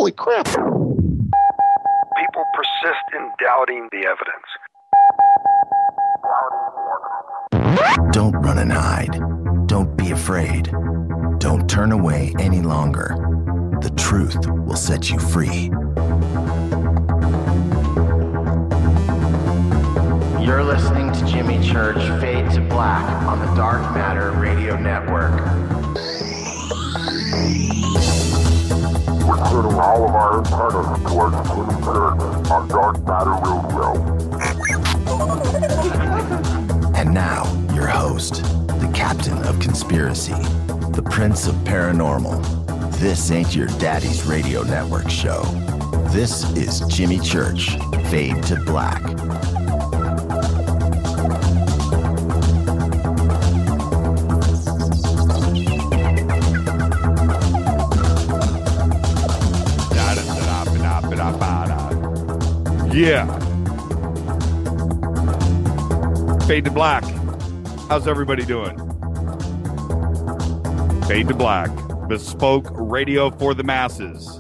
Holy crap. People persist in doubting the evidence. Don't run and hide. Don't be afraid. Don't turn away any longer. The truth will set you free. You're listening to Jimmy Church Fade to Black on the Dark Matter Radio Network. We're turning all of our antennas towards Jimmy Church on Dark Matter Radio. And now, your host, the captain of conspiracy, the prince of paranormal. This ain't your daddy's radio network show. This is Jimmy Church, Fade to Black. Yeah. Fade to Black. How's everybody doing? Fade to Black. Bespoke radio for the masses.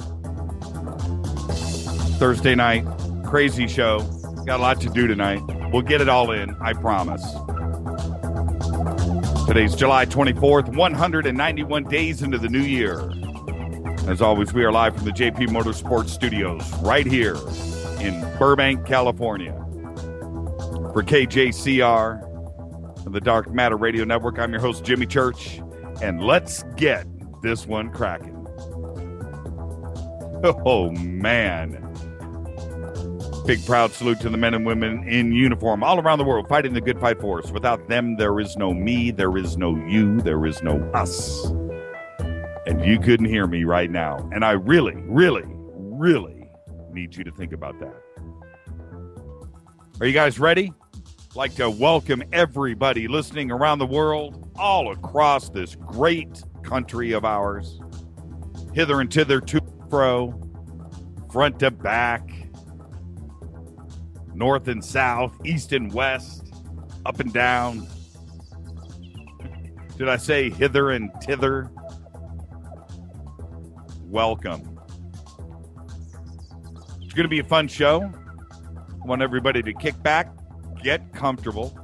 Thursday night. Crazy show. Got a lot to do tonight. We'll get it all in, I promise. Today's July 24th, 191 days into the new year. As always, we are live from the JP Motorsports Studios right here in Burbank, California. For KJCR and the Dark Matter Radio Network, I'm your host, Jimmy Church, and let's get this one cracking. Oh, man. Big proud salute to the men and women in uniform all around the world fighting the good fight for us. Without them, there is no me, there is no you, there is no us. And you couldn't hear me right now. And I really, really, really need you to think about that. Are you guys ready? I'd like to welcome everybody listening around the world, all across this great country of ours, hither and thither, to and fro, front to back, north and south, east and west, up and down. Did I say hither and thither? Welcome. It's going to be a fun show. I want everybody to kick back, get comfortable.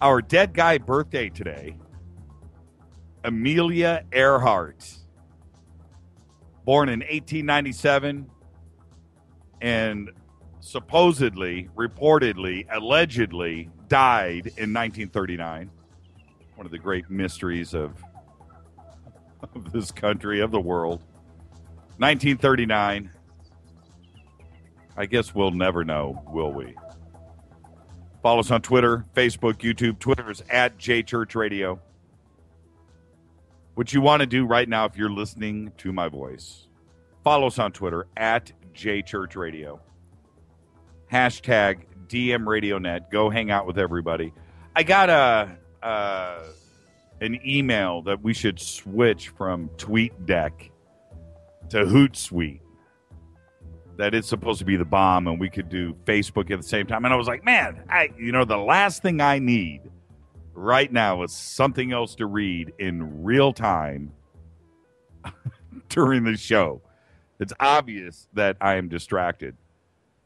Our dead guy birthday today, Amelia Earhart, born in 1897 and supposedly, reportedly, allegedly died in 1939. One of the great mysteries of this country, of the world. 1939. I guess we'll never know, will we? Follow us on Twitter, Facebook, YouTube. Twitter is at JChurchRadio. What you want to do right now, if you're listening to my voice, follow us on Twitter at JChurchRadio. Hashtag DMRadioNet. Go hang out with everybody. I got an email that we should switch from TweetDeck to Hootsuite. That it's supposed to be the bomb, and we could do Facebook at the same time. And I was like, man, the last thing I need right now is something else to read in real time during the show. It's obvious that I am distracted.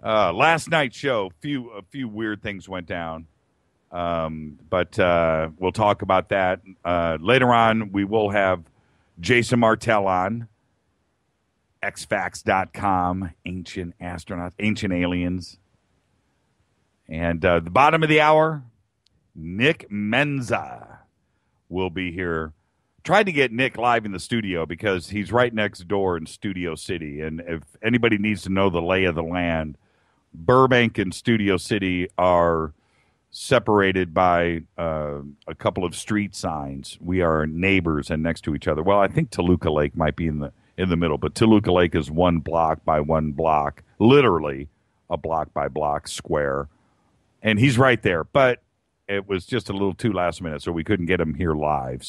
Last night's show, a few weird things went down. But we'll talk about that. Later on, we will have Jason Martell on. xfax.com, ancient astronauts, ancient aliens. And the bottom of the hour, Nick Menza will be here. Tried to get Nick live in the studio because he's right next door in Studio City. And if anybody needs to know the lay of the land, Burbank and Studio City are separated by a couple of street signs. We are neighbors and next to each other. Well, I think Toluca Lake might be in the middle, but Toluca Lake is one block by one block, literally a block by block square. And he's right there, but it was just a little too last minute, so we couldn't get him here live.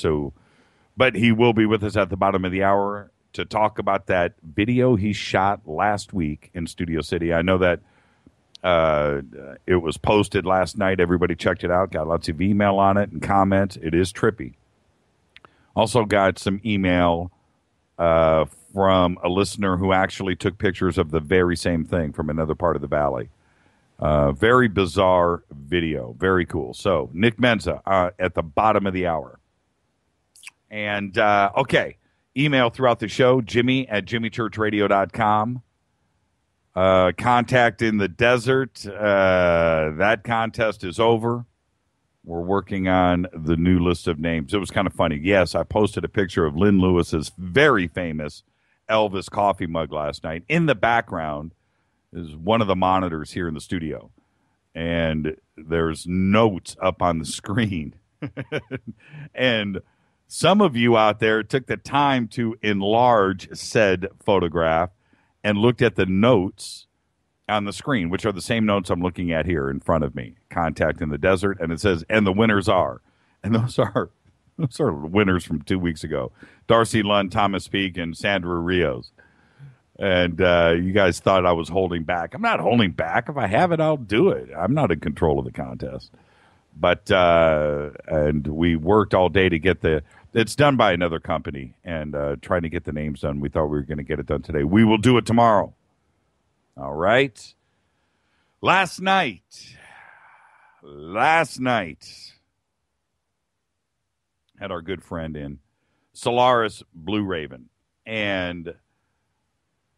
But he will be with us at the bottom of the hour to talk about that video he shot last week in Studio City. I know that it was posted last night. Everybody checked it out, got lots of email on it and comments. It is trippy. Also got some email from a listener who actually took pictures of the very same thing from another part of the valley. Very bizarre video. Very cool. So, Nick Menza at the bottom of the hour. And, okay, email throughout the show, jimmy@jimmychurchradio.com. Contact in the desert. That contest is over. We're working on the new list of names. It was kind of funny. Yes, I posted a picture of Lynn Lewis's very famous Elvis coffee mug last night. In the background is one of the monitors here in the studio. And there's notes up on the screen. And some of you out there took the time to enlarge said photograph and looked at the notes on the screen, which are the same notes I'm looking at here in front of me. Contact in the desert, and it says, and the winners are. And those are winners from 2 weeks ago. Darcy Lund, Thomas Peake, and Sandra Rios. And you guys thought I was holding back. I'm not holding back. If I have it, I'll do it. I'm not in control of the contest. But, and we worked all day to get it's done by another company, and trying to get the names done. We thought we were going to get it done today. We will do it tomorrow. All right. Last night, had our good friend in, Solaris Blue Raven, and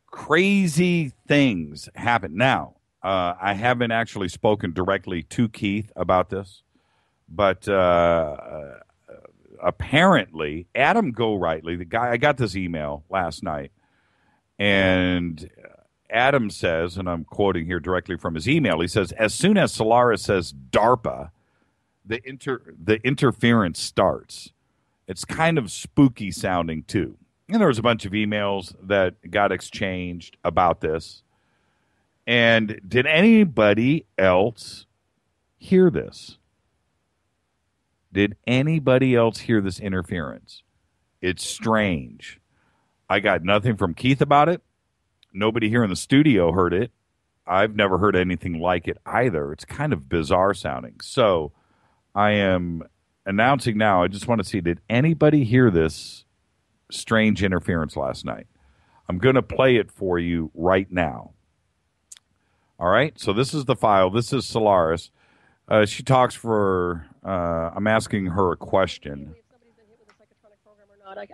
crazy things happened. Now, I haven't actually spoken directly to Keith about this, but apparently, Adam Gorightly, the guy, I got this email last night, and Adam says, and I'm quoting here directly from his email, he says, as soon as Solaris says DARPA, the interference starts. It's kind of spooky sounding, too. And there was a bunch of emails that got exchanged about this. And did anybody else hear this? Did anybody else hear this interference? It's strange. I got nothing from Keith about it. Nobody here in the studio heard it. I've never heard anything like it either. It's kind of bizarre sounding. So I am announcing now, I just want to see, did anybody hear this strange interference last night? I'm going to play it for you right now. All right, so this is the file. This is Solaris. She talks for, I'm asking her a question.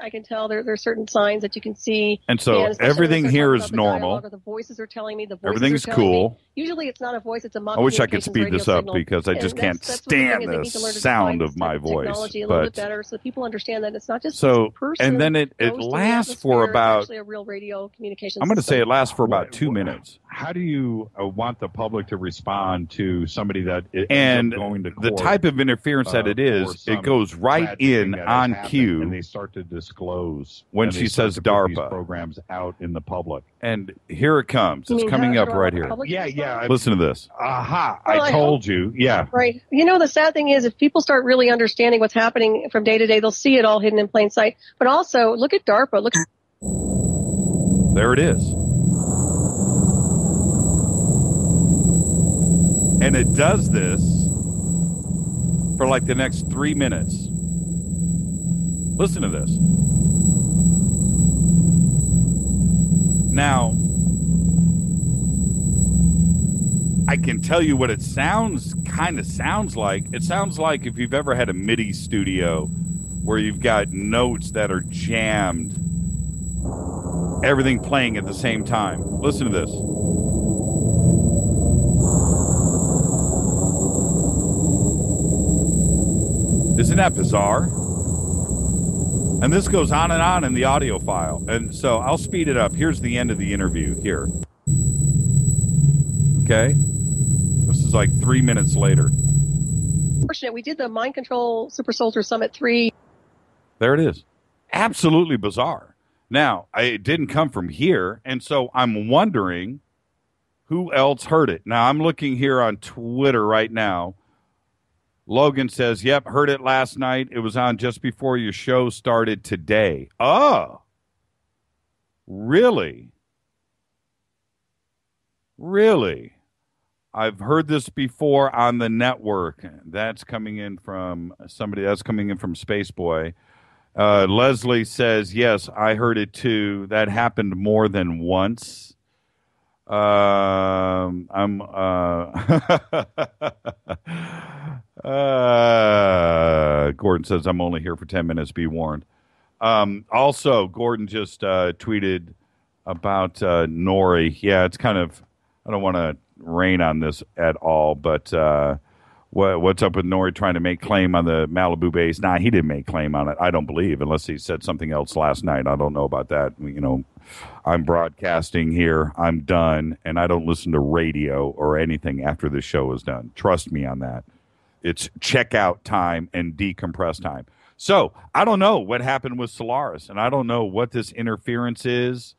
I can tell there are certain signs that you can see. And so everything here is normal. The voices are telling me. Everything's cool. Usually it's not a voice, it's a I wish I could speed this up because I just can't stand the sound of my voice. Technology a little bit better so that people understand that it's not just so, person. And then it lasts for about, actually a real radio communication I'm going to say it lasts for about 2 minutes. How do you want the public to respond to somebody that is going to court? The type of interference that it is, it goes right in on cue. And they start to disclose when she says DARPA. These programs out in the public. And here it comes. It's coming up right here. Yeah. Listen to this. Aha, I told you. Yeah. Right. You know, the sad thing is if people start really understanding what's happening from day to day, they'll see it all hidden in plain sight. But also, look at DARPA. There it is. And it does this for like the next 3 minutes. Listen to this. Now, I can tell you what it kind of sounds like. It sounds like if you've ever had a MIDI studio where you've got notes that are jammed, everything playing at the same time. Listen to this. Isn't that bizarre? And this goes on and on in the audio file. And so I'll speed it up. Here's the end of the interview here. Okay? This is like 3 minutes later. We did the Mind Control Super Soldier Summit 3. There it is. Absolutely bizarre. Now, it didn't come from here, and so I'm wondering who else heard it. Now, I'm looking here on Twitter right now. Logan says, yep, heard it last night. It was on just before your show started today. Oh, really? Really? I've heard this before on the network. That's coming in from somebody. That's coming in from Spaceboy. Leslie says, yes, I heard it too. That happened more than once. Gordon says, I'm only here for 10 minutes. Be warned. Also, Gordon just tweeted about Noory. Yeah, it's kind of, I don't want to rain on this at all, but what's up with Noory trying to make claim on the Malibu base? Nah, he didn't make claim on it, I don't believe, unless he said something else last night. I don't know about that. You know, I'm broadcasting here. I'm done, and I don't listen to radio or anything after the show is done. Trust me on that. It's checkout time and decompress time. So I don't know what happened with Solaris, and I don't know what this interference is.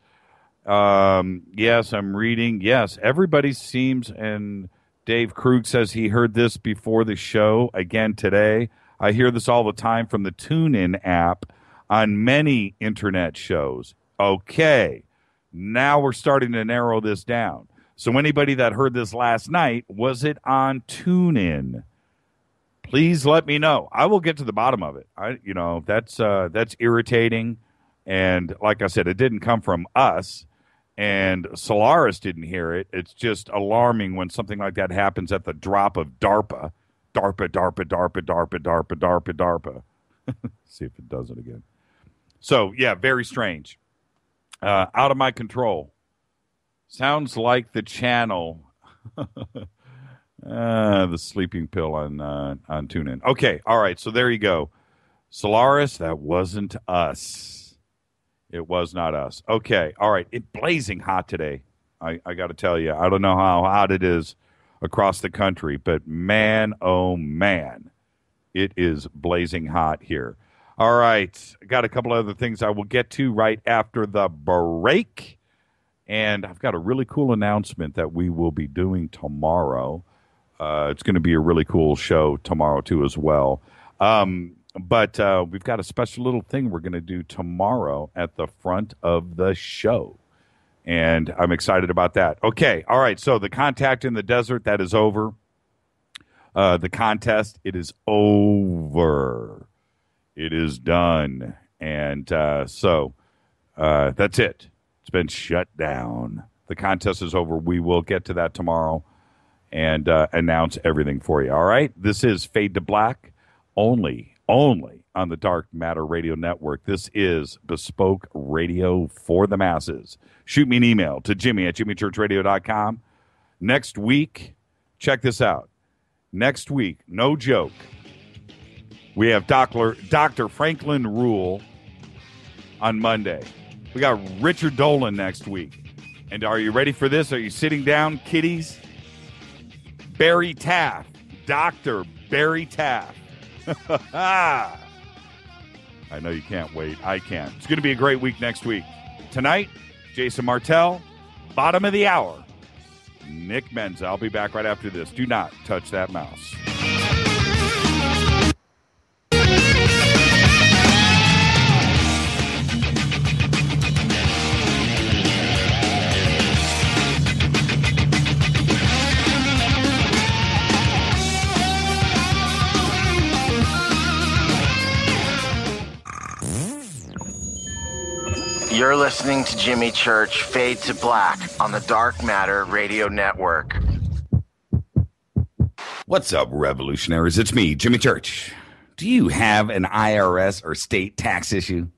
Yes, I'm reading. Yes, everybody seems, and Dave Krug says he heard this before the show again today. I hear this all the time from the TuneIn app on many internet shows. Okay, now we're starting to narrow this down. So anybody that heard this last night, was it on TuneIn? Please let me know. I will get to the bottom of it. That's irritating. And like I said, it didn't come from us. And Solaris didn't hear it. It's just alarming when something like that happens at the drop of DARPA. DARPA. See if it does it again. So, yeah, very strange. Out of my control. Sounds like the channel. The sleeping pill on TuneIn. Okay, all right, so there you go. Solaris, that wasn't us. It was not us. Okay, all right. It's blazing hot today. I got to tell you. I don't know how hot it is across the country, but man, oh man, it is blazing hot here. All right, I got a couple other things I will get to right after the break. And I've got a really cool announcement that we will be doing tomorrow. It's going to be a really cool show tomorrow, too, as well. But we've got a special little thing we're going to do tomorrow at the front of the show. And I'm excited about that. Okay, all right, so the Contact in the Desert, that is over. The contest, it is over. It is done. And so that's it. It's been shut down. The contest is over. We will get to that tomorrow and announce everything for you. All right? This is Fade to Black only on the Dark Matter Radio Network. This is Bespoke Radio for the masses. Shoot me an email to jimmy@jimmychurchradio.com. Next week, check this out. Next week, no joke, we have Dr. Franklin Rule on Monday. We got Richard Dolan next week. And are you ready for this? Are you sitting down, kiddies? Barry Taff. Dr. Barry Taff. I know you can't wait. I can. It's going to be a great week next week. Tonight, Jason Martell, bottom of the hour, Nick Menza. I'll be back right after this. Do not touch that mouse. You're listening to Jimmy Church Fade to Black on the Dark Matter Radio Network. What's up, revolutionaries? It's me, Jimmy Church. Do you have an IRS or state tax issue?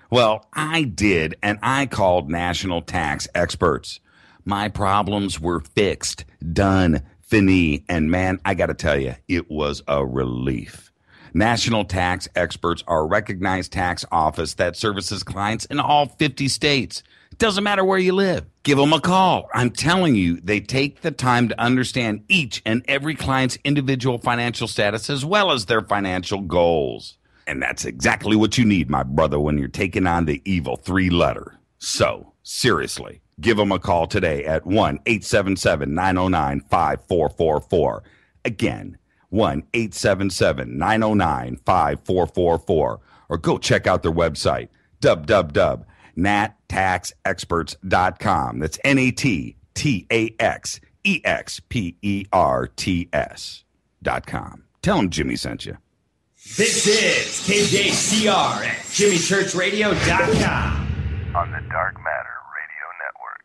Well, I did, and I called national tax experts. My problems were fixed, done, fini, and man, I got to tell you, it was a relief. National Tax Experts are a recognized tax office that services clients in all 50 states. It doesn't matter where you live. Give them a call. I'm telling you, they take the time to understand each and every client's individual financial status as well as their financial goals. And that's exactly what you need, my brother, when you're taking on the evil three-letter. So, seriously, give them a call today at 1-877-909-5444. Again, 1-877-909-5444, or go check out their website, www.nattaxexperts.com. That's NATTAXEXPERTS.com. Tell them Jimmy sent you. This is KJCR at JimmyChurchRadio.com. On the Dark Matter Radio Network.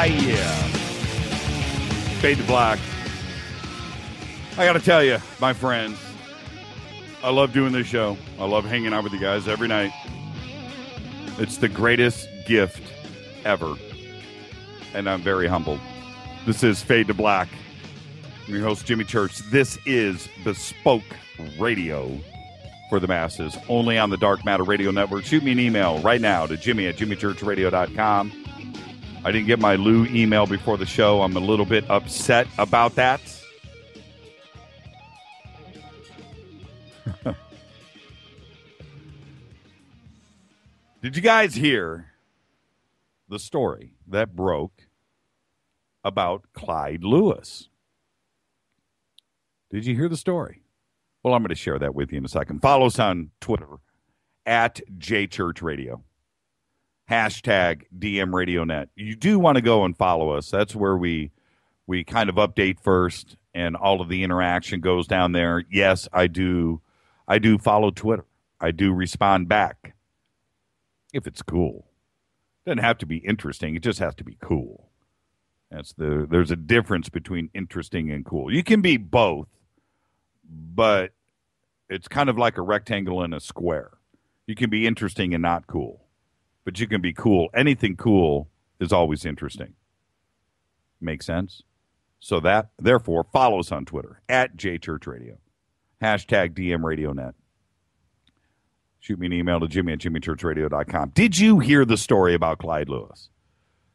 Yeah. Fade to Black. I got to tell you, my friends, I love doing this show. I love hanging out with you guys every night. It's the greatest gift ever. And I'm very humbled. This is Fade to Black. I'm your host, Jimmy Church. This is bespoke radio for the masses, only on the Dark Matter Radio Network. Shoot me an email right now to Jimmy@JimmyChurchRadio.com. I didn't get my Lou email before the show. I'm a little bit upset about that. Did you guys hear the story that broke about Clyde Lewis? Did you hear the story? Well, I'm going to share that with you in a second. Follow us on Twitter at JChurchRadio. Hashtag DMRadioNet. You do want to go and follow us. That's where we kind of update first, and all of the interaction goes down there. Yes, I do follow Twitter. I do respond back. If it's cool. Doesn't have to be interesting. It just has to be cool. There's a difference between interesting and cool. You can be both, but it's kind of like a rectangle and a square. You can be interesting and not cool, but you can be cool. Anything cool is always interesting. Make sense? So therefore, follow us on Twitter at JChurchRadio. Hashtag DMRadioNet. Shoot me an email to Jimmy@JimmyChurchRadio.com. Did you hear the story about Clyde Lewis?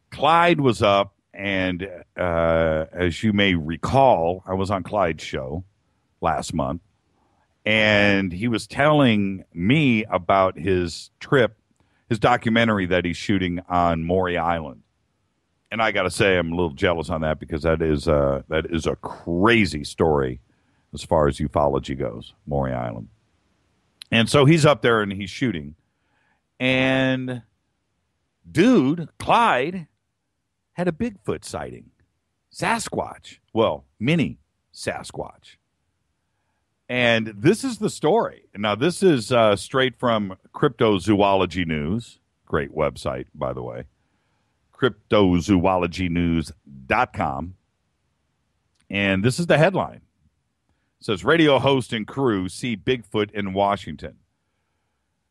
Clyde was up, and as you may recall, I was on Clyde's show last month, and he was telling me about his trip, his documentary that he's shooting on Maury Island. And I got to say, I'm a little jealous on that because that is a crazy story as far as ufology goes, Maury Island. And so he's up there and he's shooting. And dude, Clyde, had a Bigfoot sighting. Sasquatch. Well, mini Sasquatch. And this is the story. Now, this is straight from Cryptozoology News. Great website, by the way. Cryptozoologynews.com. And this is the headline. It says, radio host and crew see Bigfoot in Washington.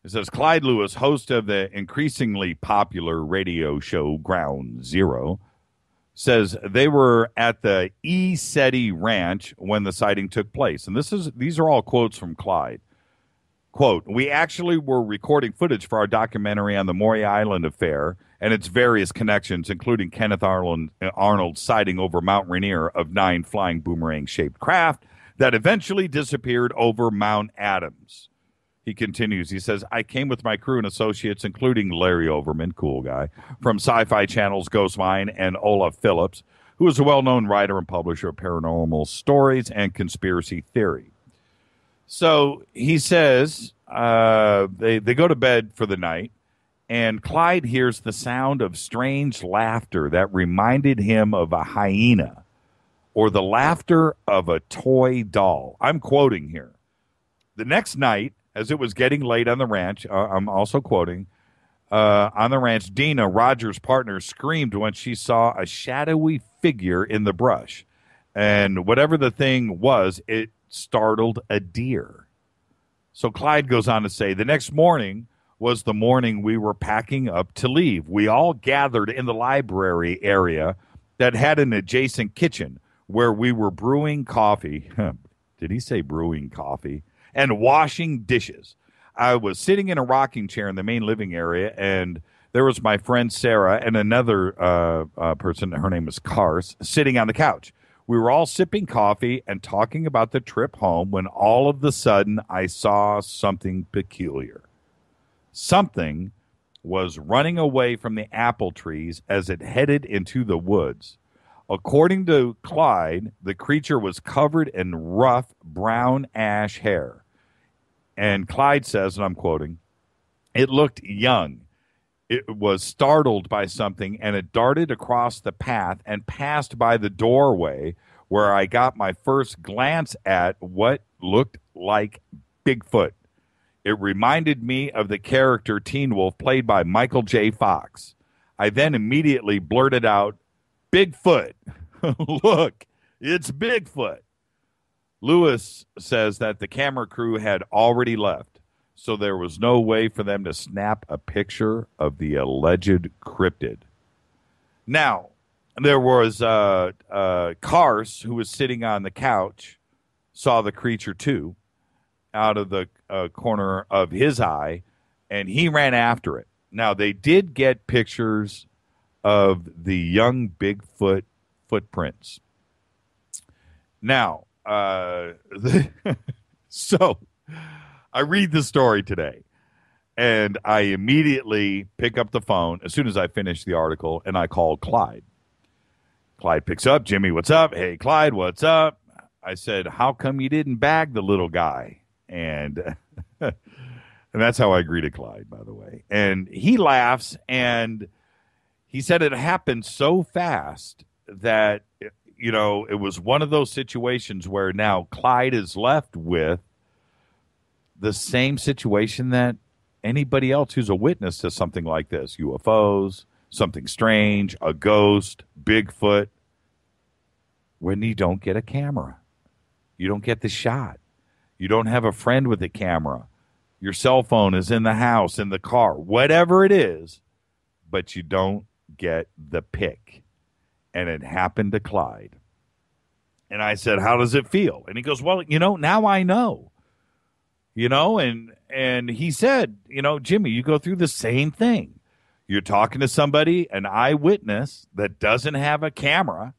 It says, Clyde Lewis, host of the increasingly popular radio show Ground Zero, says they were at the E-SETI Ranch when the sighting took place. And these are all quotes from Clyde. Quote, we actually were recording footage for our documentary on the Maury Island affair and its various connections, including Kenneth Arnold's sighting over Mount Rainier of 9 flying boomerang-shaped craft that eventually disappeared over Mount Adams. He continues, he says, I came with my crew and associates, including Larry Overman, cool guy, from Sci-Fi Channel's Ghost Mine, and Olaf Phillips, who is a well-known writer and publisher of paranormal stories and conspiracy theory. So he says they go to bed for the night, and Clyde hears the sound of strange laughter that reminded him of a hyena or the laughter of a toy doll. I'm quoting here. The next night, as it was getting late on the ranch, I'm also quoting, on the ranch, Dina, Roger's partner, screamed when she saw a shadowy figure in the brush. And whatever the thing was, it startled a deer. So Clyde goes on to say, the next morning was the morning we were packing up to leave. We all gathered in the library area that had an adjacent kitchen where we were brewing coffee. Did he say brewing coffee? And washing dishes. I was sitting in a rocking chair in the main living area, and there was my friend Sarah and another person, her name is Kars, sitting on the couch. We were all sipping coffee and talking about the trip home when all of a sudden I saw something peculiar. Something was running away from the apple trees as it headed into the woods. According to Clyde, the creature was covered in rough brown ash hair. And Clyde says, and I'm quoting, "It looked young. It was startled by something, and it darted across the path and passed by the doorway where I got my first glance at what looked like Bigfoot. It reminded me of the character Teen Wolf played by Michael J. Fox. I then immediately blurted out, 'Bigfoot. Look, it's Bigfoot.'" Lewis says that the camera crew had already left, so there was no way for them to snap a picture of the alleged cryptid. Now, there was Cars, who was sitting on the couch, saw the creature too, out of the corner of his eye, and he ran after it. Now, they did get pictures of the young Bigfoot footprints. Now, so I read the story today, and I immediately pick up the phone as soon as I finish the article, and I call Clyde. Clyde picks up. "Jimmy, what's up?" "Hey, Clyde, what's up?" I said, "How come you didn't bag the little guy?" And and that's how I greeted Clyde, by the way. And he laughs, and he said it happened so fast that, you know, it was one of those situations where now Clyde is left with the same situation that anybody else who's a witness to something like this, UFOs, something strange, a ghost, Bigfoot, when you don't get a camera. You don't get the shot. You don't have a friend with a camera. Your cell phone is in the house, in the car, whatever it is, but you don't get the pic. And it happened to Clyde. And I said, "How does it feel?" And he goes, "Well, you know, now I know." You know, and he said, "You know, Jimmy, you go through the same thing. You're talking to somebody, an eyewitness that doesn't have a camera,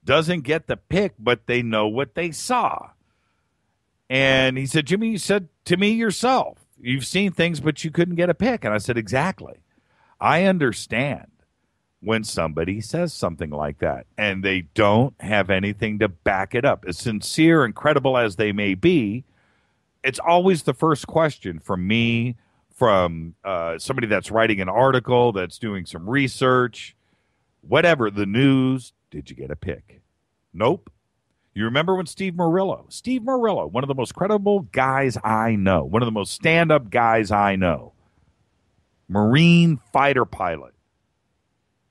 doesn't get the pic, but they know what they saw." And he said, "Jimmy, you said to me yourself, you've seen things, but you couldn't get a pic." And I said, "Exactly. I understand when somebody says something like that and they don't have anything to back it up. As sincere and credible as they may be, it's always the first question from me, from somebody that's writing an article, that's doing some research, whatever, the news. Did you get a pic? Nope. You remember when Steve Murillo, one of the most credible guys I know, one of the most stand-up guys I know, Marine fighter pilot,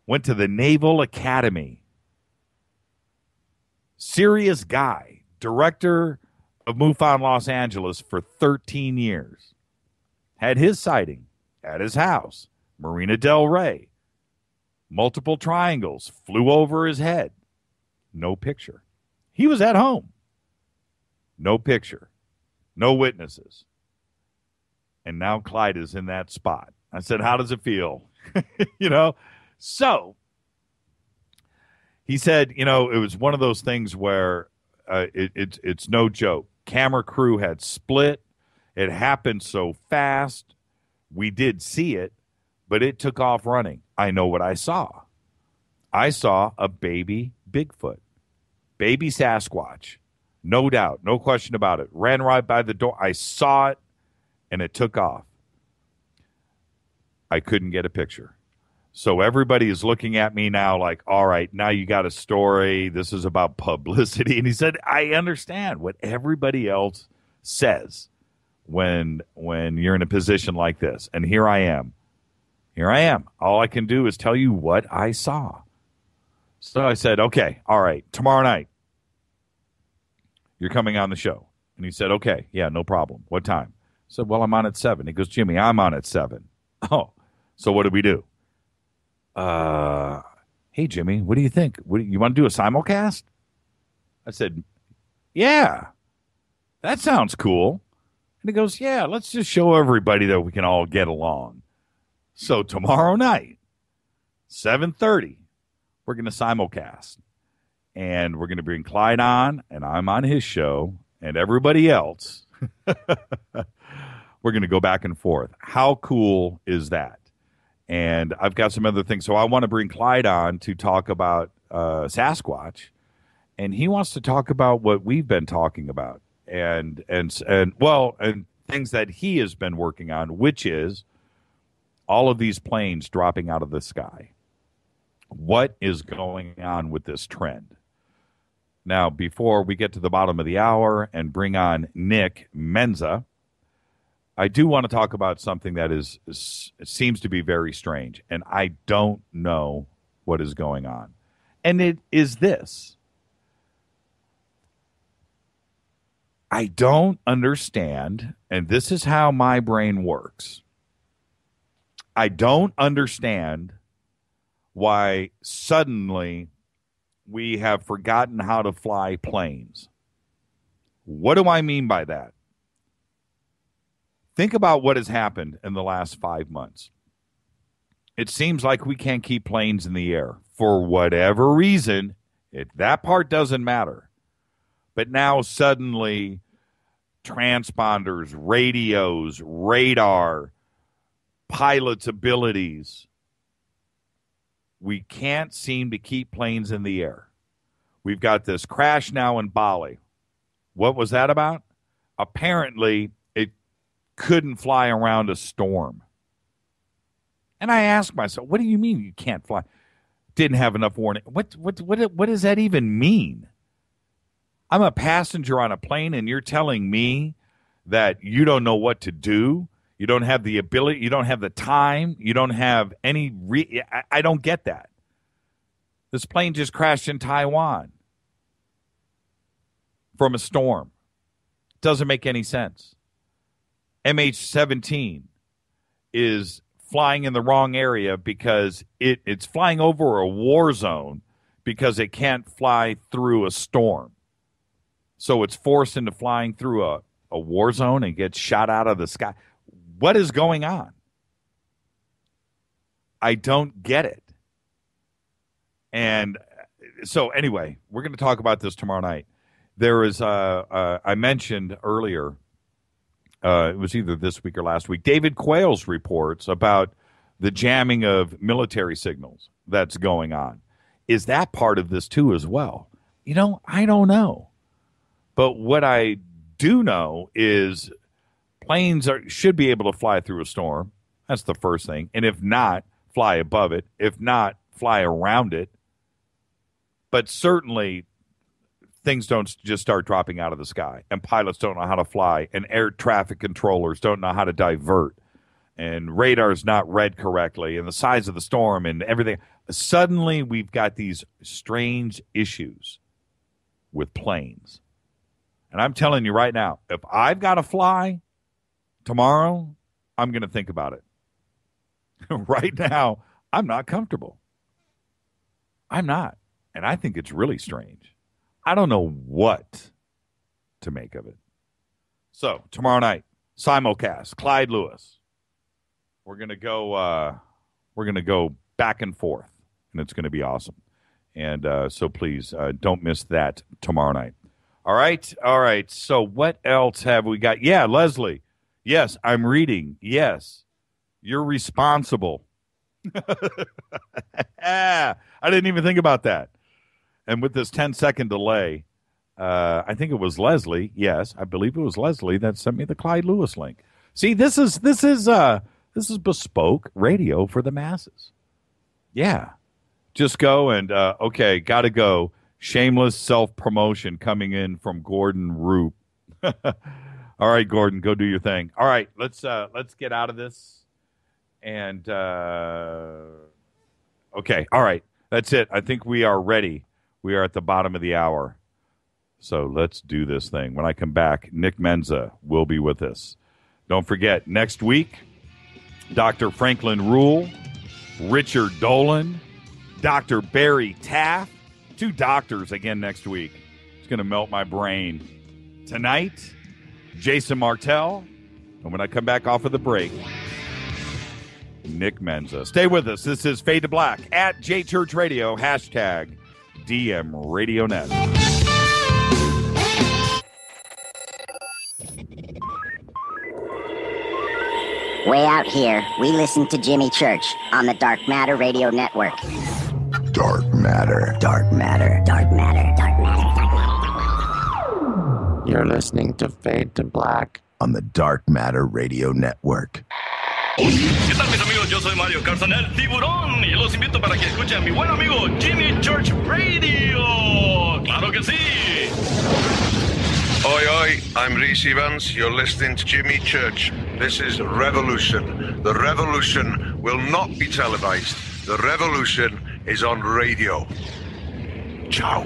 went to the Naval Academy, serious guy, director of MUFON Los Angeles for 13 years, had his sighting at his house, Marina Del Rey, multiple triangles, flew over his head, no picture. He was at home, no picture, no witnesses. And now Clyde is in that spot. I said, "How does it feel?" You know? So he said, you know, it was one of those things where it's no joke. Camera crew had split. It happened so fast. We did see it, but it took off running. I know what I saw. I saw a baby Bigfoot, baby Sasquatch, no doubt, no question about it. Ran right by the door. I saw it, and it took off. I couldn't get a picture. So everybody is looking at me now like, all right, now you got a story. This is about publicity. And he said, I understand what everybody else says when you're in a position like this. And here I am. All I can do is tell you what I saw. So I said, okay, all right, tomorrow night, you're coming on the show. And he said, okay, yeah, no problem. What time? I said, well, I'm on at 7. He goes, Jimmy, I'm on at 7. Oh, so what do we do? Hey, Jimmy, what do you think? You want to do a simulcast? I said, yeah, that sounds cool. And he goes, yeah, let's just show everybody that we can all get along. So tomorrow night, 7:30, we're going to simulcast. And we're going to bring Clyde on, and I'm on his show, and everybody else. We're going to go back and forth. How cool is that? And I've got some other things. So I want to bring Clyde on to talk about Sasquatch, and he wants to talk about what we've been talking about. And things that he has been working on, which is all of these planes dropping out of the sky. What is going on with this trend? Now, before we get to the bottom of the hour and bring on Nick Menza, I do want to talk about something that seems to be very strange, and I don't know what is going on. And it is this. I don't understand, and this is how my brain works. I don't understand why suddenly we have forgotten how to fly planes. What do I mean by that? Think about what has happened in the last 5 months. It seems like we can't keep planes in the air. For whatever reason, that part doesn't matter. But now suddenly, transponders, radios, radar, pilots' abilities, we can't seem to keep planes in the air. We've got this crash now in Bali. What was that about? Apparently, it couldn't fly around a storm. And I asked myself, what do you mean you can't fly? Didn't have enough warning. What does that even mean? I'm a passenger on a plane, and you're telling me that you don't know what to do? You don't have the ability, you don't have the time, you don't have any... I don't get that. This plane just crashed in Taiwan from a storm. Doesn't make any sense. MH17 is flying in the wrong area because it's flying over a war zone because it can't fly through a storm. So it's forced into flying through a war zone and gets shot out of the sky. What is going on? I don't get it. And so anyway, we're going to talk about this tomorrow night. There is, I mentioned earlier, it was either this week or last week, David Quayle's reports about the jamming of military signals that's going on. Is that part of this too as well? You know, I don't know. But what I do know is planes should be able to fly through a storm. That's the first thing. And if not, fly above it. If not, fly around it. But certainly, things don't just start dropping out of the sky. And pilots don't know how to fly. And air traffic controllers don't know how to divert. And radar's not read correctly. And the size of the storm and everything. Suddenly, we've got these strange issues with planes. And I'm telling you right now, if I've got to fly tomorrow, I'm going to think about it. Right now, I'm not comfortable. I'm not. And I think it's really strange. I don't know what to make of it. So, tomorrow night, simulcast, Clyde Lewis. We're going to go back and forth, and it's going to be awesome. And so please don't miss that tomorrow night. All right. So what else have we got? Yeah, Leslie. Yes, I'm reading. Yes, you're responsible. I didn't even think about that. And with this 10-second delay, I think it was Leslie. Yes, I believe it was Leslie that sent me the Clyde Lewis link. See, this is bespoke radio for the masses. Yeah, just go and okay, gotta go. Shameless self-promotion coming in from Gordon Roop. All right, Gordon, go do your thing. All right, let's get out of this. And okay, all right, that's it. I think we are ready. We are at the bottom of the hour. So let's do this thing. When I come back, Nick Menza will be with us. Don't forget, next week, Dr. Franklin Rule, Richard Dolan, Dr. Barry Taft, 2 doctors again next week. It's going to melt my brain. Tonight, Jason Martell. And when I come back off of the break, Nick Menza. Stay with us. This is Fade to Black at JChurch Radio, hashtag DM RadioNet. Way out here, we listen to Jimmy Church on the Dark Matter Radio Network. Dark matter. Dark matter. Dark matter. Dark matter. Dark matter. You're listening to Fade to Black on the Dark Matter Radio Network. ¿Qué tal, mis amigos? Yo soy Mario Carzan, el tiburón, y los invito para que escuchen a mi buen amigo Jimmy Church Radio. ¡Claro que sí! Oi, oi, I'm Reese Evans. You're listening to Jimmy Church. This is Revolution. The revolution will not be televised. The revolution is on radio. Ciao.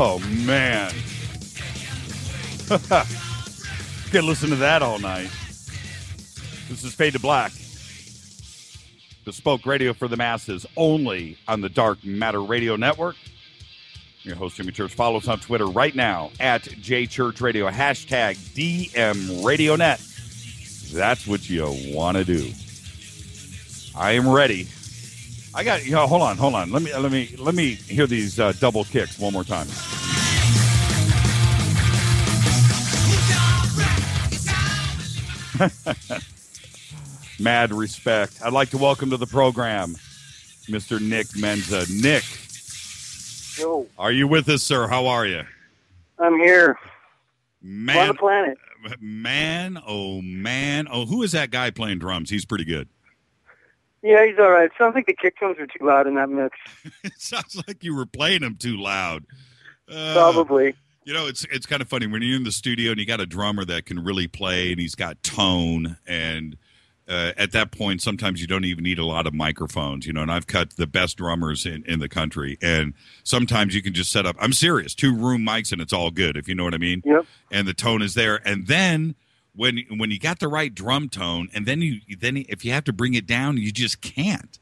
Oh, man. Could listen to that all night. This is Fade to Black. Bespoke radio for the masses, only on the Dark Matter Radio Network. Your host, Jimmy Church. Follow us on Twitter right now at JChurchRadio, hashtag DMRadioNet. That's what you want to do. I am ready. I got, hold on. Let me hear these double kicks one more time. Mad respect. I'd like to welcome to the program Mr. Nick Menza. Nick. Yo. Are you with us, sir? How are you? I'm here. Man, on the planet. Man. Oh, who is that guy playing drums? He's pretty good. Yeah, he's all right. Sounds like the kick drums are too loud in that mix. It sounds like you were playing them too loud. Probably. It's kind of funny when you're in the studio and you got a drummer that can really play and he's got tone, and at that point sometimes you don't even need a lot of microphones, and I've cut the best drummers in the country, and sometimes you can just set up, I'm serious, 2 room mics and it's all good, if you know what I mean. Yep. And the tone is there, and then when you got the right drum tone, and then if you have to bring it down, you just can't.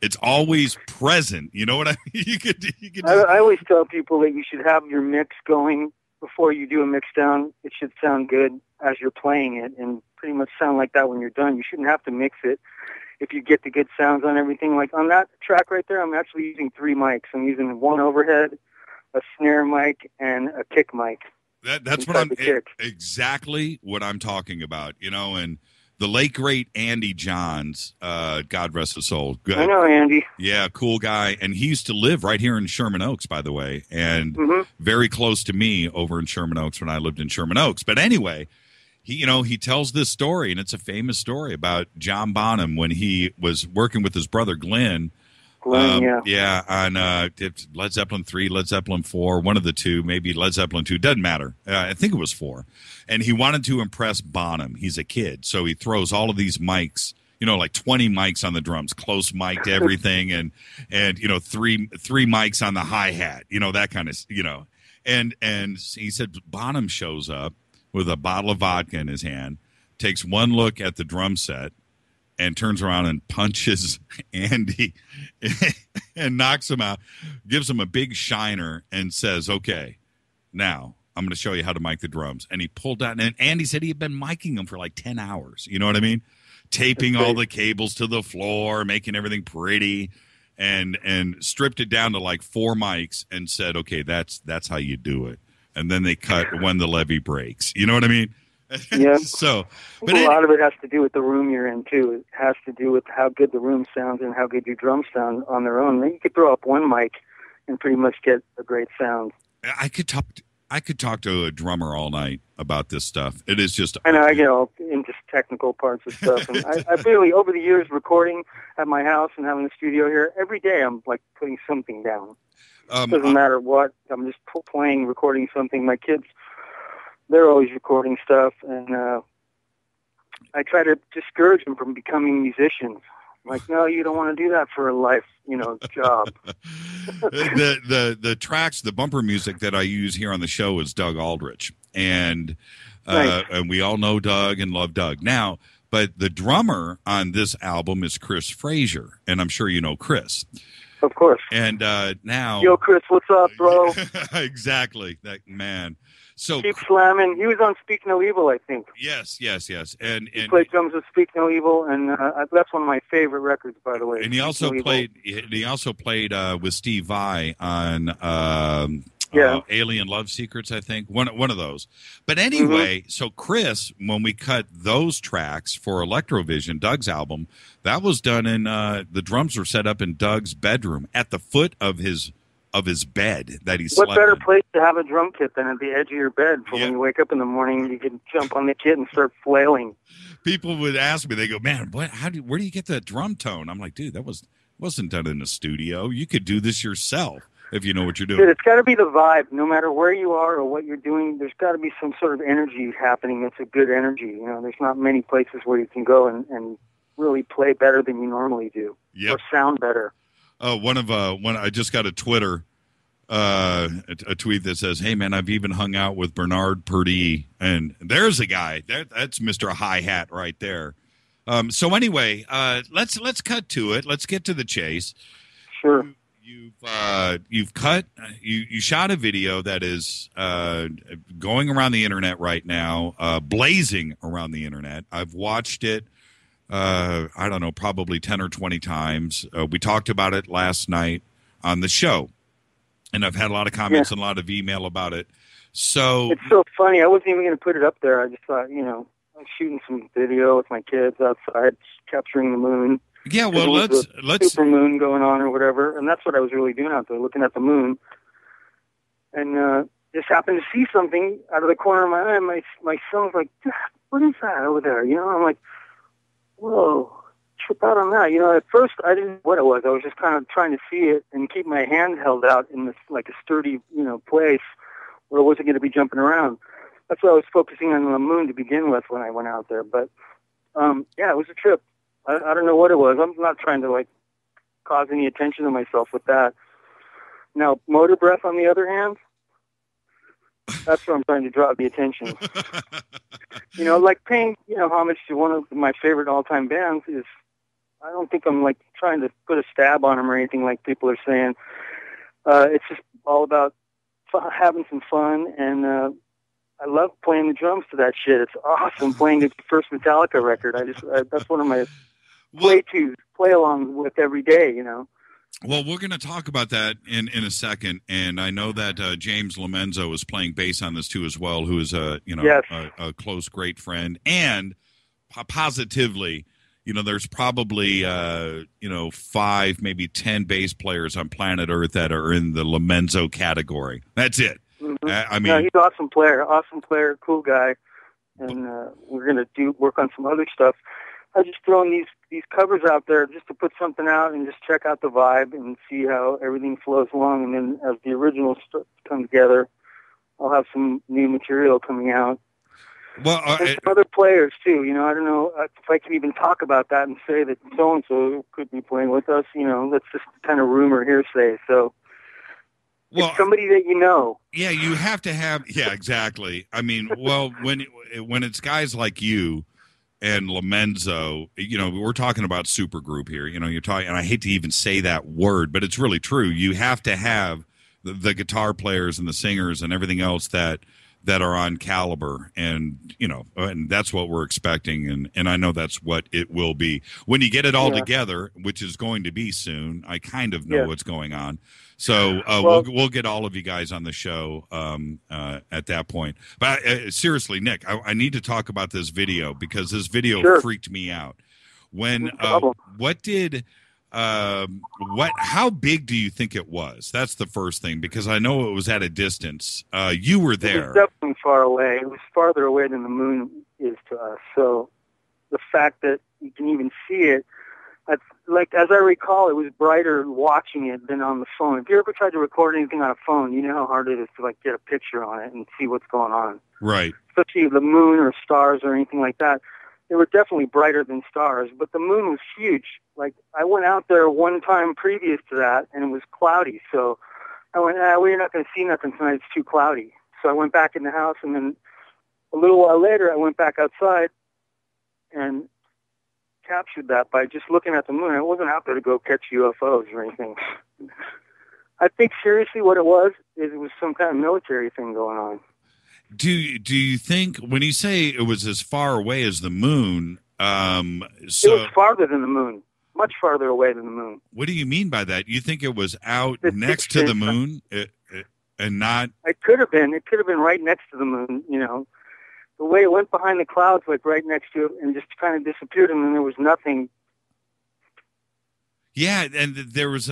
It's always present. You know what I mean? You could I always tell people that you should have your mix going before you do a mix down. It should sound good as you're playing it, and pretty much sound like that when you're done. You shouldn't have to mix it if you get the good sounds on everything. Like on that track right there, I'm actually using 3 mics. I'm using 1 overhead, a snare mic, and a kick mic. That's what exactly what I'm talking about, and the late great Andy Johns, God rest his soul. Good. I know Andy. Yeah, cool guy, and he used to live right here in Sherman Oaks, by the way, and very close to me over in Sherman Oaks when I lived in Sherman Oaks. But anyway, he tells this story, and it's a famous story about John Bonham when he was working with his brother Glenn. Yeah, on Led Zeppelin 3, Led Zeppelin 4, one of the two, maybe Led Zeppelin 2, doesn't matter. I think it was 4. And he wanted to impress Bonham. He's a kid, so he throws all of these mics, like 20 mics on the drums, close mic to everything, and three mics on the hi-hat, that kind of, And he said Bonham shows up with a bottle of vodka in his hand, takes one look at the drum set, and turns around and punches Andy and knocks him out, gives him a big shiner, and says, okay, now I'm going to show you how to mic the drums. And he pulled out, and Andy said he had been miking them for like 10 hours. You know what I mean? Taping all the cables to the floor, making everything pretty, and stripped it down to like 4 mics and said, okay, that's how you do it. And then they cut when the levee breaks. You know what I mean? Yeah. But a lot of it has to do with the room you're in too. It has to do with how good the room sounds and how good your drums sound on their own. Then you could throw up 1 mic and pretty much get a great sound. I could talk to a drummer all night about this stuff. It is just. I know. I get all into technical parts of stuff, and I really, over the years, recording at my house and having a studio here, every day I'm like putting something down. Doesn't matter what. I'm just playing, recording something. My kids, they're always recording stuff, and I try to discourage them from becoming musicians. Like, no, you don't want to do that for a life, job. The tracks, the bumper music that I use here on the show is Doug Aldrich, and Nice. And we all know Doug and love Doug. Now, but the drummer on this album is Chris Frazier, and I'm sure you know Chris. Of course. And now... Yo, Chris, what's up, bro? Exactly. That man. So Keep slamming. He was on Speak No Evil, I think. Yes. And he played drums with Speak No Evil, and that's one of my favorite records, by the way. And he also played. He also played with Steve Vai on Alien Love Secrets, I think. One of those. But anyway, so Chris, when we cut those tracks for Electrovision, Doug's album, that was done in the drums were set up in Doug's bedroom at the foot of his bed that he slept in. What better place to have a drum kit than at the edge of your bed for when you wake up in the morning, you can jump on the kit and start flailing. People would ask me, they go, man, where do you get that drum tone? I'm like, dude, that wasn't done in a studio. You could do this yourself if you know what you're doing. Dude, it's got to be the vibe. No matter where you are or what you're doing, there's got to be some sort of energy happening that's a good energy. You know, there's not many places where you can go and really play better than you normally do or sound better. One I just got a Twitter a tweet that says, "Hey man, I've even hung out with Bernard Purdie," and there's a guy that's Mr. Hi-Hat right there. So anyway, let's cut to it. Let's get to the chase. Sure. You've shot a video that is going around the internet right now, blazing around the internet. I've watched it. I don't know, probably 10 or 20 times. We talked about it last night on the show, and I've had a lot of comments and a lot of email about it. So it's so funny. I wasn't even going to put it up there. I just thought, I was shooting some video with my kids outside, capturing the moon. Yeah, well, let's super moon going on or whatever, and that's what I was really doing out there, looking at the moon, and just happened to see something out of the corner of my eye. My son was like, "What is that over there?" I'm like, whoa, trip out on that. At first I didn't know what it was. I was just kind of trying to see it and keep my hand held out in this, like a sturdy, place where it wasn't going to be jumping around. That's why I was focusing on the moon to begin with when I went out there. But, it was a trip. I don't know what it was. I'm not trying to, cause any attention to myself with that. Now, motor breath, on the other hand, that's where I'm trying to draw the attention. Paying, homage to one of my favorite all-time bands is, I don't think I'm, trying to put a stab on them or anything like people are saying. It's just all about having some fun, and I love playing the drums to that shit. It's awesome playing the first Metallica record. That's one of my play along with every day, Well, we're going to talk about that in a second, and I know that James Lomenzo is playing bass on this too as well, who is a close, great friend, and positively, there's probably 5, maybe 10 bass players on planet Earth that are in the Lomenzo category. That's it. Mm-hmm. He's an awesome player, cool guy, and we're going to work on some other stuff. I just throwing these covers out there just to put something out and just check out the vibe and see how everything flows along. And then as the originals come together, I'll have some new material coming out. Well, and some other players too. I don't know if I can even talk about that and say that so and so could be playing with us. That's just kind of rumor hearsay. So. Well, it's somebody that you know. Yeah, you have to have. Yeah, exactly. I mean, well, when it's guys like you and Lomenzo, we're talking about supergroup here. You're talking, and I hate to even say that word, but it's really true. You have to have the guitar players and the singers and everything else that are on caliber, and and that's what we're expecting, and I know that's what it will be when you get it all together, which is going to be soon. I kind of know what's going on. So we'll get all of you guys on the show at that point. But seriously, Nick, I need to talk about this video because this video freaked me out. When how big do you think it was? That's the first thing, because I know it was at a distance. You were there. It was definitely far away. It was farther away than the moon is to us. So the fact that you can even see it, as I recall, it was brighter watching it than on the phone. If you ever tried to record anything on a phone, you know how hard it is to get a picture on it and see what's going on. Right. Especially the moon or stars or anything like that. They were definitely brighter than stars, but the moon was huge. I went out there one time previous to that, and it was cloudy. So I went, we're not going to see nothing tonight. It's too cloudy. So I went back in the house, and then a little while later, I went back outside and captured that by just looking at the moon. I wasn't out there to go catch UFOs or anything. I think seriously what it was some kind of military thing going on. Do you think, when you say it was as far away as the moon, it was farther than the moon, much farther away than the moon. What do you mean by that? You think it was out next to the moon and not? It could have been. It could have been right next to the moon, you know. The way it went behind the clouds, like right next to it, and just kind of disappeared, and then there was nothing. Yeah, and there was,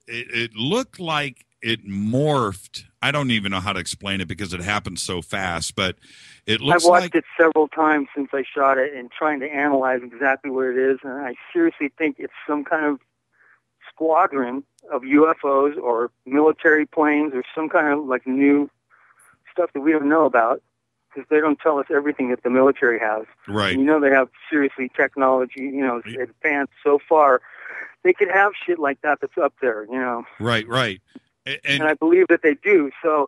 it looked like it morphed. I don't even know how to explain it because it happened so fast, but it looks like... I've watched it several times since I shot it and trying to analyze exactly what it is, and I seriously think it's some kind of squadron of UFOs or military planes or some kind of like new stuff that we don't know about, because they don't tell us everything that the military has. Right. And, you know, they have seriously technology, you know, advanced so far. They could have shit like that that's up there, you know. Right. And I believe that they do. So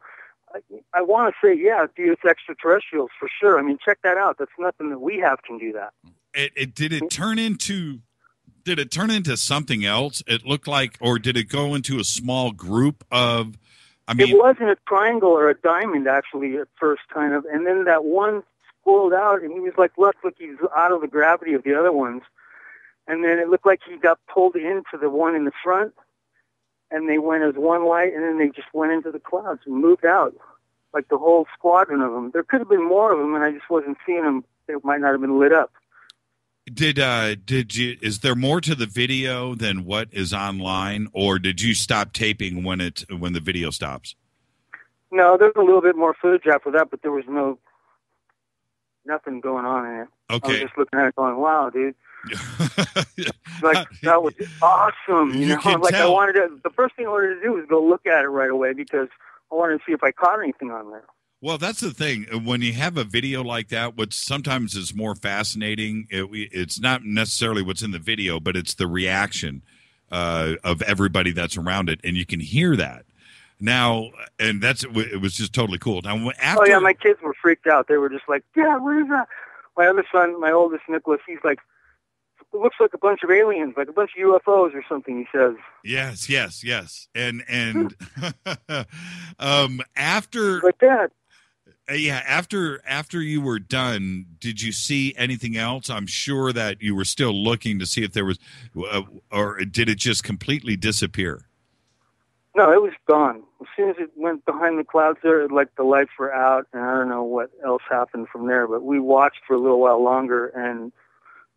I want to say, yeah, dude, it's extraterrestrials for sure. I mean, check that out. That's nothing that we have can do that. Did it turn into something else? It looked like, or did it go into a small group of? I mean, it wasn't a triangle or a diamond actually at first, kind of, and then that one spoiled out, and he was like, look, he's out of the gravity of the other ones, and then it looked like he got pulled into the one in the front. And they went as one light, and then they just went into the clouds and moved out, like the whole squadron of them. There could have been more of them, and I just wasn't seeing them. They might not have been lit up. Did you? Is there more to the video than what is online, or did you stop taping when the video stops? No, there's a little bit more footage after that, but there was nothing going on in it. Okay. I was just looking at it, going, "Wow, dude." Like that was awesome, you know. Like tell. The first thing I wanted to do was go look at it right away because I wanted to see if I caught anything on there. Well, that's the thing. When you have a video like that, what sometimes is more fascinating, it's not necessarily what's in the video, but it's the reaction of everybody that's around it, and you can hear that. Now, and it was just totally cool. Now, after, oh yeah, my kids were freaked out. They were just like, "Yeah, what is that?" My other son, my oldest, Nicholas, he's like, "It looks like a bunch of aliens, like a bunch of UFOs or something," he says. Yes. And after like that. Yeah, after you were done, did you see anything else? I'm sure that you were still looking to see if there was, or did it just completely disappear? No, it was gone. As soon as it went behind the clouds there, like the lights were out, and I don't know what else happened from there, but we watched for a little while longer, and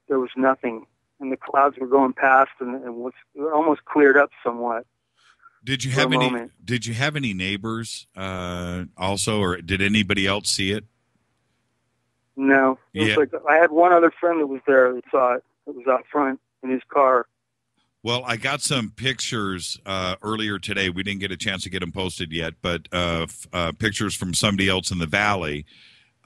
there was nothing. And the clouds were going past, and it was almost cleared up somewhat. Did you have any neighbors also, or did anybody else see it? No. It was like, I had one other friend that was there that saw it. It was out front in his car. Well, I got some pictures earlier today. We didn't get a chance to get them posted yet, but pictures from somebody else in the valley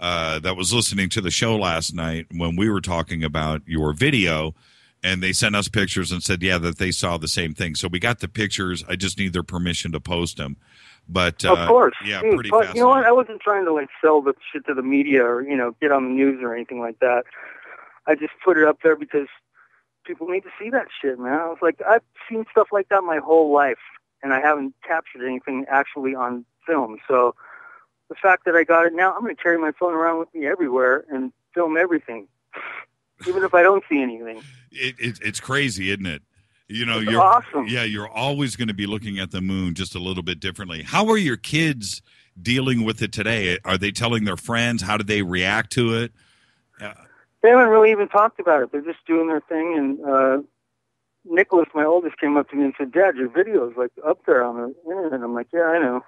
that was listening to the show last night when we were talking about your video. And they sent us pictures and said, yeah, that they saw the same thing. So we got the pictures. I just need their permission to post them. But of course, yeah, dude, pretty but fascinating. You know what? I wasn't trying to like sell the shit to the media or get on the news or anything like that. I just put it up there because people need to see that shit, man. I was like, I've seen stuff like that my whole life, and I haven't captured anything actually on film. So the fact that I got it now, I'm going to carry my phone around with me everywhere and film everything. Even if I don't see anything. It's crazy, isn't it? It's awesome. Yeah, you're always going to be looking at the moon just a little bit differently. How are your kids dealing with it today? Are they telling their friends? How do they react to it? They haven't really even talked about it. They're just doing their thing. And Nicholas, my oldest, came up to me and said, "Dad, your video is like up there on the internet." I'm like, "Yeah, I know."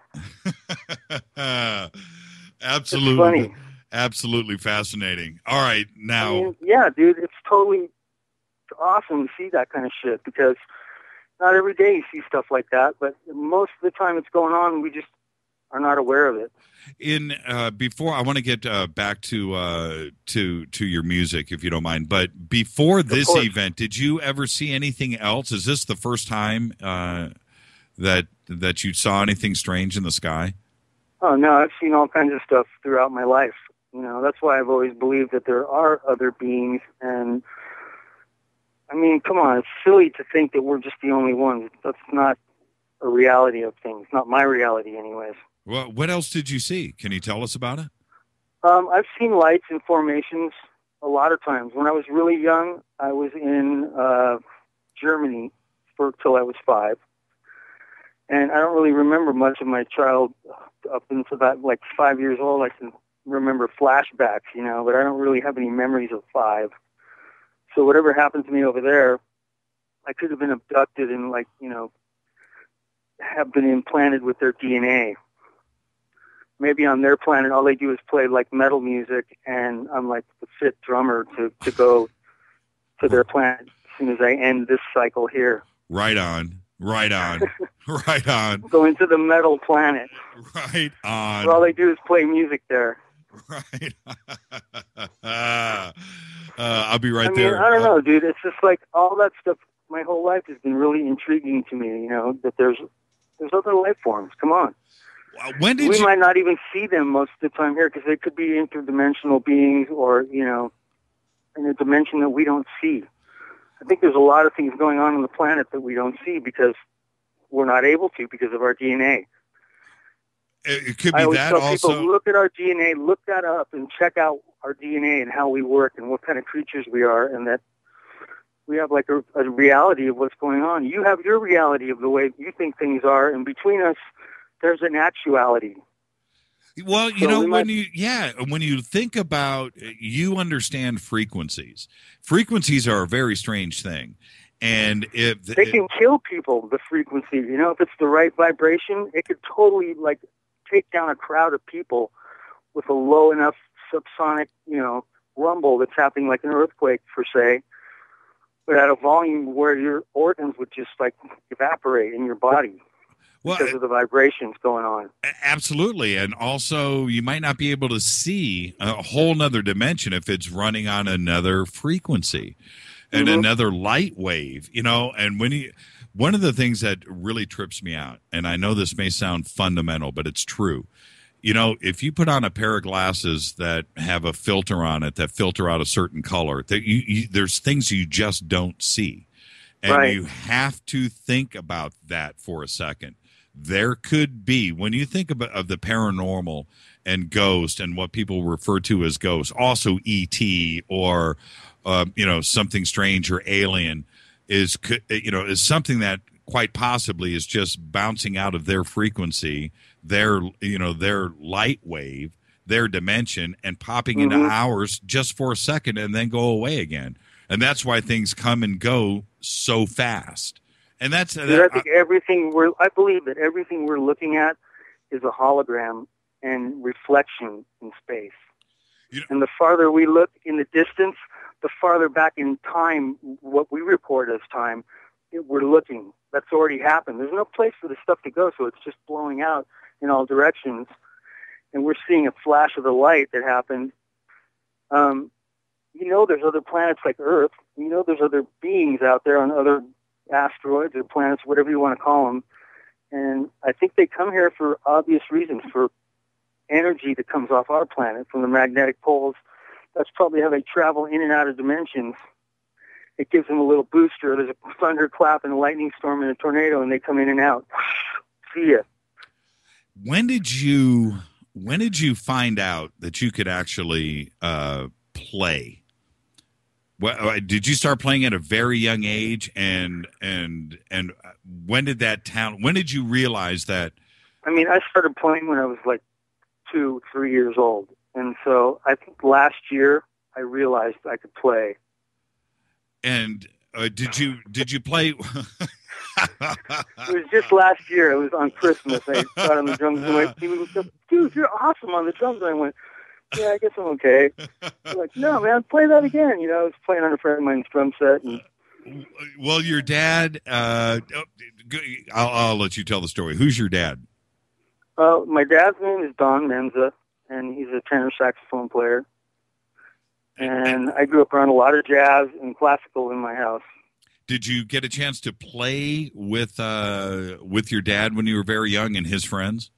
Absolutely. It's funny. Absolutely fascinating. All right, now. I mean, yeah, dude, it's totally awesome to see that kind of shit because not every day you see stuff like that, but most of the time it's going on, we just are not aware of it. Before I want to get back to your music, if you don't mind, but before this event, did you ever see anything else? Is this the first time that you saw anything strange in the sky? Oh no, I've seen all kinds of stuff throughout my life. You know, that's why I've always believed that there are other beings. And I mean, come on, it's silly to think that we're just the only ones. That's not a reality of things. Not my reality, anyways. Well, what else did you see? Can you tell us about it? I've seen lights and formations a lot of times. When I was really young, I was in Germany till I was 5. And I don't really remember much of my child up until that, like 5 years old. I can remember flashbacks, you know, but I don't really have any memories of 5. So whatever happened to me over there, I could have been abducted and, like, you know, have been implanted with their DNA. Maybe on their planet, all they do is play, like, metal music, and I'm, like, the fit drummer to go to their planet as soon as I end this cycle here. Right on. Right on. Right on. Go into the metal planet. Right on. All they do is play music there. Right. I'll be right there. I don't know, dude. It's just like all that stuff. My whole life has been really intriguing to me. You know, that there's other life forms. Come on. When did we might not even see them most of the time here because they could be interdimensional beings, or, you know, in a dimension that we don't see. I think there's a lot of things going on the planet that we don't see because we're not able to because of our DNA. It could be I always that tell also. people, look at our DNA, look that up, and check out our DNA and how we work and what kind of creatures we are, and that we have like a reality of what's going on. You have your reality of the way you think things are, and between us, there's an actuality. Well, you know, when you think about, you understand frequencies. Frequencies are a very strange thing. And if they can kill people, the frequency, you know, if it's the right vibration, it could totally, like, take down a crowd of people with a low enough subsonic, you know, rumble that's happening like an earthquake, per se, but at a volume where your organs would just, like, evaporate in your body. Because of the vibrations going on. Absolutely. And also, you might not be able to see a whole nother dimension if it's running on another frequency and another light wave, you know. And one of the things that really trips me out, and I know this may sound fundamental, but it's true. You know, if you put on a pair of glasses that have a filter on it that filter out a certain color, there's things you just don't see. And you have to think about that for a second. There could be, when you think of the paranormal and ghost and what people refer to as ghosts, also ET or, you know, something strange or alien is something that quite possibly is just bouncing out of their frequency, their light wave, their dimension, and popping into ours just for a second and then go away again. And that's why things come and go so fast. And I believe that everything we're looking at is a hologram and reflection in space. And the farther we look in the distance, the farther back in time, what we report as time, we're looking. That's already happened. There's no place for the stuff to go, so it's just blowing out in all directions. And we're seeing a flash of the light that happened. You know, there's other planets like Earth. You know, there's other beings out there on other asteroids or planets, whatever you want to call them. And I think they come here for obvious reasons, for energy that comes off our planet from the magnetic poles. That's probably how they travel in and out of dimensions. It gives them a little booster. There's a thunderclap and a lightning storm and a tornado, and they come in and out. See ya. When did you find out that you could actually play? Well, did you start playing at a very young age, and when did that talent? When did you realize that? I mean, I started playing when I was like 2, 3 years old, and so I think last year I realized I could play. And did you play? It was just last year. It was on Christmas. I got on the drums and went, "Dude, you're awesome on the drums." And I went, "Yeah, I guess I'm okay." They're like, "No, man, play that again." You know, I was playing on a friend of mine's drum set. And well, your dad, I'll let you tell the story. Who's your dad? My dad's name is Don Menza, and he's a tenor saxophone player. And I grew up around a lot of jazz and classical in my house. Did you get a chance to play with your dad when you were very young and his friends?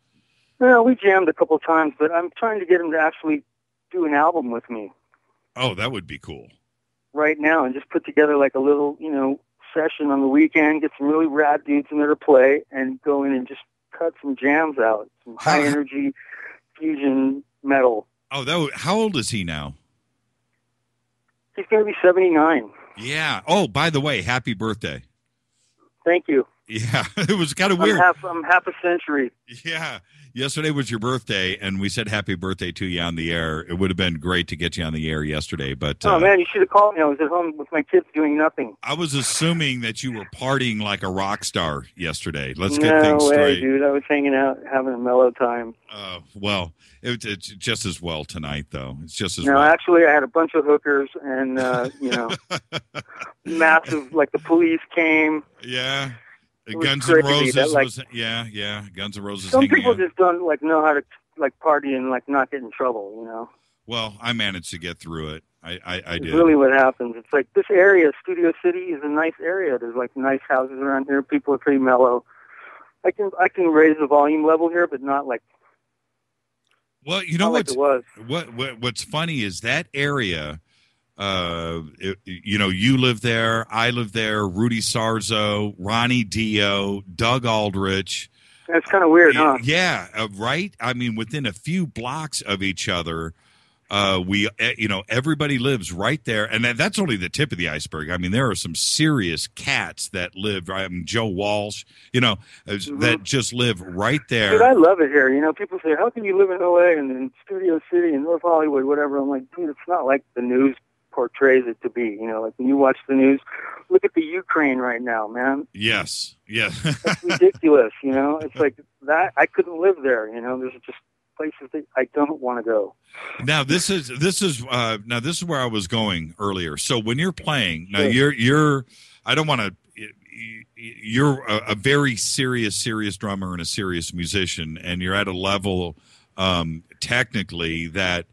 Well, we jammed a couple of times, but I'm trying to get him to actually do an album with me. Oh, that would be cool. Right now, and just put together like a little, session on the weekend, get some really rad dudes in there to play, and go in and just cut some jams out, some high energy fusion metal. Oh, how old is he now? He's going to be 79. Yeah. Oh, by the way, happy birthday. Thank you. Yeah, it was kind of weird. I'm half a century. Yeah. Yesterday was your birthday, and we said happy birthday to you on the air. It would have been great to get you on the air yesterday, but... oh, man, you should have called me. I was at home with my kids doing nothing. I was assuming that you were partying like a rock star yesterday. Let's get things straight. No way, dude. I was hanging out, having a mellow time. Well, it's just as well tonight, though. It's just as well. No, actually, I had a bunch of hookers, and, massive, like the police came. Yeah. Guns N' Roses Guns N' Roses. Some people just don't know how to party and not get in trouble, Well, I managed to get through it. I did. It's really what happens. It's like this area, Studio City, is a nice area. There's nice houses around here. People are pretty mellow. I can raise the volume level here, but not like. Well, what's funny is that area. You live there, I live there, Rudy Sarzo, Ronnie Dio, Doug Aldrich. That's kind of weird, huh? Yeah, right? I mean, within a few blocks of each other, everybody lives right there. And that's only the tip of the iceberg. I mean, there are some serious cats that live, I mean, Joe Walsh, that just live right there. Dude, I love it here. People say, how can you live in L.A. and in Studio City and North Hollywood, whatever? I'm like, dude, it's not like the news portrays it to be, when you watch the news, look at the Ukraine right now, man. Yes. That's ridiculous, it's like that. I couldn't live there, there's just places that I don't want to go. Now this is where I was going earlier. So when you're playing, now you're I don't want to, you're a very serious drummer and a serious musician, and you're at a level technically that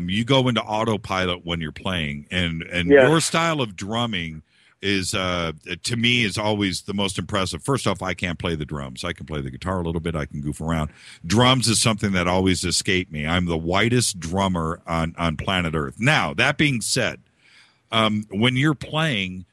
you go into autopilot when you're playing, and your style of drumming is to me is always the most impressive. First off, I can't play the drums. I can play the guitar a little bit. I can goof around. Drums is something that always escaped me. I'm the whitest drummer on planet Earth. Now, that being said, when you're playing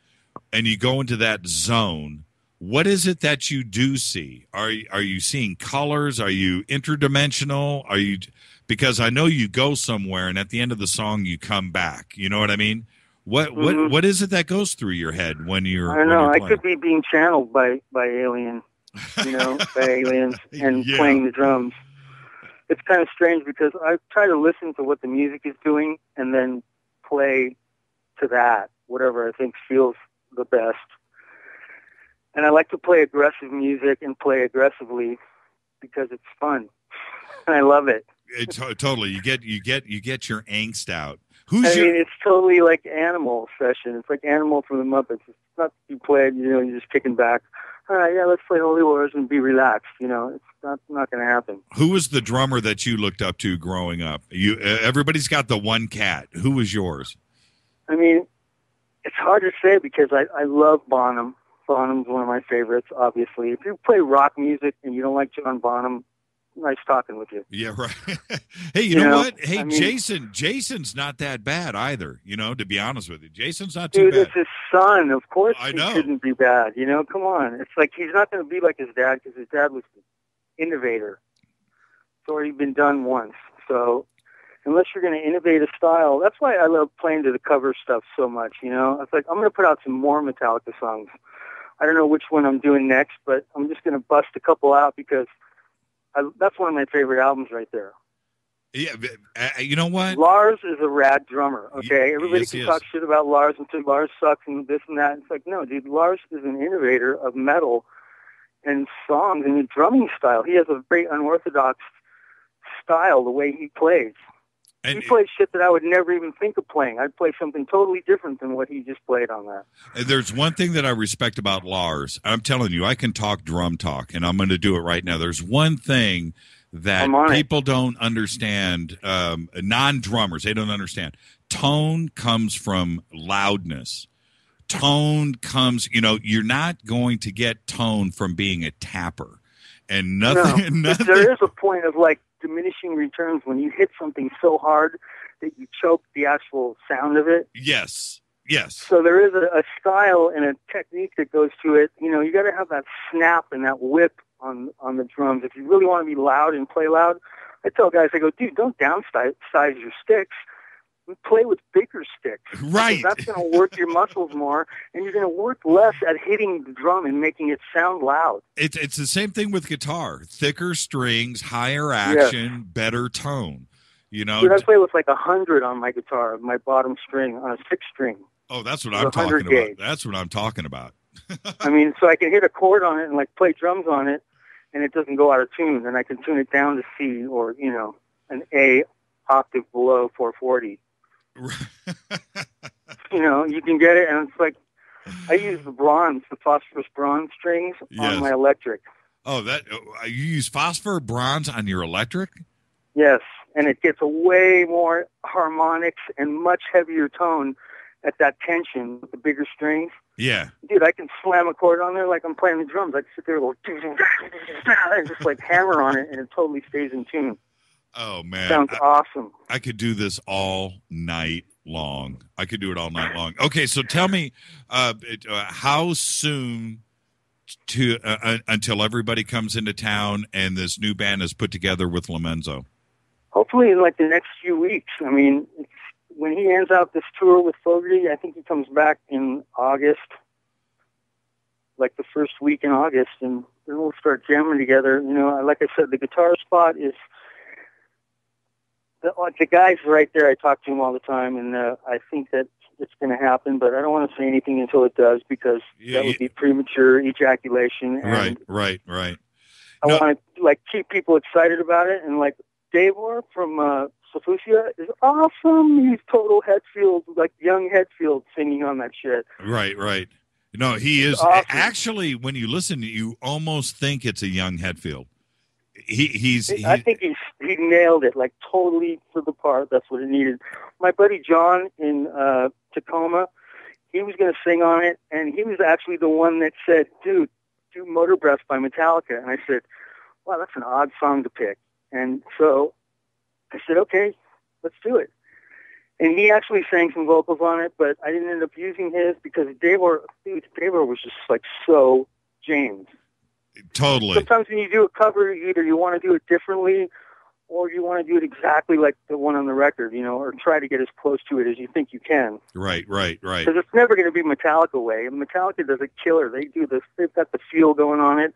and you go into that zone, what is it that you do see? Are you seeing colors? Are you interdimensional? Are you... Because I know you go somewhere, and at the end of the song, you come back. You know what I mean? What is it that goes through your head when you're? I don't know. I could be being channeled by aliens, by aliens, and playing the drums. It's kind of strange because I try to listen to what the music is doing, and then play to that, whatever I think feels the best. And I like to play aggressive music and play aggressively because it's fun, and I love it. Totally, you get your angst out. It's totally like Animal session. It's like Animal from the Muppets. It's not you play it, you're just kicking back. All right, let's play Holy Wars and be relaxed. It's not going to happen. Who was the drummer that you looked up to growing up? Everybody's got the one cat. Who was yours? I mean, it's hard to say because I love Bonham. Bonham's one of my favorites, obviously. If you play rock music and you don't like John Bonham, nice talking with you. Yeah, right. Hey, you know what? Hey, Jason's not that bad either, to be honest with you. Jason's not too bad. Dude, it's his son. Of course I know. He shouldn't be bad. Come on. It's like he's not going to be like his dad because his dad was the innovator. It's already been done once. So unless you're going to innovate a style, that's why I love playing to the cover stuff so much, It's like I'm going to put out some more Metallica songs. I don't know which one I'm doing next, but I'm just going to bust a couple out because that's one of my favorite albums right there. Yeah, you know what? Lars is a rad drummer, okay? Everybody can talk shit about Lars and say Lars sucks and this and that. It's like, no, dude, Lars is an innovator of metal and songs and drumming style. He has a very unorthodox style, the way he plays. And he plays shit that I would never even think of playing. I'd play something totally different than what he just played on that. There's one thing that I respect about Lars. I'm telling you, I can talk drum talk, and I'm going to do it right now. There's one thing that people don't understand, non-drummers, they don't understand. Tone comes from loudness. Tone comes, you're not going to get tone from being a tapper. And nothing. There is a point of diminishing returns when you hit something so hard that you choke the actual sound of it. Yes. So there is a style and a technique that goes to it. You know, you got to have that snap and that whip on the drums. If you really want to be loud and play loud, I tell guys, I go, dude, don't downsize your sticks. Play with bigger sticks. Right. That's going to work your muscles more, and you're going to work less at hitting the drum and making it sound loud. It's the same thing with guitar. Thicker strings, higher action, better tone. You know, dude, I play with like 100 on my guitar, my bottom string, on a 6-string. Oh, that's what I'm talking about. Gauge. That's what I'm talking about. I mean, so I can hit a chord on it and like play drums on it, and it doesn't go out of tune, and I can tune it down to C or, you know, an A octave below 440. You know, you can get it, and it's like I use the phosphorus bronze strings on my electric. Oh, that you use phosphor bronze on your electric? Yes, and it gets a way more harmonics and much heavier tone at that tension with the bigger strings. Yeah. Dude, I can slam a chord on there like I'm playing the drums. I can sit there and just like hammer on it, and it totally stays in tune. Oh, man. Sounds awesome. I could do this all night long. I could do it all night long. Okay, so tell me, how soon until everybody comes into town and this new band is put together with Menza? Hopefully in like the next few weeks. I mean, when he ends out this tour with Fogarty, I think he comes back in August, like the first week in August, and then we'll start jamming together. You know, like I said, the guitar spot is... The guy's right there. I talk to him all the time, and I think that it's going to happen, but I don't want to say anything until it does because that would be premature ejaculation. And Right. I want to like keep people excited about it, and like Davor from Sofusia is awesome. He's total Hetfield, like young Hetfield singing on that shit. Right. No, he is awesome. Actually. When you listen, you almost think it's a young Hetfield. I think he nailed it, like totally for the part. That's what it needed. My buddy John in Tacoma, he was going to sing on it, and he was actually the one that said, dude, do Motor Breath by Metallica. And I said, wow, that's an odd song to pick. And so I said, okay, let's do it. And he actually sang some vocals on it, but I didn't end up using his because Davor was just like so James. Totally. Sometimes when you do a cover, either you want to do it differently or you want to do it exactly like the one on the record, you know, or try to get as close to it as you think you can. Right. Because it's never going to be Metallica way. And Metallica does a killer. They do this. They've got the feel going on it.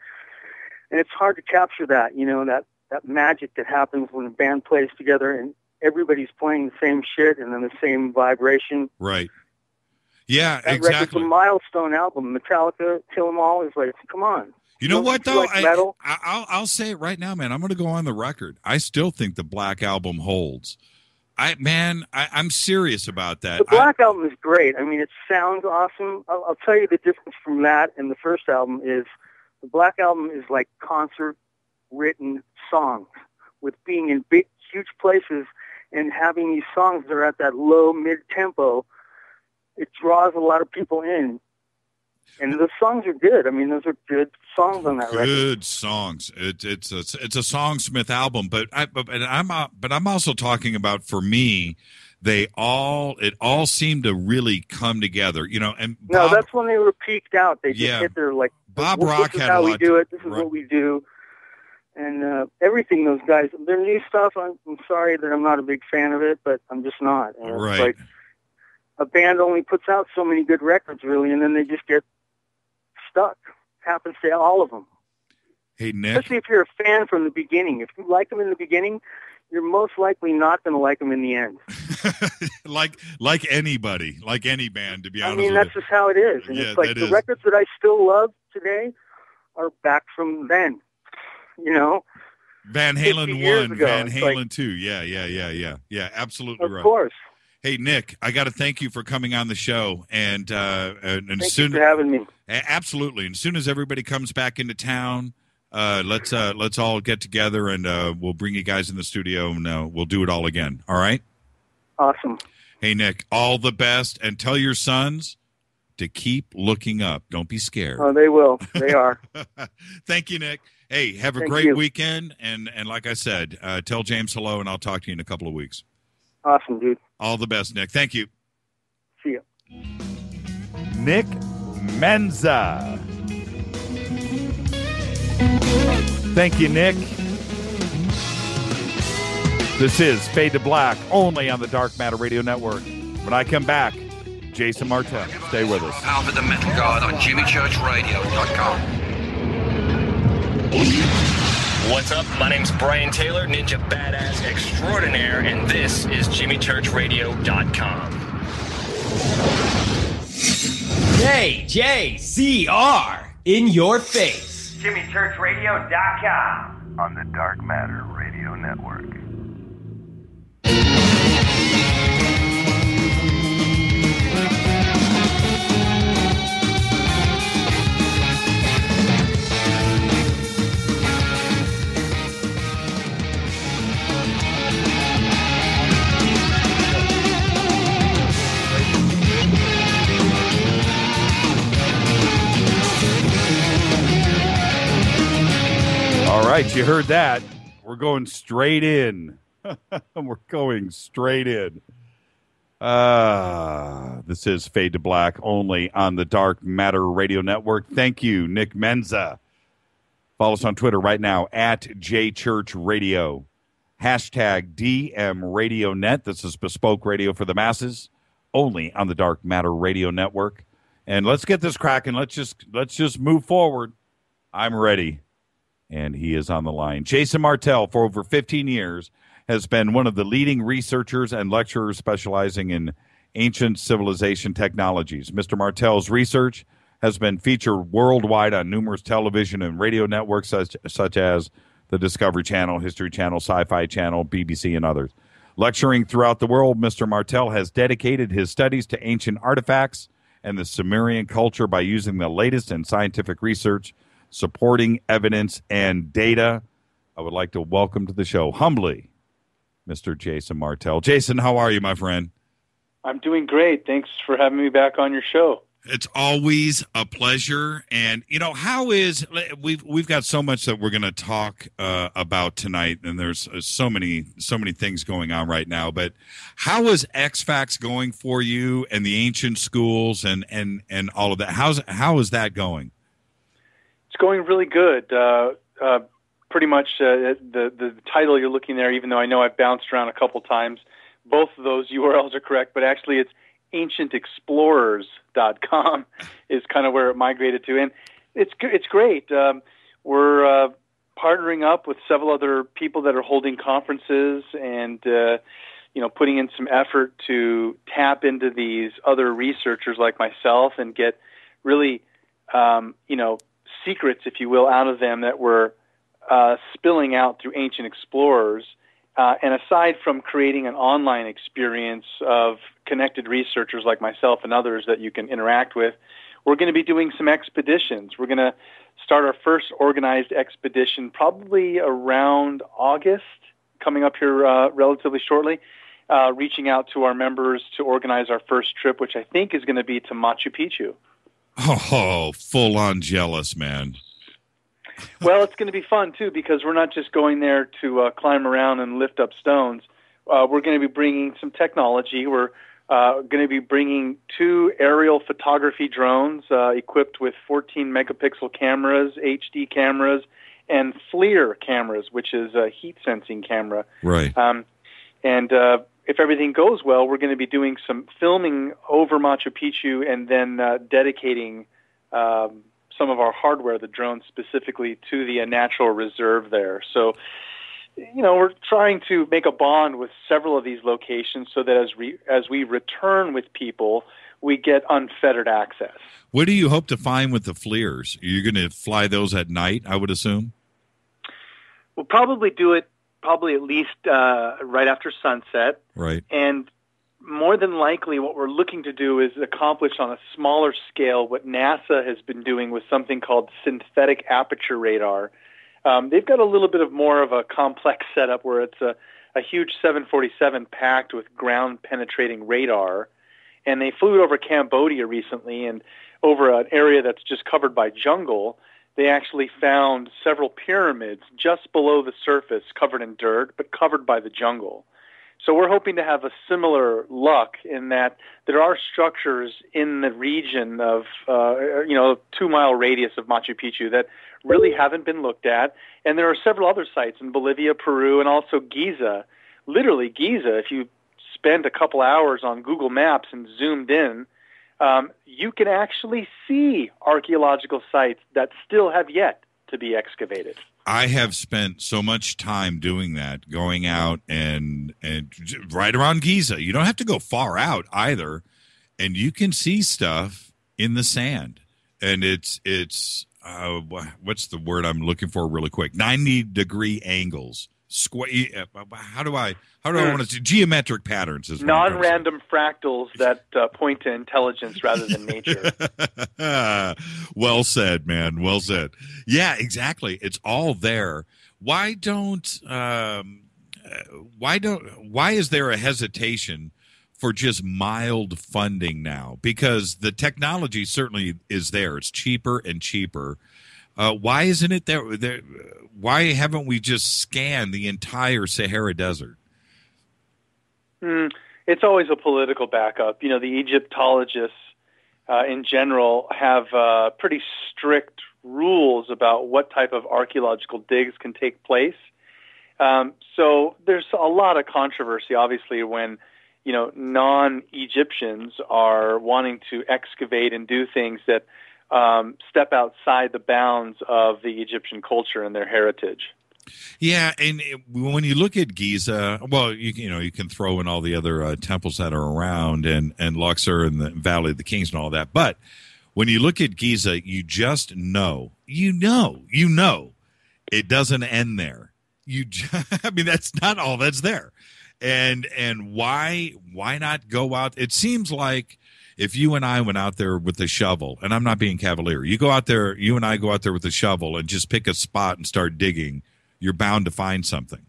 And it's hard to capture that, you know, that magic that happens when a band plays together and everybody's playing the same shit and then the same vibration. Right. Yeah, that exactly. record's a milestone album. Metallica, Kill 'Em All is like, come on. You know what, though? Like metal? I'll say it right now, man. I'm going to go on the record. I still think the Black Album holds. I'm serious about that. The Black Album is great. I mean, it sounds awesome. I'll tell you the difference from that and the first album is the Black Album is like concert-written songs with being in big, huge places and having these songs that are at that low, mid-tempo. It draws a lot of people in. And the songs are good. I mean, those are good songs on that record. Good songs. It's a Songsmith album, but I'm also talking about, for me, it all seemed to really come together. You know, and no, that's when they were peaked out. They just hit their like Bob Rock this is had how a we lot do it. This is what we do. And everything those guys, their new stuff. I'm sorry that I'm not a big fan of it, but I'm just not. And it's like a band only puts out so many good records, really, and then they just get stuck. Happens to all of them. Hey, Nick. Especially if you're a fan from the beginning. If you like them in the beginning, you're most likely not going to like them in the end. like anybody, like any band, to be honest. I mean, that's just how it is. And it's like the records that I still love today are back from then. You know, Van Halen 1, Van Halen 2. Yeah. Absolutely right. Of course. Hey, Nick, I got to thank you for coming on the show, and thank you for having me. Absolutely. And as soon as everybody comes back into town, let's all get together, and we'll bring you guys in the studio, and we'll do it all again. All right? Awesome. Hey, Nick, all the best, and tell your sons to keep looking up. Don't be scared. Oh, they will. They are. Thank you, Nick. Hey, have a great weekend, and like I said, tell James hello, and I'll talk to you in a couple of weeks. Awesome, dude. All the best, Nick. Thank you. See ya. Nick Menza. Thank you, Nick. This is Fade to Black, only on the Dark Matter Radio Network. When I come back, Jason Martell. Stay with us. Alpha the Metal God on JimmyChurchRadio.com. What's up? My name's Brian Taylor, Ninja Badass Extraordinaire, and this is JimmyChurchRadio.com. JJCR in your face. JimmyChurchRadio.com on the Dark Matter Radio Network. All right, you heard that. We're going straight in. We're going straight in. This is Fade to Black, only on the Dark Matter Radio Network. Thank you, Nick Menza. Follow us on Twitter right now, at JChurchRadio. Hashtag DMRadioNet. This is bespoke radio for the masses, only on the Dark Matter Radio Network. And let's get this cracking. Let's just move forward. I'm ready. And he is on the line. Jason Martell, for over 15 years, has been one of the leading researchers and lecturers specializing in ancient civilization technologies. Mr. Martell's research has been featured worldwide on numerous television and radio networks such as the Discovery Channel, History Channel, Sci-Fi Channel, BBC, and others. Lecturing throughout the world, Mr. Martell has dedicated his studies to ancient artifacts and the Sumerian culture by using the latest in scientific research, supporting evidence and data. I would like to welcome to the show, humbly, Mr. Jason Martell. Jason, how are you, my friend? I'm doing great. Thanks for having me back on your show. It's always a pleasure. And, you know, we've got so much that we're going to talk about tonight, and there's so many things going on right now. But how is X-Facts going for you and the ancient schools and all of that? How is that going? It's going really good. Pretty much the title you're looking there, even though I know I've bounced around a couple times, both of those URLs are correct, but actually it's ancientexplorers.com is kind of where it migrated to. And it's great. We're partnering up with several other people that are holding conferences and, putting in some effort to tap into these other researchers like myself and get really, secrets, if you will, out of them that were spilling out through ancient explorers. And aside from creating an online experience of connected researchers like myself and others that you can interact with, we're going to be doing some expeditions. We're going to start our first organized expedition probably around August, coming up here relatively shortly, reaching out to our members to organize our first trip, which I think is going to be to Machu Picchu. Oh, full-on jealous, man. Well, it's going to be fun, too, because we're not just going there to climb around and lift up stones. We're going to be bringing some technology. We're going to be bringing 2 aerial photography drones equipped with 14-megapixel cameras, HD cameras, and FLIR cameras, which is a heat-sensing camera. Right. And if everything goes well, we're going to be doing some filming over Machu Picchu and then dedicating some of our hardware, the drones specifically, to the natural reserve there. So, we're trying to make a bond with several of these locations so that as we return with people, we get unfettered access. What do you hope to find with the FLIRs? Are you going to fly those at night, I would assume? We'll probably do it at least right after sunset. Right. And more than likely, what we're looking to do is accomplish on a smaller scale what NASA has been doing with something called synthetic aperture radar. They've got a little bit of more of a complex setup where it's a huge 747 packed with ground-penetrating radar. And they flew over Cambodia recently, and over an area that's just covered by jungle, they actually found several pyramids just below the surface, covered in dirt, but covered by the jungle. So we're hoping to have a similar luck in that there are structures in the region of, 2-mile radius of Machu Picchu that really haven't been looked at. And there are several other sites in Bolivia, Peru, and also Giza. Literally Giza, if you spend a couple hours on Google Maps and zoomed in, you can actually see archaeological sites that still have yet to be excavated. I have spent so much time doing that, going out and right around Giza. You don't have to go far out either, and you can see stuff in the sand. And it's what's the word I'm looking for really quick? 90-degree angles. How do I want to see geometric patterns? Is non-random fractals that point to intelligence rather than nature. Well said, man. Well said. Yeah, exactly. It's all there. Why is there a hesitation for just mild funding now? Because the technology certainly is there. It's cheaper and cheaper. Why isn't it there? Why haven't we just scanned the entire Sahara Desert? It's always a political backup. The Egyptologists in general have pretty strict rules about what type of archaeological digs can take place. So there's a lot of controversy, obviously, when non-Egyptians are wanting to excavate and do things that step outside the bounds of the Egyptian culture and their heritage. Yeah, and when you look at Giza, well, you can throw in all the other temples that are around and Luxor and the Valley of the Kings and all that. But when you look at Giza, you just know, it doesn't end there. That's not all that's there. And why not go out? It seems like if you and I went out there with a shovel, and I'm not being cavalier, you and I go out there with a shovel and just pick a spot and start digging, you're bound to find something.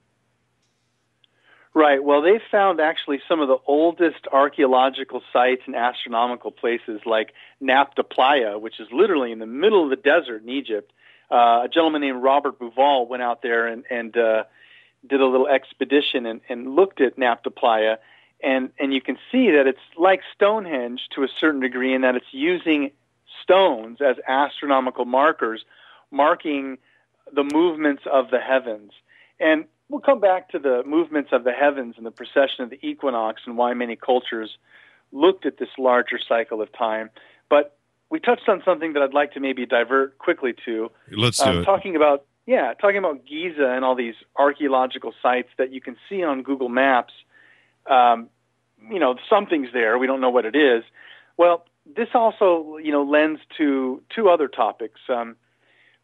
Right. Well, they found actually some of the oldest archaeological sites and astronomical places like Nap Playa, which is literally in the middle of the desert in Egypt. A gentleman named Robert Bouval went out there and did a little expedition and looked at Nap Playa. And you can see that it's like Stonehenge to a certain degree in that it's using stones as astronomical markers, marking the movements of the heavens. And we'll come back to the movements of the heavens and the precession of the equinox and why many cultures looked at this larger cycle of time. But we touched on something that I'd like to maybe divert quickly to. Let's do it. Talking about Giza and all these archaeological sites that you can see on Google Maps. Something's there. We don't know what it is. Well, this also, lends to two other topics.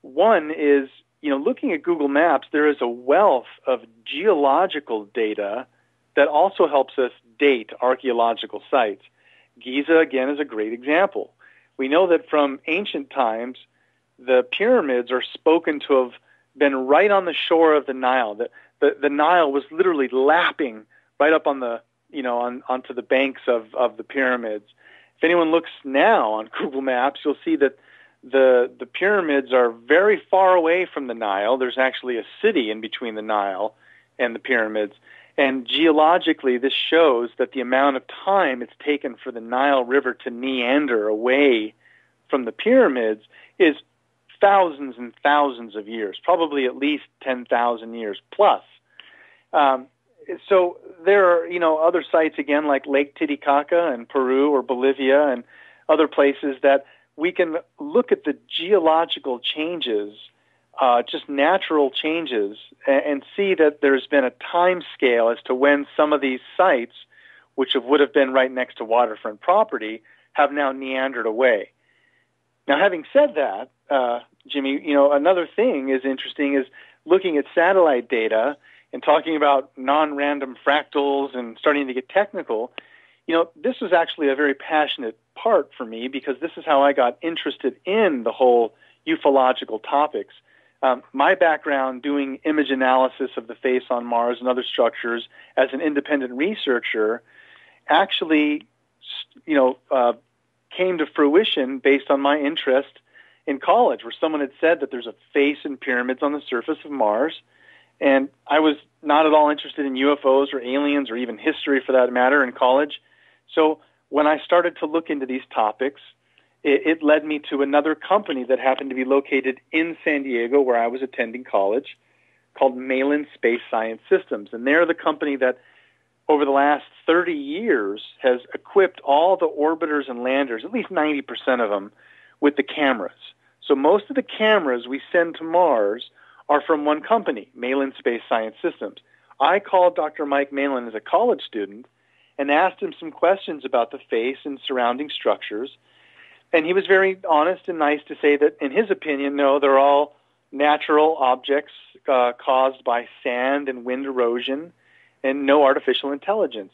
One is, looking at Google Maps, there is a wealth of geological data that also helps us date archaeological sites. Giza, again, is a great example. We know that from ancient times, the pyramids are spoken to have been right on the shore of the Nile. The Nile was literally lapping right up on the onto the banks of the pyramids. If anyone looks now on Google Maps, you'll see that the pyramids are very far away from the Nile. There's actually a city in between the Nile and the pyramids. And geologically, this shows that the amount of time it's taken for the Nile River to meander away from the pyramids is thousands and thousands of years, probably at least 10,000 years plus. So there are, other sites, again, like Lake Titicaca in Peru or Bolivia and other places that we can look at the geological changes, just natural changes, and see that there's been a time scale as to when some of these sites, which would have been right next to waterfront property, have now meandered away. Now, having said that, Jimmy, another thing is interesting is looking at satellite data and talking about non-random fractals and starting to get technical. This was actually a very passionate part for me because this is how I got interested in the whole ufological topics. My background doing image analysis of the face on Mars and other structures as an independent researcher actually, came to fruition based on my interest in college, where someone had said that there's a face in pyramids on the surface of Mars, And I was not at all interested in UFOs or aliens or even history for that matter in college. So when I started to look into these topics, it led me to another company that happened to be located in San Diego where I was attending college called Malin Space Science Systems. And they're the company that over the last 30 years has equipped all the orbiters and landers, at least 90% of them, with the cameras. So most of the cameras we send to Mars are from one company, Malin Space Science Systems. I called Dr. Mike Malin as a college student and asked him some questions about the face and surrounding structures. And he was very honest and nice to say that, in his opinion, no, they're all natural objects caused by sand and wind erosion and no artificial intelligence.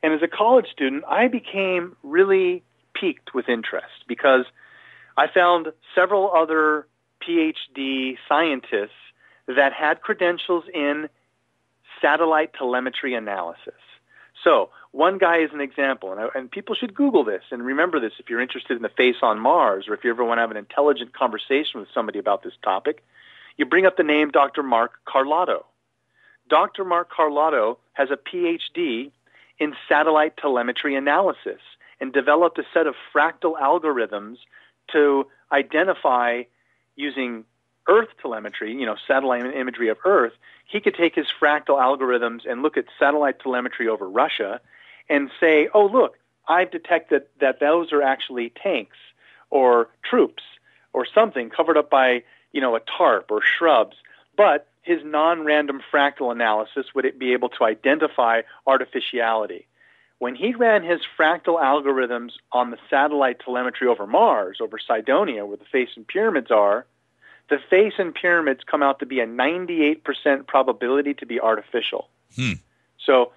And as a college student, I became really piqued with interest because I found several other PhD scientists that had credentials in satellite telemetry analysis. So one guy is an example, and people should Google this and remember this if you're interested in the face on Mars or if you ever want to have an intelligent conversation with somebody about this topic. You bring up the name Dr. Mark Carlotto. Dr. Mark Carlotto has a PhD in satellite telemetry analysis and developed a set of fractal algorithms to identify using Earth telemetry, satellite imagery of Earth. He could take his fractal algorithms and look at satellite telemetry over Russia and say, oh, look, I've detected that those are actually tanks or troops or something covered up by, a tarp or shrubs. But his non-random fractal analysis would be able to identify artificiality. When he ran his fractal algorithms on the satellite telemetry over Mars, over Cydonia, where the face and pyramids are, the face and pyramids come out to be a 98% probability to be artificial. So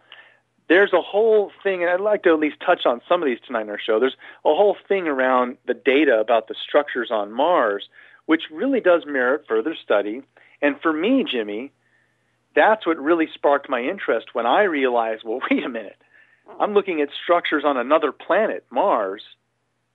there's a whole thing, and I'd like to at least touch on some of these tonight in our show. There's a whole thing around the data about the structures on Mars, which really does merit further study. And for me, Jimmy, that's what really sparked my interest when I realized, well, wait a minute. I'm looking at structures on another planet, Mars,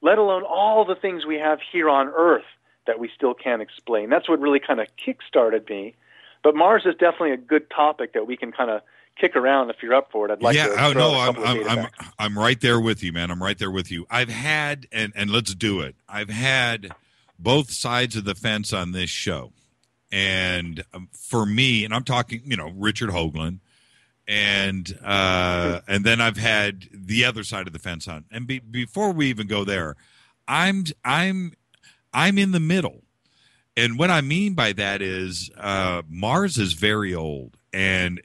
let alone all the things we have here on Earth that we still can't explain. That's what really kind of kick-started me. But Mars is definitely a good topic that we can kind of kick around if you're up for it. I'd like to I'm right there with you, man. I'm right there with you. I've had, and let's do it, I've had both sides of the fence on this show. And for me, and I'm talking, Richard Hoagland, and then I've had the other side of the fence on. And before we even go there, I'm in the middle. And what I mean by that is Mars is very old, and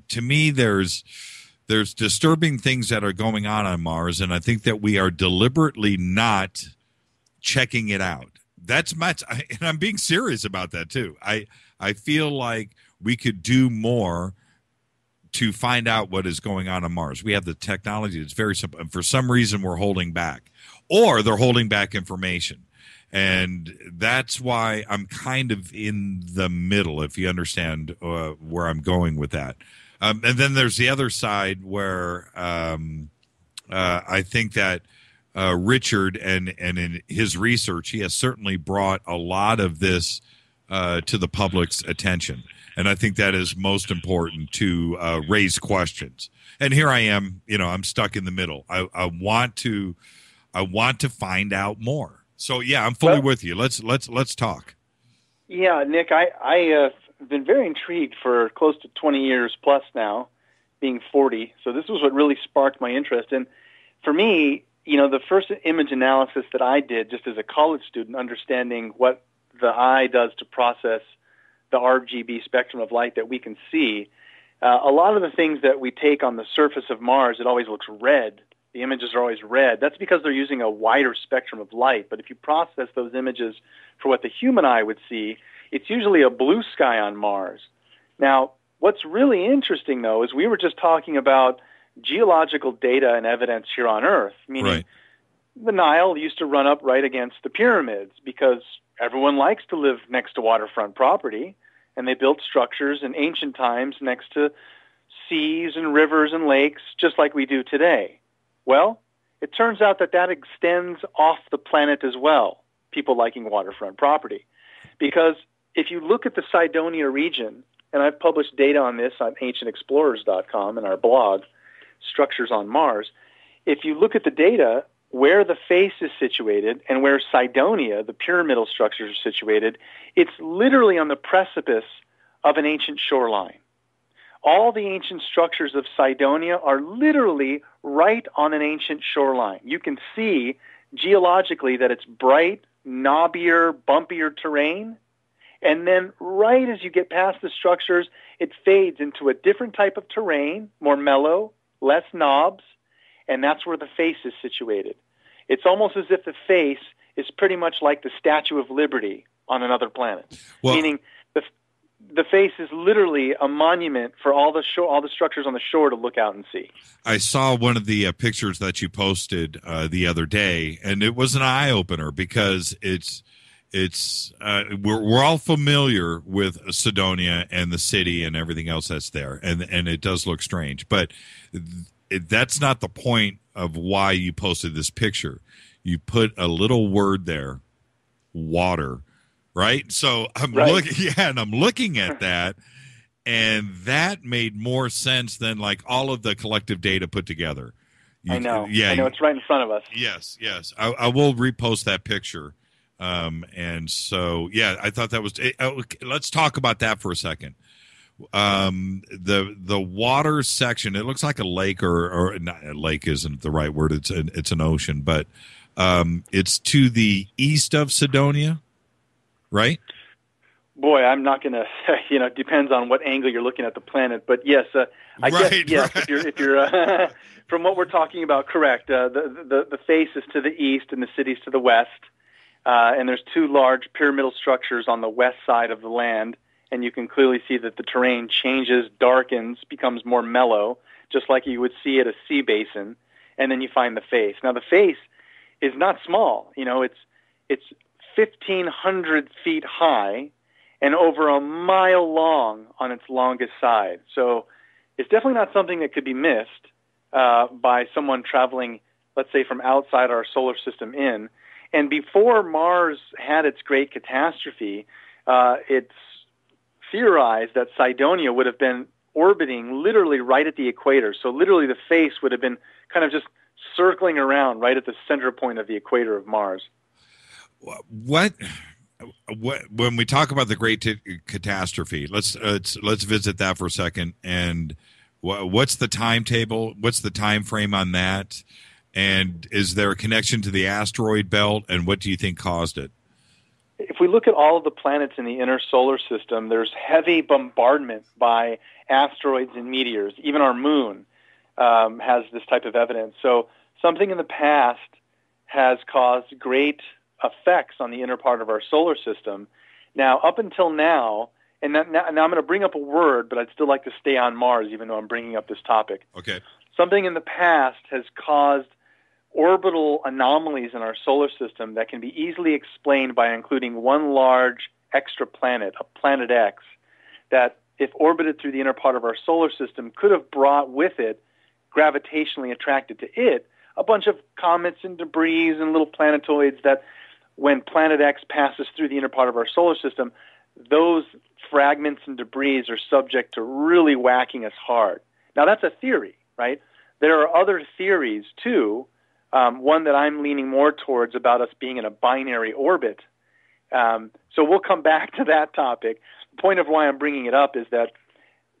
to me there's disturbing things that are going on Mars, and I think that we are deliberately not checking it out. That's much, and I'm being serious about that too. I feel like we could do more to find out what is going on Mars. We have the technology. It's very simple. And for some reason, we're holding back. Or they're holding back information. And that's why I'm kind of in the middle, if you understand where I'm going with that. And then there's the other side where I think that Richard and in his research, he has certainly brought a lot of this to the public's attention. And I think that is most important to raise questions. And here I am, I'm stuck in the middle. I want to find out more. So yeah, I'm fully with you. Let's talk. Yeah, Nick, I have been very intrigued for close to 20 years plus now, being 40. So this was what really sparked my interest. And for me, the first image analysis that I did just as a college student, understanding what the eye does to process the RGB spectrum of light that we can see, a lot of the things that we take on the surface of Mars, it always looks red. The images are always red. That's because they're using a wider spectrum of light. But if you process those images for what the human eye would see, it's usually a blue sky on Mars. Now, what's really interesting, though, is we were just talking about geological data and evidence here on Earth, meaning the Nile used to run up right against the pyramids because everyone likes to live next to waterfront property, and they built structures in ancient times next to seas and rivers and lakes just like we do today. Well, it turns out that extends off the planet as well, people liking waterfront property. Because if you look at the Cydonia region, and I've published data on this on ancientexplorers.com in our blog, Structures on Mars. If you look at the data, where the face is situated and where Cydonia, the pyramidal structures, are situated, it's literally on the precipice of an ancient shoreline. All the ancient structures of Cydonia are literally right on an ancient shoreline. You can see geologically that it's bright, knobbier, bumpier terrain, and then right as you get past the structures, it fades into a different type of terrain, more mellow, less knobs, and that's where the face is situated. It's almost as if the face is pretty much like the Statue of Liberty on another planet, meaning the face is literally a monument for all the structures on the shore to look out and see. I saw one of the pictures that you posted the other day, and it was an eye opener because we're all familiar with Cydonia and the city and everything else that's there, and it does look strange, but that's not the point of why you posted this picture. You put a little word there, water, right? So I'm looking at that, and that made more sense than like all of the collective data put together. I know it's right in front of us. Yes. I will repost that picture. And so, I thought that was. Let's talk about that for a second. The water section. It looks like a lake, or not, a lake isn't the right word. It's an ocean, but it's to the east of Cydonia, right? Boy, I'm not going to. It depends on what angle you're looking at the planet, but yes, I guess yes. Right. If you're from what we're talking about, correct. The face is to the east, and the city's to the west. And there's two large pyramidal structures on the west side of the land, and you can clearly see that the terrain changes, darkens, becomes more mellow, just like you would see at a sea basin, and then you find the face. Now, the face is not small. It's 1,500 feet high and over a mile long on its longest side. So it's definitely not something that could be missed by someone traveling, let's say, from outside our solar system in. And before Mars had its great catastrophe, it's theorized that Cydonia would have been orbiting literally right at the equator. So literally the face would have been kind of just circling around right at the center point of the equator of Mars. What when we talk about the great catastrophe, let's visit that for a second. And what's the timetable? What's the time frame on that? And is there a connection to the asteroid belt, and what do you think caused it? If we look at all of the planets in the inner solar system, there's heavy bombardment by asteroids and meteors. Even our moon has this type of evidence. So something in the past has caused great effects on the inner part of our solar system. Now, up until now, now I'm going to bring up a word, but I'd still like to stay on Mars, even though I'm bringing up this topic. Okay. Something in the past has caused orbital anomalies in our solar system that can be easily explained by including one large extra planet, a planet X, that if orbited through the inner part of our solar system could have brought with it, gravitationally attracted to it, a bunch of comets and debris and little planetoids that when planet X passes through the inner part of our solar system, those fragments and debris are subject to really whacking us hard. Now, that's a theory, right? There are other theories, too. One that I'm leaning more towards about us being in a binary orbit. So we'll come back to that topic. The point of why I'm bringing it up is that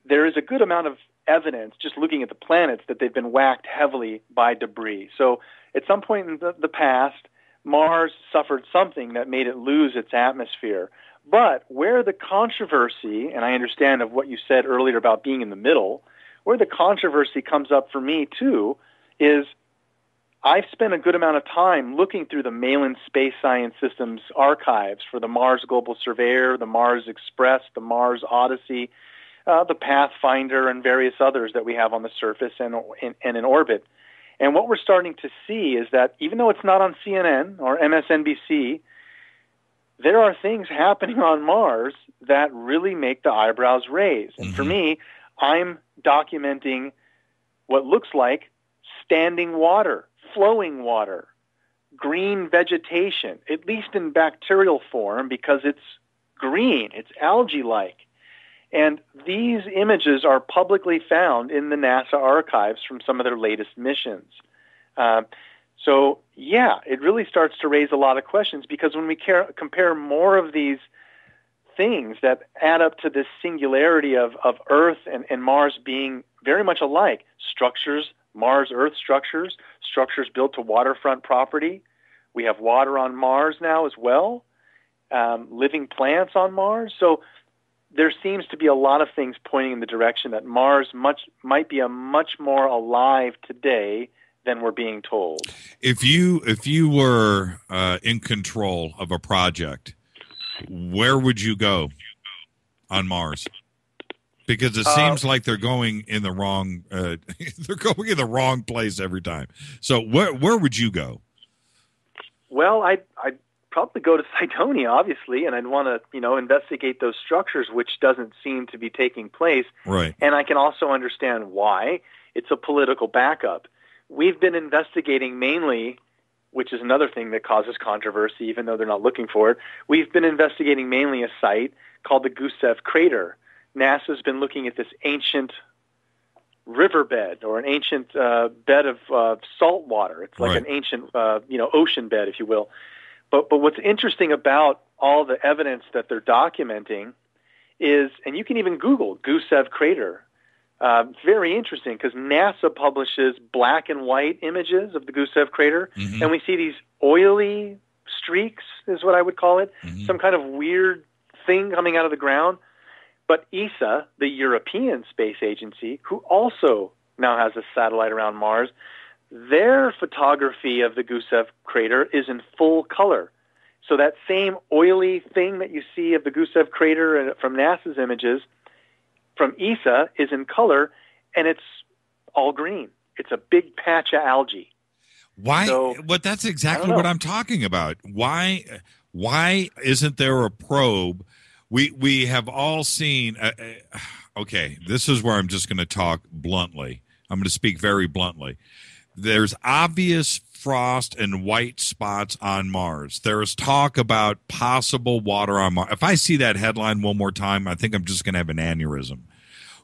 there is a good amount of evidence, just looking at the planets, that they've been whacked heavily by debris. So at some point in the past, Mars suffered something that made it lose its atmosphere. But where the controversy, and I understand of what you said earlier about being in the middle, where the controversy comes up for me, too, is I've spent a good amount of time looking through the Malin Space Science Systems archives for the Mars Global Surveyor, the Mars Express, the Mars Odyssey, the Pathfinder, and various others that we have on the surface and in orbit. And what we're starting to see is that even though it's not on CNN or MSNBC, there are things happening on Mars that really make the eyebrows raise. And for me, I'm documenting what looks like standing water, flowing water, green vegetation, at least in bacterial form because it's green, it's algae-like. And these images are publicly found in the NASA archives from some of their latest missions. So, yeah, it really starts to raise a lot of questions, because when we compare more of these things that add up to this singularity of Earth and Mars being very much alike, structures, Mars-Earth structures built to waterfront property. We have water on Mars now as well, living plants on Mars. So there seems to be a lot of things pointing in the direction that Mars might be a much more alive today than we're being told. If you were in control of a project, where would you go on Mars? Because it seems like they're going in the wrong place every time. So where would you go? Well, I'd probably go to Cydonia, obviously, and I'd want to, investigate those structures, which doesn't seem to be taking place. Right. And I can also understand why. It's a political backup. We've been investigating mainly, which is another thing that causes controversy, even though they're not looking for it. We've been investigating mainly a site called the Gusev Crater. NASA's been looking at this ancient riverbed, or an ancient bed of salt water. It's like an ancient, ocean bed, if you will. But what's interesting about all the evidence that they're documenting is, and you can even Google Gusev Crater. Very interesting, because NASA publishes black and white images of the Gusev Crater, and we see these oily streaks, is what I would call it, some kind of weird thing coming out of the ground. But ESA, the European Space Agency, who also now has a satellite around Mars, their photography of the Gusev Crater is in full color. So that same oily thing that you see of the Gusev Crater from NASA's images from ESA is in color, and it's all green. It's a big patch of algae. Why? But that's exactly what I'm talking about. Why isn't there a probe? We have all seen. Okay, this is where I'm just going to talk bluntly. I'm going to speak very bluntly. There's obvious frost and white spots on Mars. There is talk about possible water on Mars. If I see that headline one more time, I think I'm just going to have an aneurysm.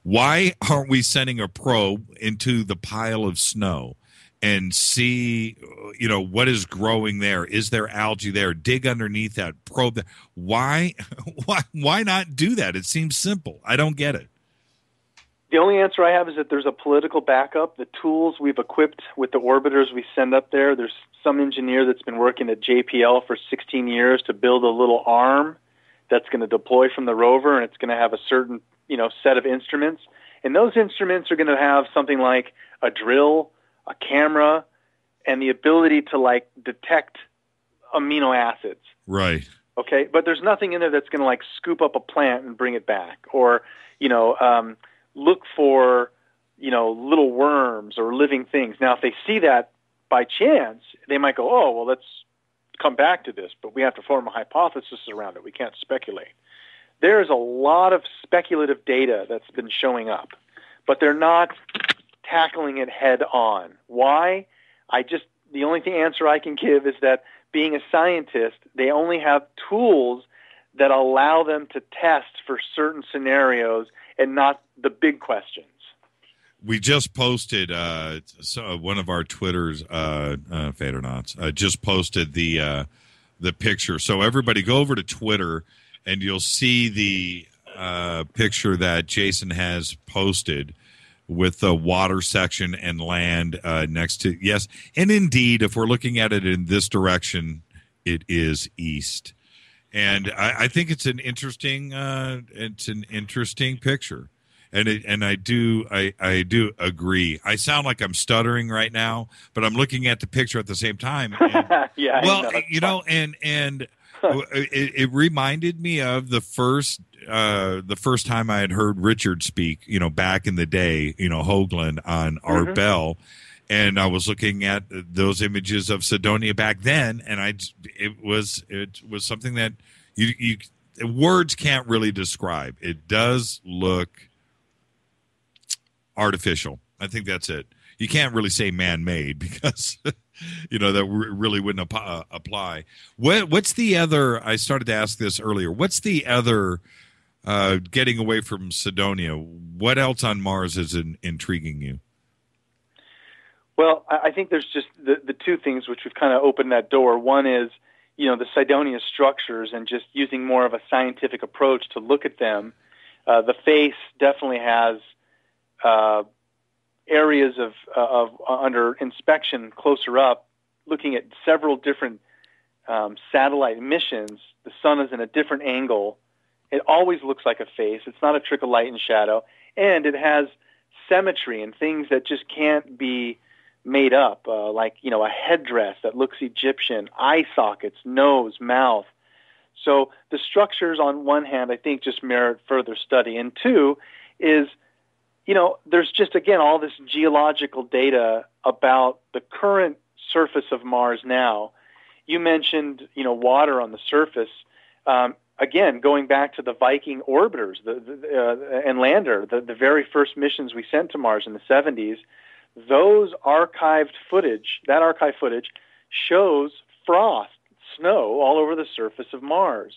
Why aren't we sending a probe into the pile of snow and see, what is growing there? Is there algae there? Dig underneath that, probe that. Why not do that? It seems simple. I don't get it. The only answer I have is that there's a political backup. The tools we've equipped with the orbiters we send up there, there's some engineer that's been working at JPL for 16 years to build a little arm that's going to deploy from the rover, and it's going to have a certain, set of instruments. And those instruments are going to have something like a drill, a camera, and the ability to, detect amino acids. Right. Okay? But there's nothing in there that's going to, scoop up a plant and bring it back, or, look for, little worms or living things. Now, if they see that by chance, they might go, oh, well, let's come back to this, but we have to form a hypothesis around it. We can't speculate. There's a lot of speculative data that's been showing up, but they're not tackling it head on. Why? The only answer I can give is that being a scientist, they only have tools that allow them to test for certain scenarios and not the big questions. We just posted one of our Twitters, Fadernauts, just posted the picture. So everybody go over to Twitter and you'll see the picture that Jason has posted with the water section and land next to, yes. And indeed, if we're looking at it in this direction, it is east. And I think it's an interesting picture, and I do agree. I sound like I'm stuttering right now, but I'm looking at the picture at the same time. And, yeah. Well, and it reminded me of the first time I had heard Richard speak. Back in the day, Hoagland on Art Bell. And I was looking at those images of Cydonia back then, and it was something that you words can't really describe. It does look artificial. I think that's it. You can't really say man-made because that really wouldn't apply. What's the other? I started to ask this earlier. What's the other getting away from Cydonia, what else on Mars is intriguing you? Well, I think there's just the two things which we've kind of opened that door. One is, the Cydonia structures and just using more of a scientific approach to look at them. The face definitely has areas of under inspection closer up, looking at several different satellite missions. The sun is in a different angle. It always looks like a face. It's not a trick of light and shadow. And it has symmetry and things that just can't be made up, like, a headdress that looks Egyptian, eye sockets, nose, mouth. So the structures, on one hand, I think just merit further study. And two is, there's just, again, all this geological data about the current surface of Mars now. You mentioned, water on the surface. Again, going back to the Viking orbiters and lander, the very first missions we sent to Mars in the 70s, those archived footage shows frost, snow all over the surface of Mars.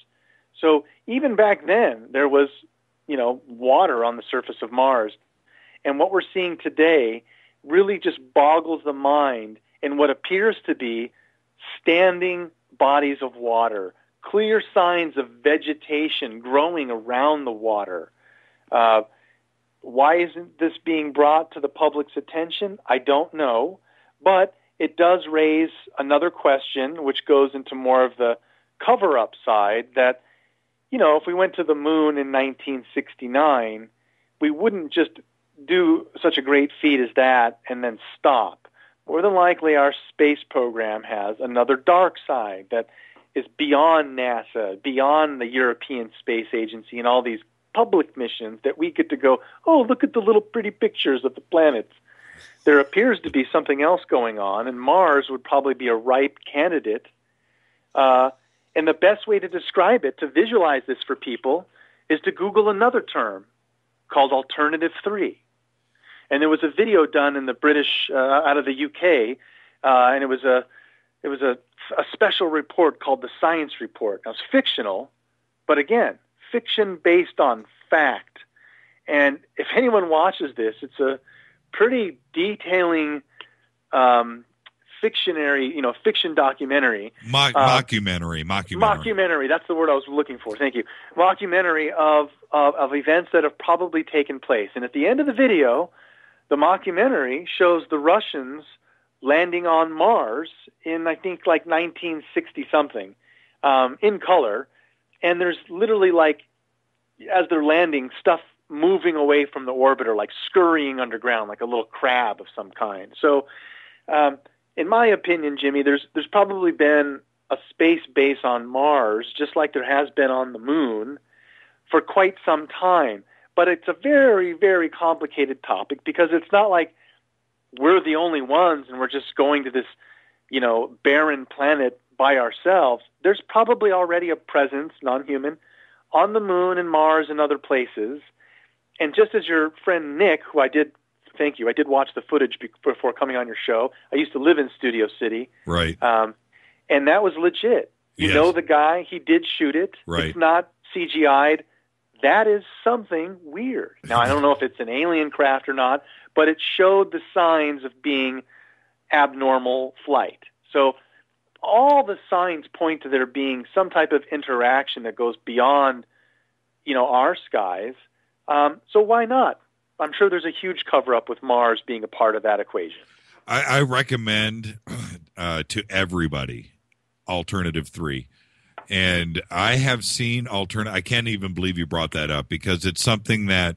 So even back then, there was, water on the surface of Mars. And what we're seeing today really just boggles the mind in what appears to be standing bodies of water, clear signs of vegetation growing around the water. Why isn't this being brought to the public's attention? I don't know, but it does raise another question, which goes into more of the cover-up side, that, if we went to the moon in 1969, we wouldn't just do such a great feat as that and then stop. More than likely, our space program has another dark side that is beyond NASA, beyond the European Space Agency and all these public missions that we get to go, oh, look at the little pretty pictures of the planets. There appears to be something else going on, and Mars would probably be a ripe candidate. And the best way to describe it, to visualize this for people, is to Google another term called Alternative 3. And there was a video done in the British, out of the UK, and it was a special report called the Science Report. Now, it's fictional, but again, fiction based on fact. And if anyone watches this, it's a pretty detailing fiction documentary. Mockumentary. That's the word I was looking for. Thank you. Mockumentary of events that have probably taken place. And at the end of the video, the mockumentary shows the Russians landing on Mars in, I think, like 1960-something, in color. And there's literally, like, as they're landing, stuff moving away from the orbiter, like scurrying underground, like a little crab of some kind. So, in my opinion, Jimmy, there's probably been a space base on Mars, just like there has been on the moon, for quite some time. But it's a very, very complicated topic because it's not like we're the only ones and we're just going to this, barren planet by ourselves. There's probably already a presence, non-human, on the moon and Mars and other places. And just as your friend Nick, who I did watch the footage before coming on your show. I used to live in Studio City. Right. And that was legit. You know the guy, he did shoot it. Right. It's not CGI'd. That is something weird. Now, I don't know if it's an alien craft or not, but it showed the signs of being abnormal flight. So all the signs point to there being some type of interaction that goes beyond, our skies. So why not? I'm sure there's a huge cover-up with Mars being a part of that equation. I recommend to everybody Alternative 3. And I have seen I can't even believe you brought that up because it's something that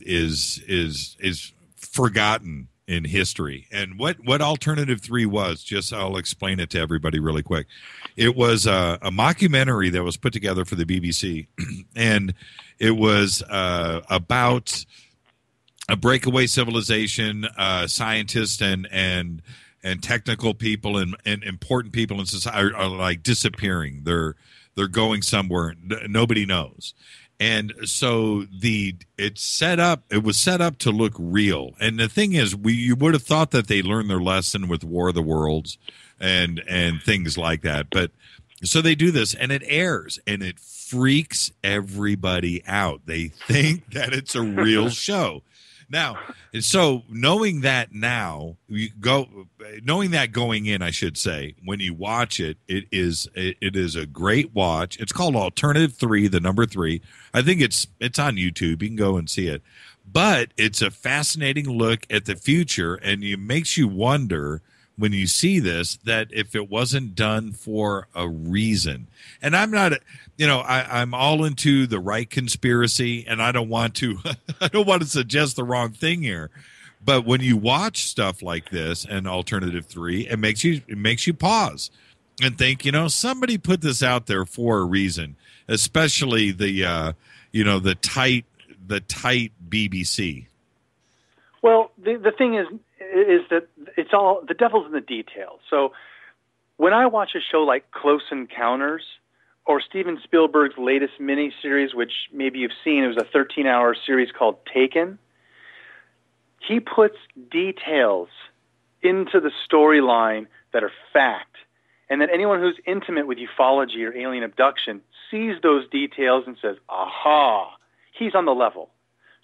is forgotten in history. And what Alternative 3 was, just I'll explain it to everybody really quick. It was a mockumentary that was put together for the BBC, and it was about a breakaway civilization, scientists and technical people and important people in society are like disappearing. They're going somewhere. Nobody knows. And so it was set up to look real. And the thing is, you would have thought that they learned their lesson with War of the Worlds and things like that. But So they do this, and it airs, and it freaks everybody out. They think that it's a real show. Now, so knowing that going in, I should say, when you watch it, it is a great watch. It's called Alternative 3, the number 3. I think it's on YouTube. You can go and see it. But it's a fascinating look at the future, and it makes you wonder when you see this that if it wasn't done for a reason. And I'm not, I'm all into the right conspiracy, and I don't want to suggest the wrong thing here. But when you watch stuff like this and Alternative 3, it makes you pause and think, somebody put this out there for a reason, especially the tight BBC. Well, the thing is that it's all, the devil's in the details. So when I watch a show like Close Encounters or Steven Spielberg's latest miniseries, which maybe you've seen, it was a 13-hour series called Taken, he puts details into the storyline that are fact, and that anyone who's intimate with ufology or alien abduction sees those details and says, aha, he's on the level.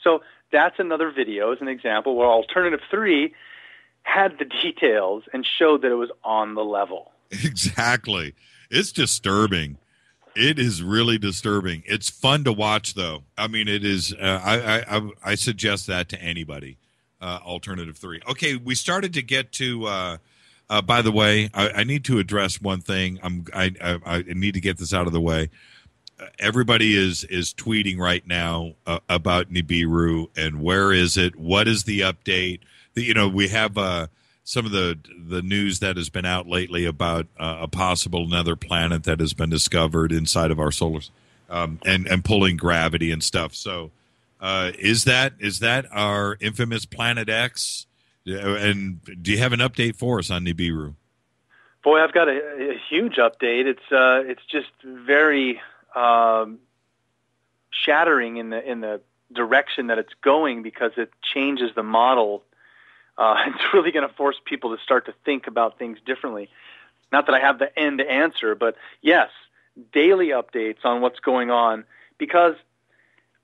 So that's another video as an example where Alternative 3 had the details and showed that it was on the level. Exactly. It's disturbing. It is really disturbing. It's fun to watch, though. I mean, it is. I suggest that to anybody. Alternative 3. Okay, we started to get to. By the way, I need to address one thing. I need to get this out of the way. Everybody is tweeting right now about Nibiru and where is it? What is the update? We have some of the news that has been out lately about a possible another planet that has been discovered inside of our solar and pulling gravity and stuff. So is that our infamous Planet X? And do you have an update for us on Nibiru? Boy, I've got a huge update. It's just very shattering in the direction that it's going because it changes the model. It's really going to force people to start to think about things differently. Not that I have the end answer, but yes, daily updates on what's going on, because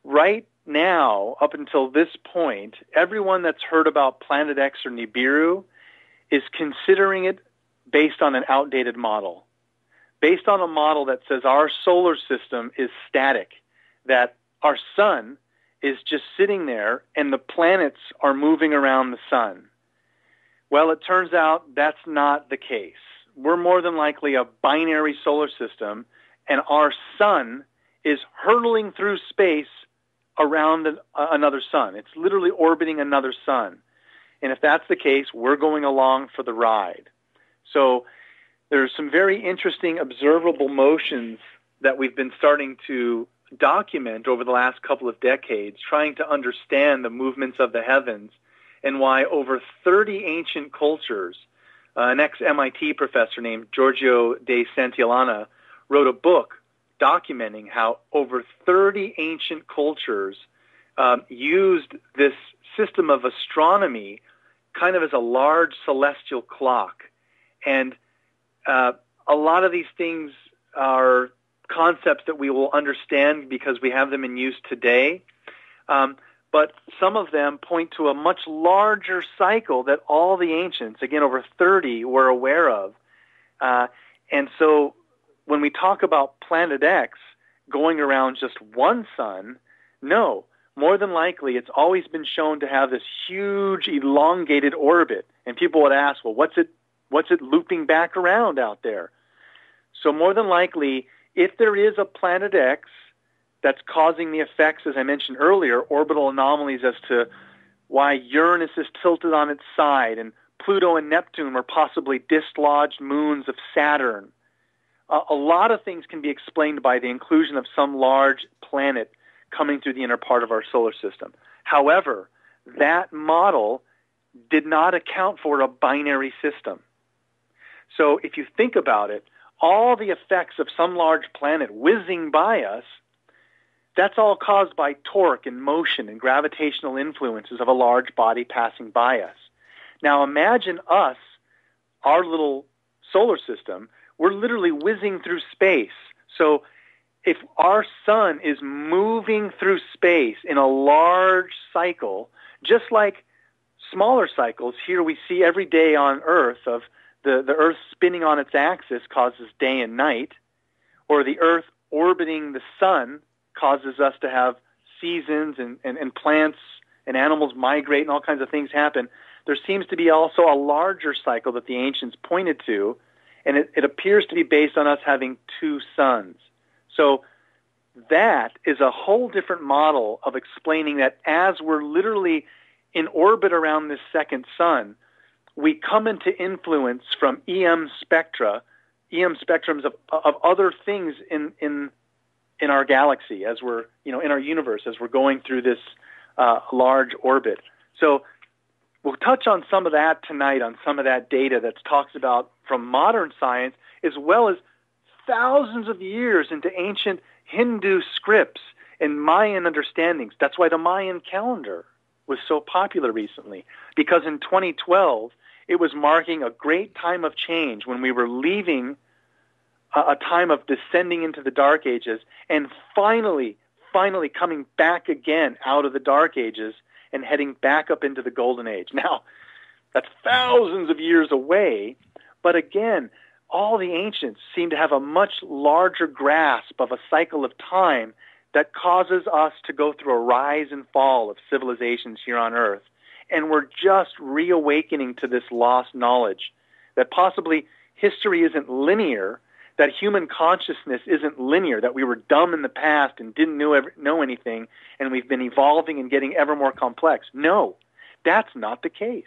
right now, up until this point, everyone that's heard about Planet X or Nibiru is considering it based on an outdated model. Based on a model that says our solar system is static, that our sun is just sitting there and the planets are moving around the sun. Well, it turns out that's not the case. We're more than likely a binary solar system, and our sun is hurtling through space around another sun. It's literally orbiting another sun. And if that's the case, we're going along for the ride. So there's some very interesting observable motions that we've been starting to document over the last couple of decades, trying to understand the movements of the heavens and why over 30 ancient cultures, an ex-MIT professor named Giorgio de Santillana wrote a book documenting how over 30 ancient cultures used this system of astronomy kind of as a large celestial clock. And a lot of these things are concepts that we will understand because we have them in use today. But some of them point to a much larger cycle that all the ancients, again, over 30, were aware of. And so when we talk about Planet X going around just one sun, no, more than likely it's always been shown to have this huge elongated orbit. And people would ask, well, what's it looping back around out there? So more than likely, if there is a Planet X that's causing the effects, as I mentioned earlier, orbital anomalies as to why Uranus is tilted on its side and Pluto and Neptune are possibly dislodged moons of Saturn, a lot of things can be explained by the inclusion of some large planet coming through the inner part of our solar system. However, that model did not account for a binary system. So if you think about it, all the effects of some large planet whizzing by us, that's all caused by torque and motion and gravitational influences of a large body passing by us. Now imagine us, our little solar system, we're literally whizzing through space. So if our sun is moving through space in a large cycle, just like smaller cycles here we see every day on Earth of the Earth spinning on its axis causes day and night, or the Earth orbiting the sun causes us to have seasons and plants and animals migrate and all kinds of things happen. There seems to be also a larger cycle that the ancients pointed to, and it appears to be based on us having two suns. So that is a whole different model of explaining that as we're literally in orbit around this second sun, we come into influence from EM spectrums of other things in our galaxy as we're, in our universe, as we're going through this large orbit. So we'll touch on some of that tonight, on some of that data that talks about from modern science, as well as thousands of years into ancient Hindu scripts and Mayan understandings. That's why the Mayan calendar was so popular recently, because in 2012, it was marking a great time of change when we were leaving a time of descending into the Dark Ages and finally coming back again out of the Dark Ages and heading back up into the Golden Age. Now, that's thousands of years away, but again, all the ancients seem to have a much larger grasp of a cycle of time that causes us to go through a rise and fall of civilizations here on Earth. And we're just reawakening to this lost knowledge that possibly history isn't linear, that human consciousness isn't linear, that we were dumb in the past and didn't know anything, and we've been evolving and getting ever more complex. No, that's not the case.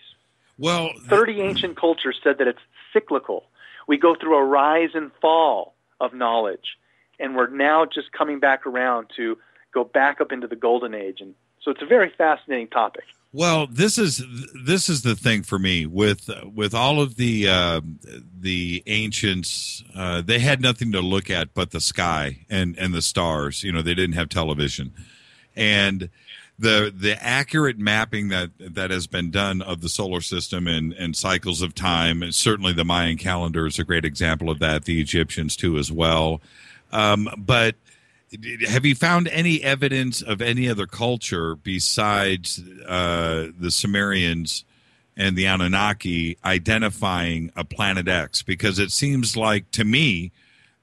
Well, 30 ancient cultures said that it's cyclical. We go through a rise and fall of knowledge, and we're now just coming back around to go back up into the Golden Age. And so it's a very fascinating topic. Well, this is the thing for me with all of the ancients. They had nothing to look at but the sky and the stars. They didn't have television, and the accurate mapping that has been done of the solar system and cycles of time. And certainly, the Mayan calendar is a great example of that. The Egyptians too, as well. But have you found any evidence of any other culture besides the Sumerians and the Anunnaki identifying a planet X? Because it seems like, to me,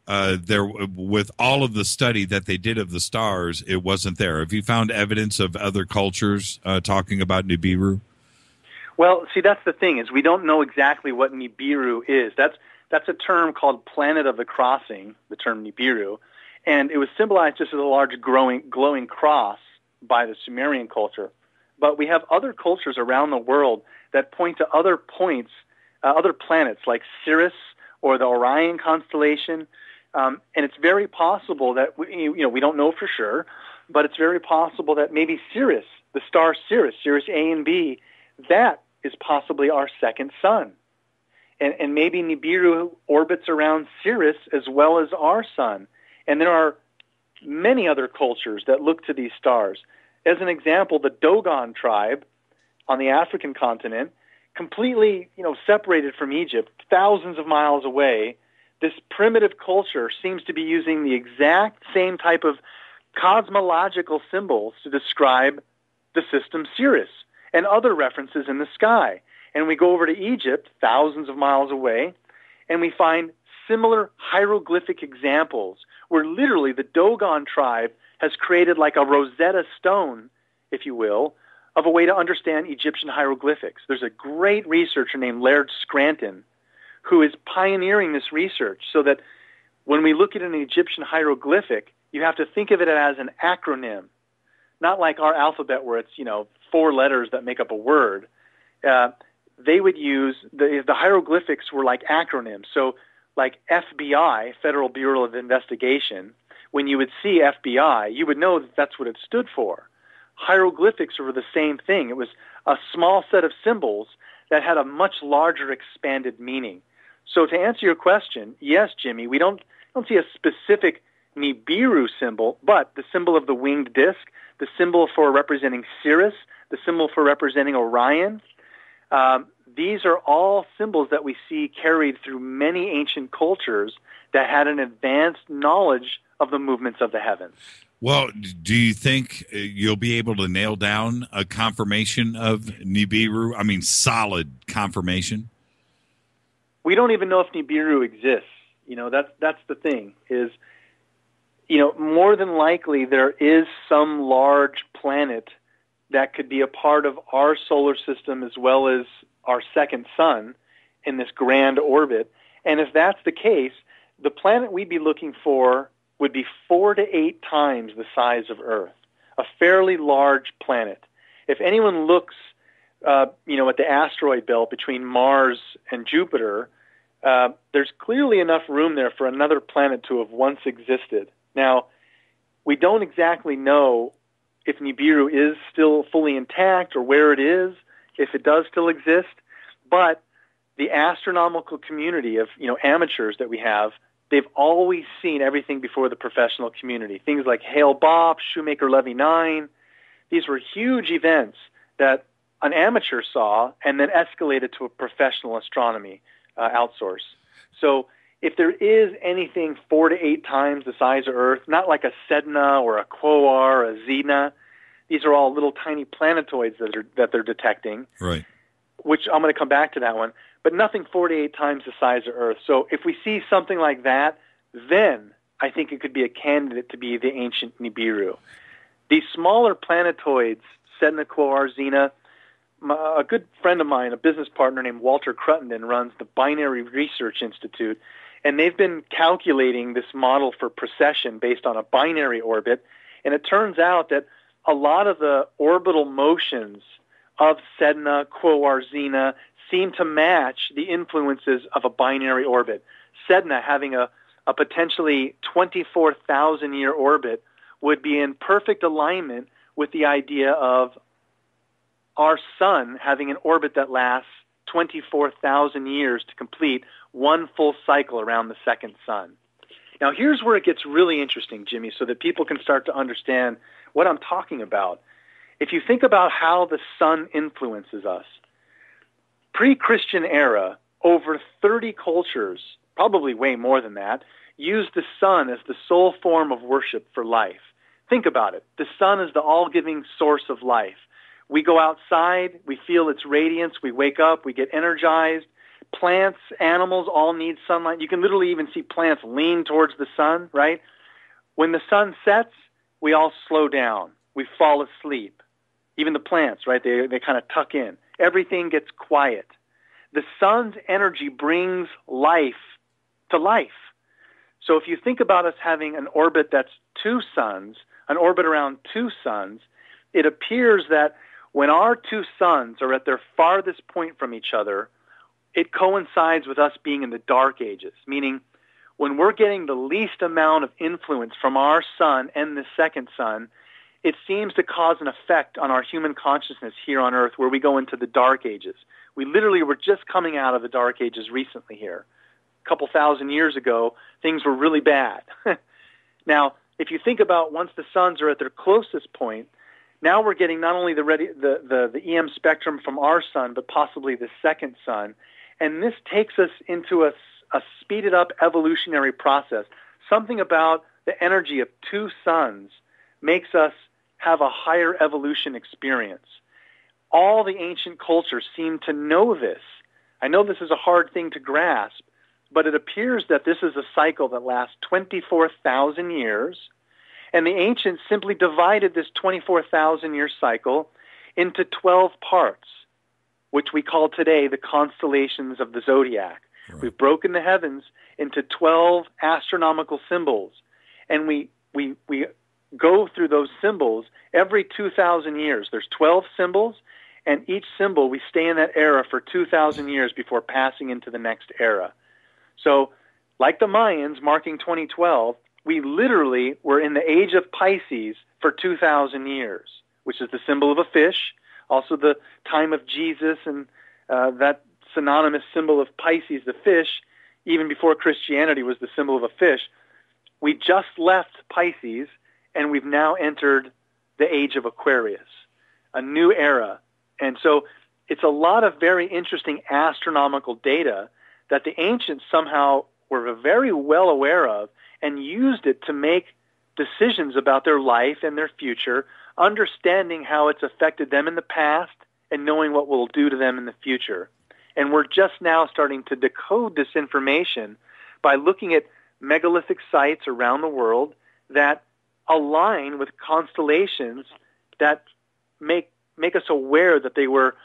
there, with all of the study that they did of the stars, it wasn't there. Have you found evidence of other cultures talking about Nibiru? Well, see, that's the thing, is we don't know exactly what Nibiru is. That's a term called Planet of the Crossing, the term Nibiru. And it was symbolized just as a large glowing cross by the Sumerian culture. But we have other cultures around the world that point to other points, other planets like Sirius or the Orion constellation. And it's very possible that, we don't know for sure, but it's very possible that maybe Sirius, the star Sirius A and B, that is possibly our second sun. And maybe Nibiru orbits around Sirius as well as our sun. And there are many other cultures that look to these stars. As an example, the Dogon tribe on the African continent, completely, separated from Egypt, thousands of miles away, this primitive culture seems to be using the exact same type of cosmological symbols to describe the system Sirius and other references in the sky. And we go over to Egypt, thousands of miles away, and we find similar hieroglyphic examples where literally the Dogon tribe has created like a Rosetta Stone, if you will, of a way to understand Egyptian hieroglyphics. There's a great researcher named Laird Scranton who is pioneering this research so that when we look at an Egyptian hieroglyphic, you have to think of it as an acronym, not like our alphabet where it's, 4 letters that make up a word. They would use, the hieroglyphics were like acronyms. So like FBI, Federal Bureau of Investigation, when you would see FBI, you would know that that's what it stood for. Hieroglyphics were the same thing. It was a small set of symbols that had a much larger expanded meaning. So to answer your question, yes, Jimmy, we don't see a specific Nibiru symbol, but the symbol of the winged disc, the symbol for representing Sirius, the symbol for representing Orion, these are all symbols that we see carried through many ancient cultures that had an advanced knowledge of the movements of the heavens. Well, do you think you'll be able to nail down a confirmation of Nibiru? I mean, solid confirmation? We don't even know if Nibiru exists. You know, that's the thing is, you know, more than likely there is some large planet that could be a part of our solar system as well as our second sun in this grand orbit. And if that's the case, the planet we'd be looking for would be 4 to 8 times the size of Earth, a fairly large planet. If anyone looks, you know, at the asteroid belt between Mars and Jupiter, there's clearly enough room there for another planet to have once existed. Now, we don't exactly know if Nibiru is still fully intact or where it is, if it does still exist, but the astronomical community of, you know, amateurs that we have, they've always seen everything before the professional community. Things like Hale-Bopp, Shoemaker-Levy 9. These were huge events that an amateur saw and then escalated to a professional astronomy outsource. So if there is anything 4 to 8 times the size of Earth, not like a Sedna or a Quoar or a Xena, these are all little tiny planetoids that they're detecting. Right. Which I'm going to come back to that one, but nothing 4 to 8 times the size of Earth. So if we see something like that, then I think it could be a candidate to be the ancient Nibiru. These smaller planetoids, Sedna, Quoar, Xena, a good friend of mine, a business partner named Walter Cruttenden, runs the Binary Research Institute, and they've been calculating this model for precession based on a binary orbit, and it turns out that a lot of the orbital motions of Sedna, Quoar, Xena seem to match the influences of a binary orbit. Sedna, having a potentially 24,000-year orbit, would be in perfect alignment with the idea of our sun having an orbit that lasts 24,000 years to complete one full cycle around the second sun. Now, here's where it gets really interesting, Jimmy, so that people can start to understand what I'm talking about. If you think about how the sun influences us, pre-Christian era, over 30 cultures, probably way more than that, used the sun as the sole form of worship for life. Think about it. The sun is the all-giving source of life. We go outside, we feel its radiance, we wake up, we get energized. Plants, animals all need sunlight. You can literally even see plants lean towards the sun, right? When the sun sets, we all slow down. We fall asleep. Even the plants, right? They kind of tuck in. Everything gets quiet. The sun's energy brings life to life. So if you think about us having an orbit that's 2 suns, an orbit around 2 suns, it appears that when our 2 suns are at their farthest point from each other, it coincides with us being in the dark ages, meaning when we're getting the least amount of influence from our sun and the second sun, it seems to cause an effect on our human consciousness here on Earth where we go into the dark ages. We literally were just coming out of the dark ages recently here. A couple thousand years ago, things were really bad. Now, if you think about once the suns are at their closest point, now we're getting not only the EM spectrum from our sun, but possibly the second sun. And this takes us into a speeded up evolutionary process. Something about the energy of 2 suns makes us have a higher evolution experience. All the ancient cultures seem to know this. I know this is a hard thing to grasp, but it appears that this is a cycle that lasts 24,000 years, and the ancients simply divided this 24,000-year cycle into 12 parts, which we call today the constellations of the zodiac. Right. We've broken the heavens into 12 astronomical symbols, and we go through those symbols every 2,000 years. There's 12 symbols, and each symbol, we stay in that era for 2,000 years before passing into the next era. So, like the Mayans marking 2012, we literally were in the age of Pisces for 2,000 years, which is the symbol of a fish, also the time of Jesus, and that synonymous symbol of Pisces, the fish, even before Christianity was the symbol of a fish. We just left Pisces, and we've now entered the age of Aquarius, a new era. And so it's a lot of very interesting astronomical data that the ancients somehow were very well aware of and used it to make decisions about their life and their future, understanding how it's affected them in the past and knowing what will do to them in the future. And we're just now starting to decode this information by looking at megalithic sites around the world that align with constellations that make us aware that they were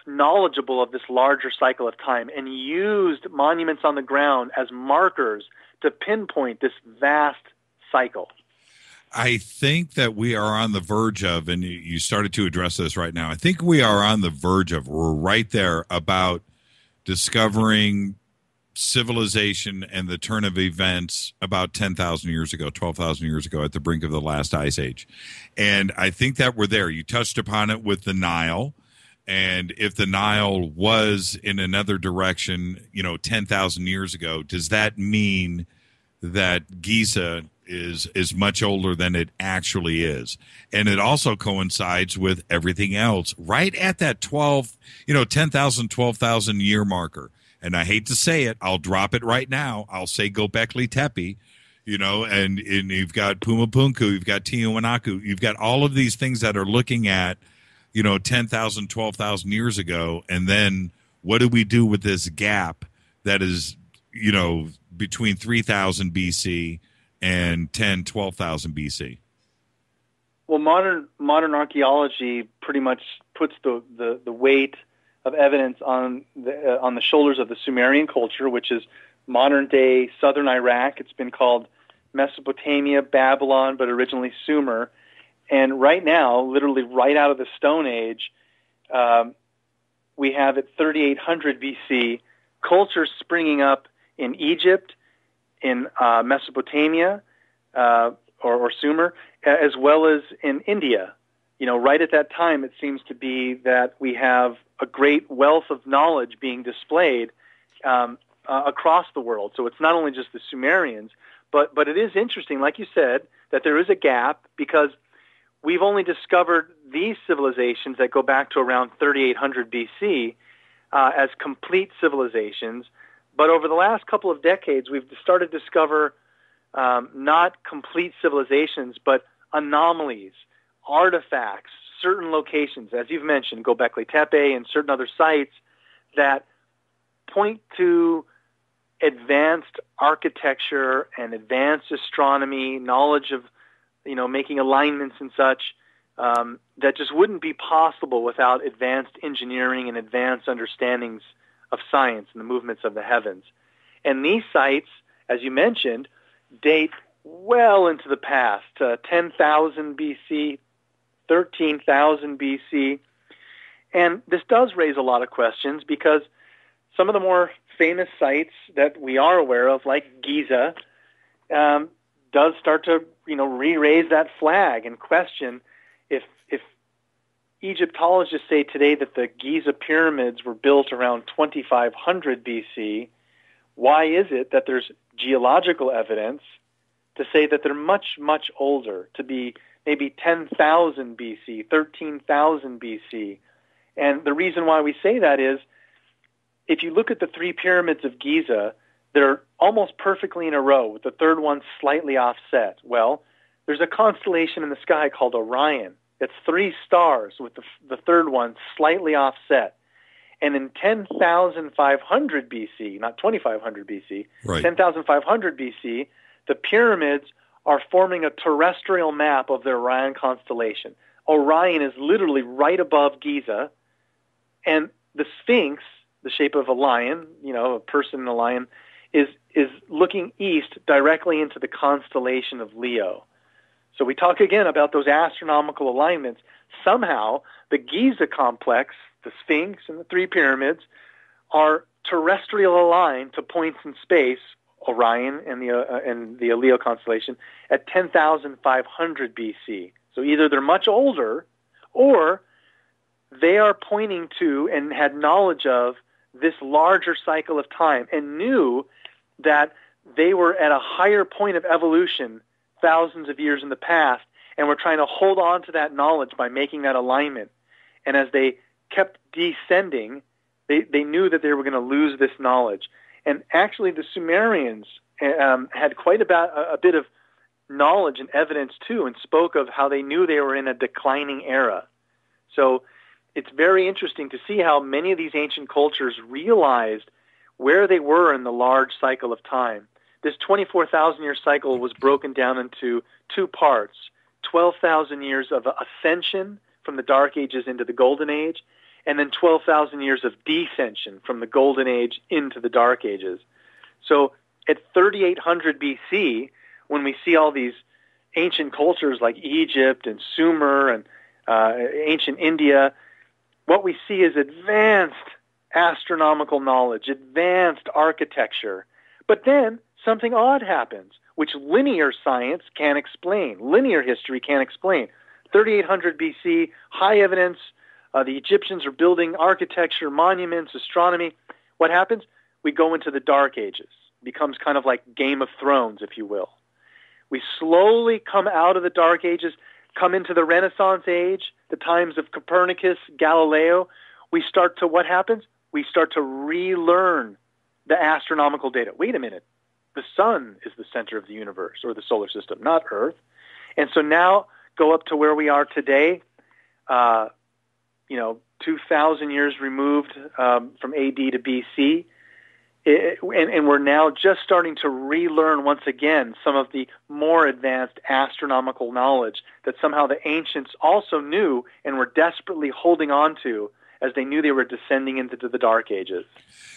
knowledgeable of this larger cycle of time and used monuments on the ground as markers to pinpoint this vast cycle. I think that we are on the verge of, and you started to address this right now, I think we are on the verge of, we're right there about discovering civilization and the turn of events about 10,000 years ago, 12,000 years ago at the brink of the last ice age. And I think that we're there. You touched upon it with the Nile. And if the Nile was in another direction, 10,000 years ago, does that mean that Giza is much older than it actually is? And it also coincides with everything else right at that 10,000, 12,000 year marker. And I hate to say it, I'll drop it right now. I'll say Gobekli Tepe, and you've got Pumapunku, you've got Tiwanaku, you've got all of these things that are looking at, 10,000, 12,000 years ago. And then what do we do with this gap that is, between 3,000 BC and 10, 12,000 BC? Well, modern archaeology pretty much puts the weight of evidence on the shoulders of the Sumerian culture, which is modern-day southern Iraq. It's been called Mesopotamia, Babylon, but originally Sumer. And right now, literally right out of the Stone Age, we have at 3800 BC cultures springing up in Egypt, in Mesopotamia, or Sumer, as well as in India. Right at that time, it seems to be that we have a great wealth of knowledge being displayed across the world. So it's not only just the Sumerians, but it is interesting, like you said, that there is a gap because we've only discovered these civilizations that go back to around 3800 BC as complete civilizations. But over the last couple of decades, we've started to discover not complete civilizations, but anomalies, artifacts, certain locations, as you've mentioned, Gobekli Tepe and certain other sites that point to advanced architecture and advanced astronomy, knowledge of, making alignments and such, that just wouldn't be possible without advanced engineering and advanced understandings of science and the movements of the heavens. And these sites, as you mentioned, date well into the past, 10,000 BC, 13,000 BC. And this does raise a lot of questions because some of the more famous sites that we are aware of, like Giza, does start to, re-raise that flag and question if Egyptologists say today that the Giza pyramids were built around 2500 BC, why is it that there's geological evidence to say that they're much, much older, to be maybe 10,000 BC, 13,000 BC? And the reason why we say that is, if you look at the three pyramids of Giza, they're almost perfectly in a row, with the third one slightly offset. Well, there's a constellation in the sky called Orion. It's three stars with the third one slightly offset. And in 10,500 BC, not 2,500 BC, right. 10,500 BC, the pyramids are forming a terrestrial map of the Orion constellation. Orion is literally right above Giza, and the Sphinx, the shape of a lion, a person in a lion, is looking east directly into the constellation of Leo. So we talk again about those astronomical alignments. Somehow, the Giza complex, the Sphinx and the three pyramids, are terrestrial aligned to points in space, Orion and the Leo constellation, at 10,500 BC. So either they're much older, or they are pointing to and had knowledge of this larger cycle of time and knew that they were at a higher point of evolution thousands of years in the past, and were trying to hold on to that knowledge by making that alignment. And as they kept descending, they knew that they were going to lose this knowledge. And actually, the Sumerians had quite a bit of knowledge and evidence too, and spoke of how they knew they were in a declining era. So it's very interesting to see how many of these ancient cultures realized where they were in the large cycle of time. This 24,000-year cycle was broken down into two parts: 12,000 years of ascension from the Dark Ages into the Golden Age, and then 12,000 years of descension from the Golden Age into the Dark Ages. So at 3800 BC, when we see all these ancient cultures like Egypt and Sumer and ancient India, what we see is advanced astronomical knowledge, advanced architecture. But then something odd happens, which linear science can't explain, linear history can't explain. 3800 BC, high evidence, the Egyptians are building architecture, monuments, astronomy. What happens? We go into the Dark Ages. It becomes kind of like Game of Thrones, if you will. We slowly come out of the Dark Ages, come into the Renaissance age, the times of Copernicus, Galileo. We start to, what happens? We start to relearn the astronomical data. Wait a minute. The sun is the center of the universe, or the solar system, not Earth. And so now go up to where we are today, 2,000 years removed from AD to BC. And we're now just starting to relearn once again some of the more advanced astronomical knowledge that somehow the ancients also knew and were desperately holding on to as they knew they were descending into the Dark Ages.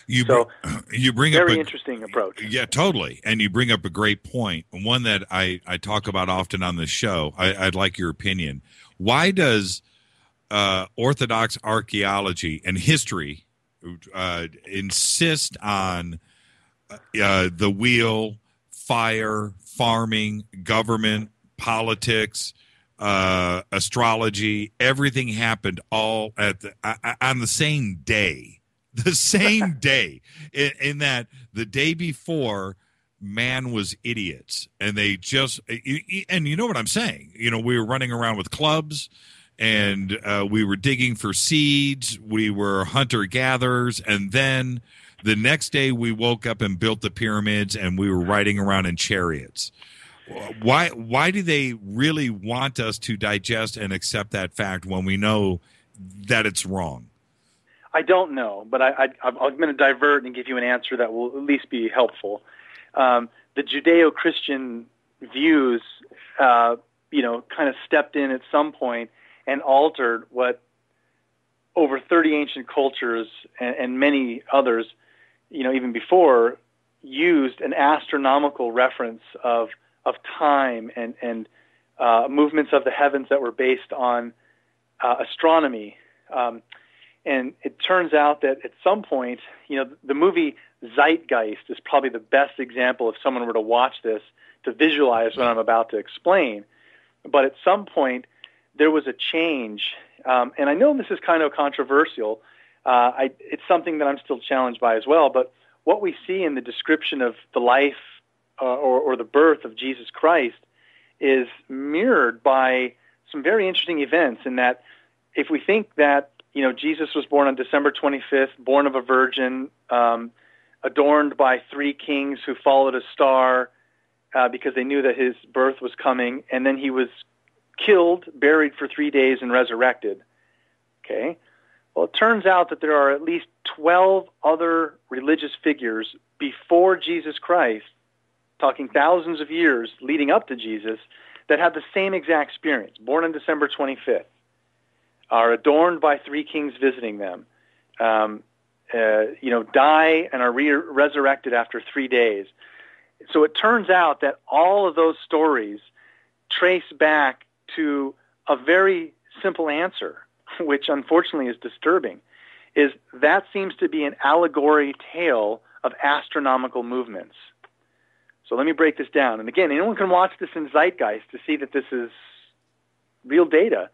You bring up very interesting approach. Yeah, totally. And you bring up a great point, one that I talk about often on the show. I'd like your opinion. Why does Orthodox archaeology and history insist on the wheel, fire, farming, government, politics, astrology? Everything happened all on the same day. The same day, in that the day before, man was idiots, and they just, and you know what I'm saying. We were running around with clubs, and we were digging for seeds. We were hunter-gatherers, and then the next day we woke up and built the pyramids, and we were riding around in chariots. Why do they really want us to digest and accept that fact when we know that it's wrong? I don't know, but I'm going to divert and give you an answer that will at least be helpful. The Judeo-Christian views, kind of stepped in at some point and altered what over 30 ancient cultures and many others, even before, used an astronomical reference of time and movements of the heavens that were based on astronomy. And it turns out that at some point, the movie Zeitgeist is probably the best example if someone were to watch this to visualize what I'm about to explain. But at some point, there was a change. And I know this is kind of controversial. It's something that I'm still challenged by as well. But what we see in the description of the life or the birth of Jesus Christ is mirrored by some very interesting events, in that if we think that Jesus was born on December 25th, born of a virgin, adorned by three kings who followed a star because they knew that his birth was coming, and then he was killed, buried for 3 days, and resurrected. Okay? Well, it turns out that there are at least 12 other religious figures before Jesus Christ, talking thousands of years leading up to Jesus, that had the same exact experience, born on December 25th. Are adorned by three kings visiting them, die and are resurrected after 3 days. So it turns out that all of those stories trace back to a very simple answer, which unfortunately is disturbing, is that seems to be an allegory tale of astronomical movements. So let me break this down. And again, anyone can watch this in Zeitgeist to see that this is real data.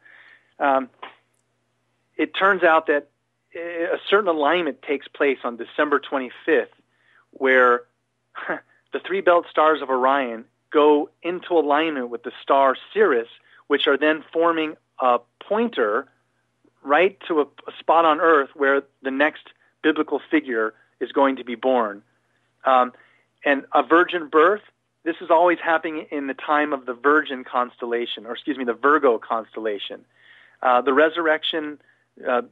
It turns out that a certain alignment takes place on December 25th, where the three belt stars of Orion go into alignment with the star Sirius, which are then forming a pointer right to a spot on Earth where the next biblical figure is going to be born. And a virgin birth, this is always happening in the time of the Virgin constellation, the Virgo constellation. The resurrection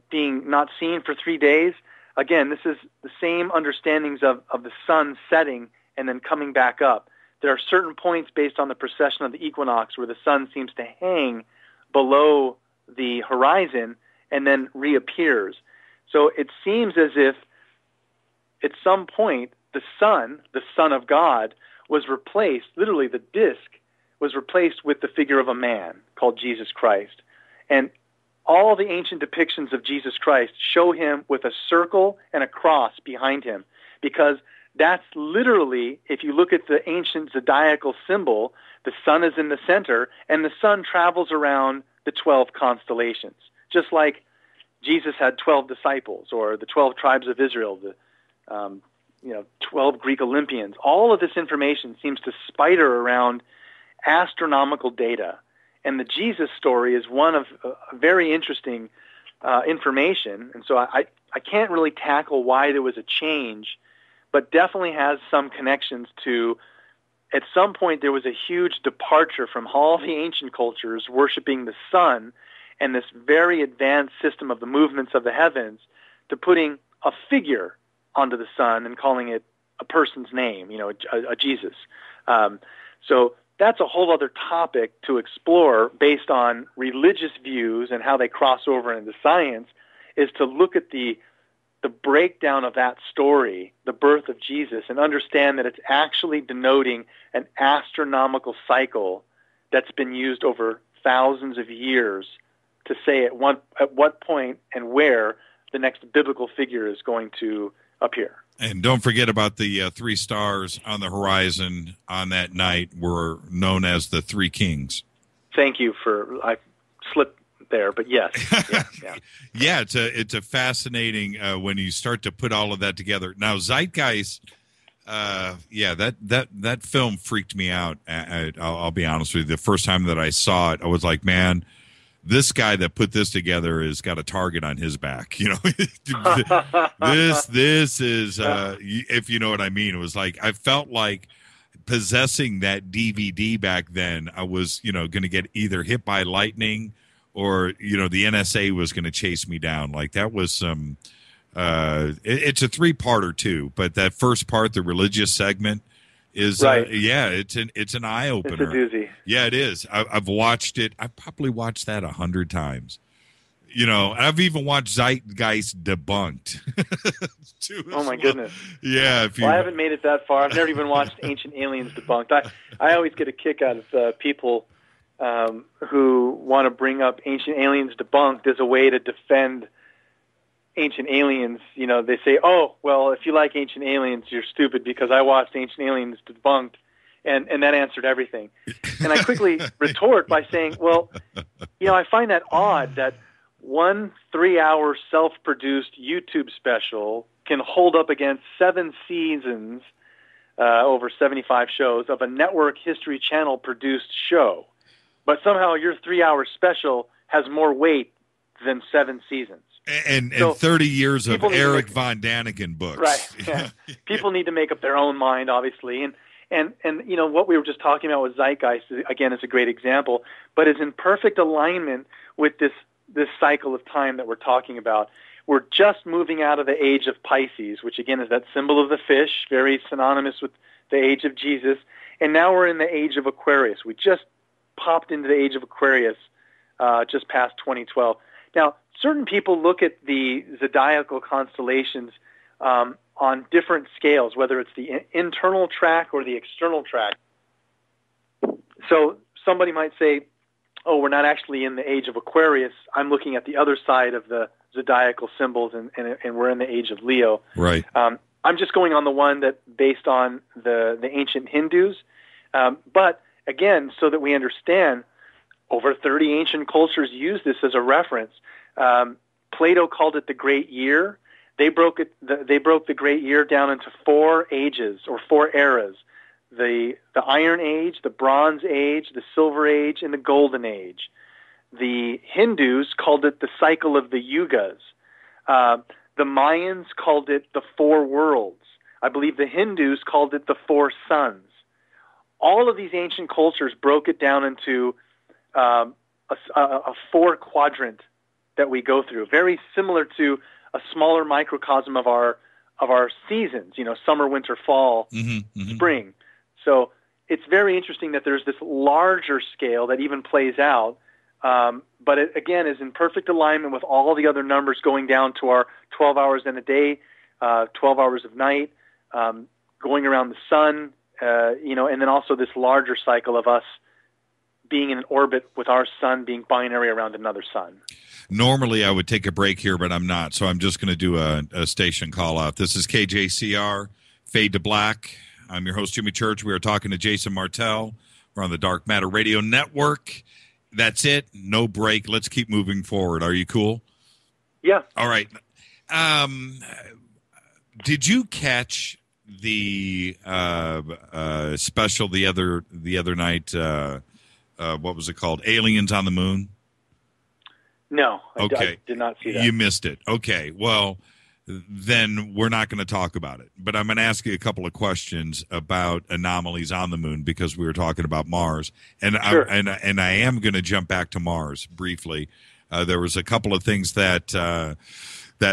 being not seen for 3 days, again, this is the same understandings of the sun setting and then coming back up. There are certain points based on the precession of the equinox where the sun seems to hang below the horizon and then reappears. So it seems as if at some point the Son of God, was replaced, literally the disk was replaced with the figure of a man called Jesus Christ. And all the ancient depictions of Jesus Christ show him with a circle and a cross behind him, because that's literally, if you look at the ancient zodiacal symbol, the sun is in the center, and the sun travels around the 12 constellations, just like Jesus had 12 disciples, or the 12 tribes of Israel, the 12 Greek Olympians. All of this information seems to spider around astronomical data. And the Jesus story is one of very interesting information. And so I can't really tackle why there was a change, but definitely has some connections to, at some point there was a huge departure from all the ancient cultures worshiping the sun and this very advanced system of the movements of the heavens to putting a figure onto the sun and calling it a person's name, a Jesus. So that's a whole other topic to explore based on religious views and how they cross over into science, is to look at the breakdown of that story, the birth of Jesus, and understand that it's actually denoting an astronomical cycle that's been used over thousands of years to say at what point and where the next biblical figure is going to appear. And don't forget about the 3 stars on the horizon on that night were known as the 3 kings. Thank you I slipped there, but yes. Yeah, it's a fascinating when you start to put all of that together. Now, Zeitgeist, that film freaked me out. I'll be honest with you. The first time that I saw it, I was like, man, this guy that put this together has got a target on his back. This is, if you know what I mean. It was like, I felt like possessing that DVD back then. I was, going to get either hit by lightning or, the NSA was going to chase me down. Like that was some, it's a 3-parter too, but that first part, the religious segment, is right. It's an eye opener. It's a doozy. Yeah, it is. I've watched it. I've probably watched that 100 times. I've even watched Zeitgeist Debunked. Oh my goodness. Yeah. I haven't made it that far. I've never even watched Ancient Aliens Debunked. I always get a kick out of people who want to bring up Ancient Aliens Debunked as a way to defend Ancient Aliens. They say, oh, well, if you like Ancient Aliens, you're stupid because I watched Ancient Aliens Debunked, and that answered everything. And I quickly retort by saying, well, I find that odd that one 3-hour self-produced YouTube special can hold up against 7 seasons, over 75 shows, of a network History Channel produced show. But somehow your 3-hour special has more weight than 7 seasons. And 30 years of Eric von Daniken books. Right. Yeah. People need to make up their own mind, obviously. And what we were just talking about with Zeitgeist, again, is a great example, but is in perfect alignment with this cycle of time that we're talking about. We're just moving out of the age of Pisces, which, again, is that symbol of the fish, very synonymous with the age of Jesus. And now we're in the age of Aquarius. We just popped into the age of Aquarius just past 2012. Now, certain people look at the zodiacal constellations on different scales, whether it's the internal track or the external track. So somebody might say, oh, we're not actually in the age of Aquarius. I'm looking at the other side of the zodiacal symbols, and we're in the age of Leo. Right. I'm just going on the one that based on the ancient Hindus. But, again, so that we understand, over 30 ancient cultures use this as a reference. Plato called it the Great Year. They broke the Great Year down into 4 ages or 4 eras: the Iron Age, the Bronze Age, the Silver Age, and the Golden Age. The Hindus called it the cycle of the yugas. The Mayans called it the four worlds. I believe the Hindus called it the four suns. All of these ancient cultures broke it down into a four quadrant that we go through, very similar to a smaller microcosm of our seasons, summer, winter, fall, spring. So it's very interesting that there's this larger scale that even plays out, but it, again, is in perfect alignment with all the other numbers going down to our 12 hours in a day, 12 hours of night, going around the sun, and then also this larger cycle of us being in an orbit with our sun being binary around another sun. Normally, I would take a break here, but I'm not, so I'm just going to do a station call-out. This is KJCR, Fade to Black. I'm your host, Jimmy Church. We are talking to Jason Martell. We're on the Dark Matter Radio Network. That's it. No break. Let's keep moving forward. Are you cool? Yeah. All right. Did you catch the special the other night? What was it called? Aliens on the Moon? No. Okay. I did not see that. You missed it. Okay. Well, then we're not going to talk about it. But I'm going to ask you a couple of questions about anomalies on the moon because we were talking about Mars. And sure. I am going to jump back to Mars briefly. There was a couple of things that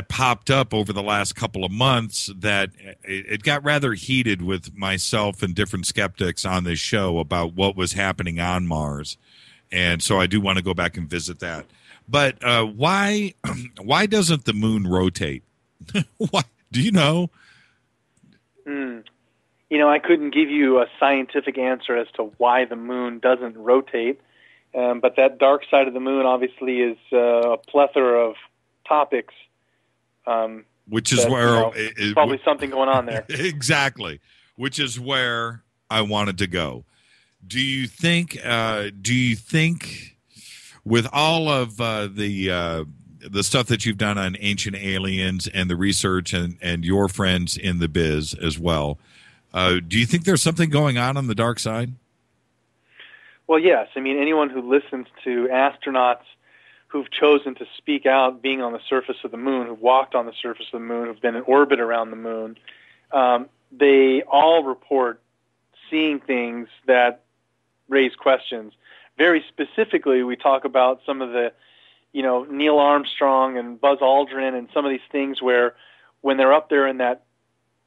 popped up over the last couple of months that it got rather heated with myself and different skeptics on this show about what was happening on Mars. And so I do want to go back and visit that. But why doesn't the moon rotate? Why? Do you know? I couldn't give you a scientific answer as to why the moon doesn't rotate. But that dark side of the moon obviously is a plethora of topics. Which is where probably something going on there. Exactly. Which is where I wanted to go. Do you think with all of the stuff that you've done on ancient aliens and the research and your friends in the biz as well, do you think there's something going on the dark side? Well, yes. I mean, anyone who listens to astronauts who've chosen to speak out being on the surface of the moon, who've walked on the surface of the moon, who've been in orbit around the moon, they all report seeing things that raise questions. Very specifically, we talk about some of the, Neil Armstrong and Buzz Aldrin and some of these things where when they're up there in that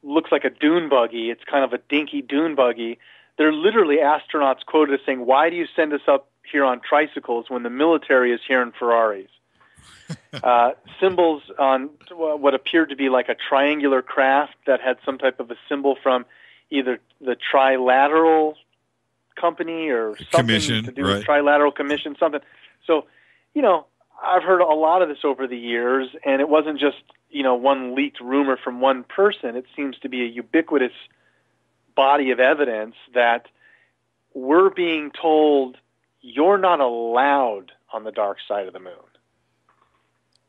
looks like a dune buggy, it's kind of a dinky dune buggy, they're literally astronauts quoted as saying, "Why do you send us up here on tricycles when the military is here in Ferraris?" Symbols on what appeared to be like a triangular craft that had some type of a symbol from either the Trilateral Company or something commission, to do right. with Trilateral Commission, something. So, I've heard a lot of this over the years, and it wasn't just, one leaked rumor from one person. It seems to be a ubiquitous body of evidence that we're being told you're not allowed on the dark side of the moon.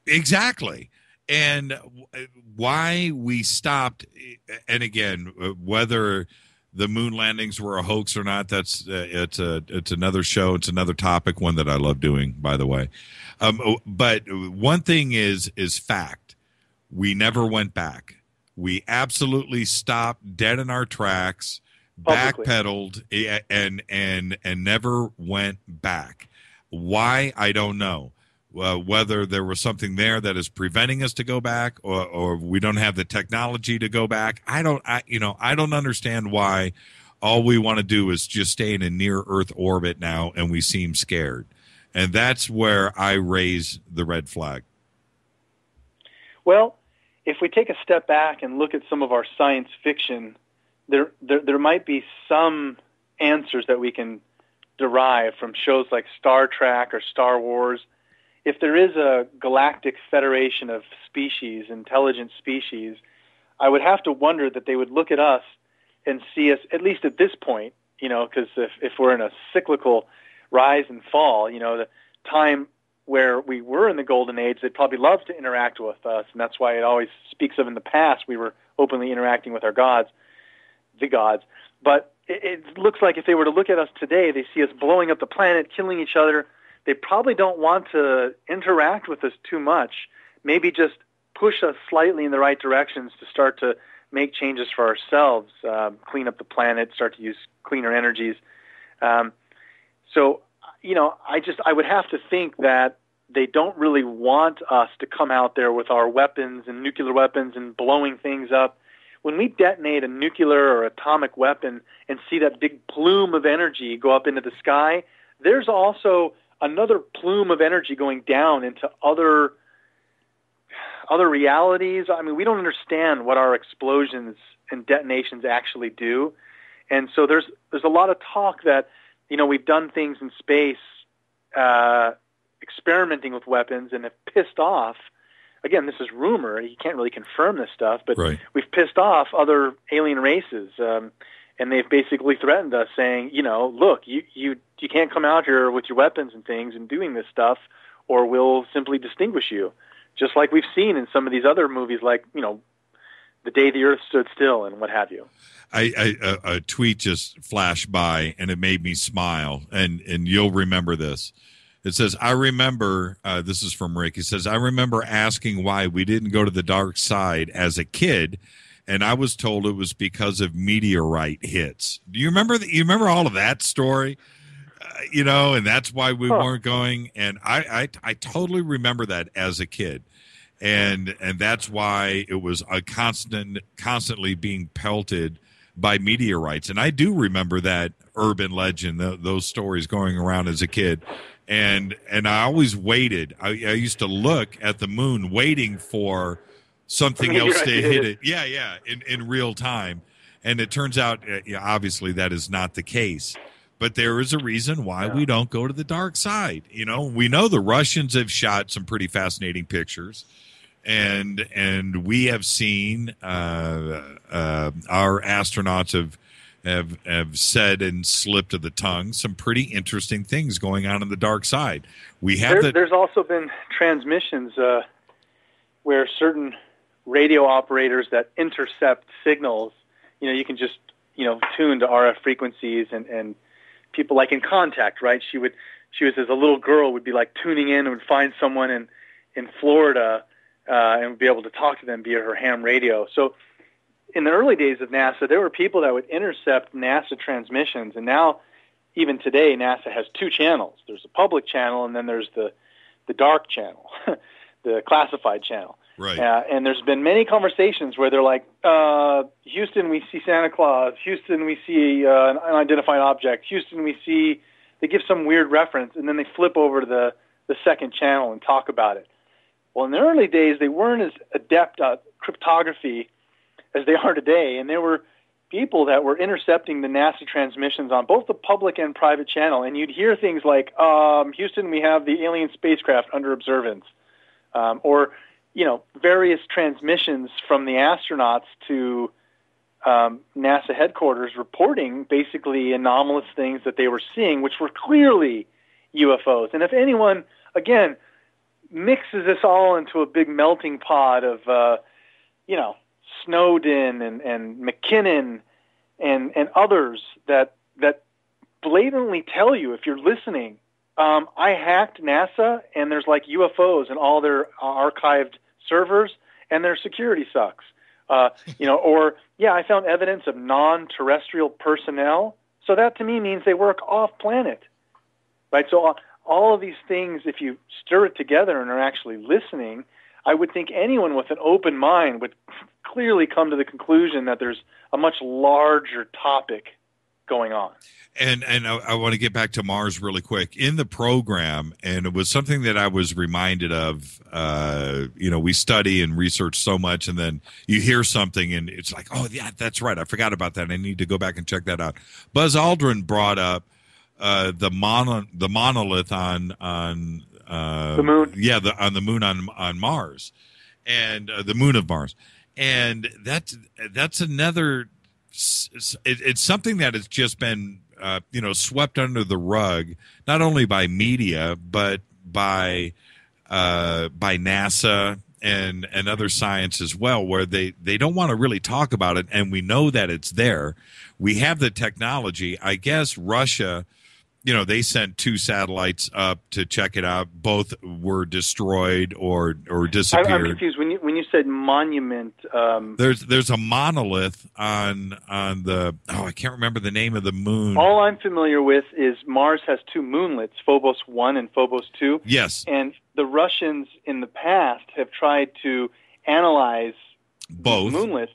Exactly. And why we stopped, and again, whether the moon landings were a hoax or not, that's it's another show. It's another topic, one that I love doing, by the way. But one thing is fact. We never went back. We absolutely stopped dead in our tracks, backpedaled, and never went back. Why? I don't know. Whether there was something there that is preventing us to go back, or we don't have the technology to go back. I don't understand why. All we want to do is just stay in a near Earth orbit now, and we seem scared, and that's where I raise the red flag. Well, if we take a step back and look at some of our science fiction, there might be some answers that we can derive from shows like Star Trek or Star Wars. If there is a galactic federation of species, intelligent species, I would have to wonder that they would look at us and see us, at least at this point, because if we're in a cyclical rise and fall, the time where we were in the golden age, they'd probably love to interact with us, and that's why it always speaks of in the past we were openly interacting with our gods, the gods. But it looks like if they were to look at us today, they see us blowing up the planet, killing each other. they probably don't want to interact with us too much. Maybe just push us slightly in the right directions to start to make changes for ourselves, clean up the planet, start to use cleaner energies. So, I would have to think that they don't really want us to come out there with our weapons and nuclear weapons and blowing things up. When we detonate a nuclear or atomic weapon and see that big plume of energy go up into the sky, there's also another plume of energy going down into other realities. I mean, we don't understand what our explosions and detonations actually do. And so there's a lot of talk that, we've done things in space, experimenting with weapons and have pissed off. Again, this is rumor. You can't really confirm this stuff, but we've pissed off other alien races. And they've basically threatened us saying, look, you can't come out here with your weapons and things and doing this stuff, or we'll simply distinguish you. Just like we've seen in some of these other movies, like, The Day the Earth Stood Still and what have you. A tweet just flashed by, and it made me smile, and you'll remember this. It says, I remember, this is from Rick, he says, I remember asking why we didn't go to the dark side as a kid, and I was told it was because of meteorite hits. Do you remember you remember all of that story? And that's why we weren't going. And I totally remember that as a kid. And that's why it was a constantly being pelted by meteorites. And I do remember that urban legend, those stories going around as a kid. And I always waited. I used to look at the moon waiting for something else to hit it. Yeah, in real time. And it turns out, obviously, that is not the case. But there is a reason why we don't go to the dark side. We know the Russians have shot some pretty fascinating pictures. And we have seen our astronauts have said and slipped of the tongue some pretty interesting things going on in the dark side. There's also been transmissions where certain radio operators that intercept signals, you can just tune to RF frequencies, and people like in Contact, right? She was as a little girl would be like tuning in and would find someone in Florida and would be able to talk to them via her ham radio. So in the early days of NASA, there were people that would intercept NASA transmissions, and now, even today, NASA has two channels. There's a public channel, and then there's the dark channel, the classified channel. Right. And there's been many conversations where they're like, Houston, we see Santa Claus. Houston, we see an unidentified object. Houston, we see, they give some weird reference, and then they flip over to the second channel and talk about it. Well, in the early days, they weren't as adept at cryptography as they are today, and there were people that were intercepting the NASA transmissions on both the public and private channel, and you'd hear things like, Houston, we have the alien spacecraft under observance, or various transmissions from the astronauts to NASA headquarters reporting basically anomalous things that they were seeing, which were clearly UFOs. And if anyone, again, mixes this all into a big melting pot of, Snowden and McKinnon and others that blatantly tell you, if you're listening, I hacked NASA and there's like UFOs in all their archived servers and their security sucks. I found evidence of non-terrestrial personnel. So that to me means they work off planet, right? So all of these things, if you stir it together and are actually listening, I would think anyone with an open mind would clearly come to the conclusion that there's a much larger topic going on. And I want to get back to Mars really quick. In the program, and it was something that I was reminded of, we study and research so much, and then you hear something, and it's like, oh, yeah, that's right. I forgot about that. I need to go back and check that out. Buzz Aldrin brought up the monolith on the moon. Yeah, on the moon on Mars, and the moon of Mars. And that's another... It's something that has just been swept under the rug, not only by media but by NASA and other science as well, where they don't want to really talk about it, and we know that it's there. We have the technology. I guess Russia, they sent 2 satellites up to check it out. Both were destroyed or disappeared. I'm confused. When you said monument, there's a monolith on the I can't remember the name of the moon. All I'm familiar with is Mars has 2 moonlets, Phobos 1 and Phobos 2. Yes, and the Russians in the past have tried to analyze both moonlets.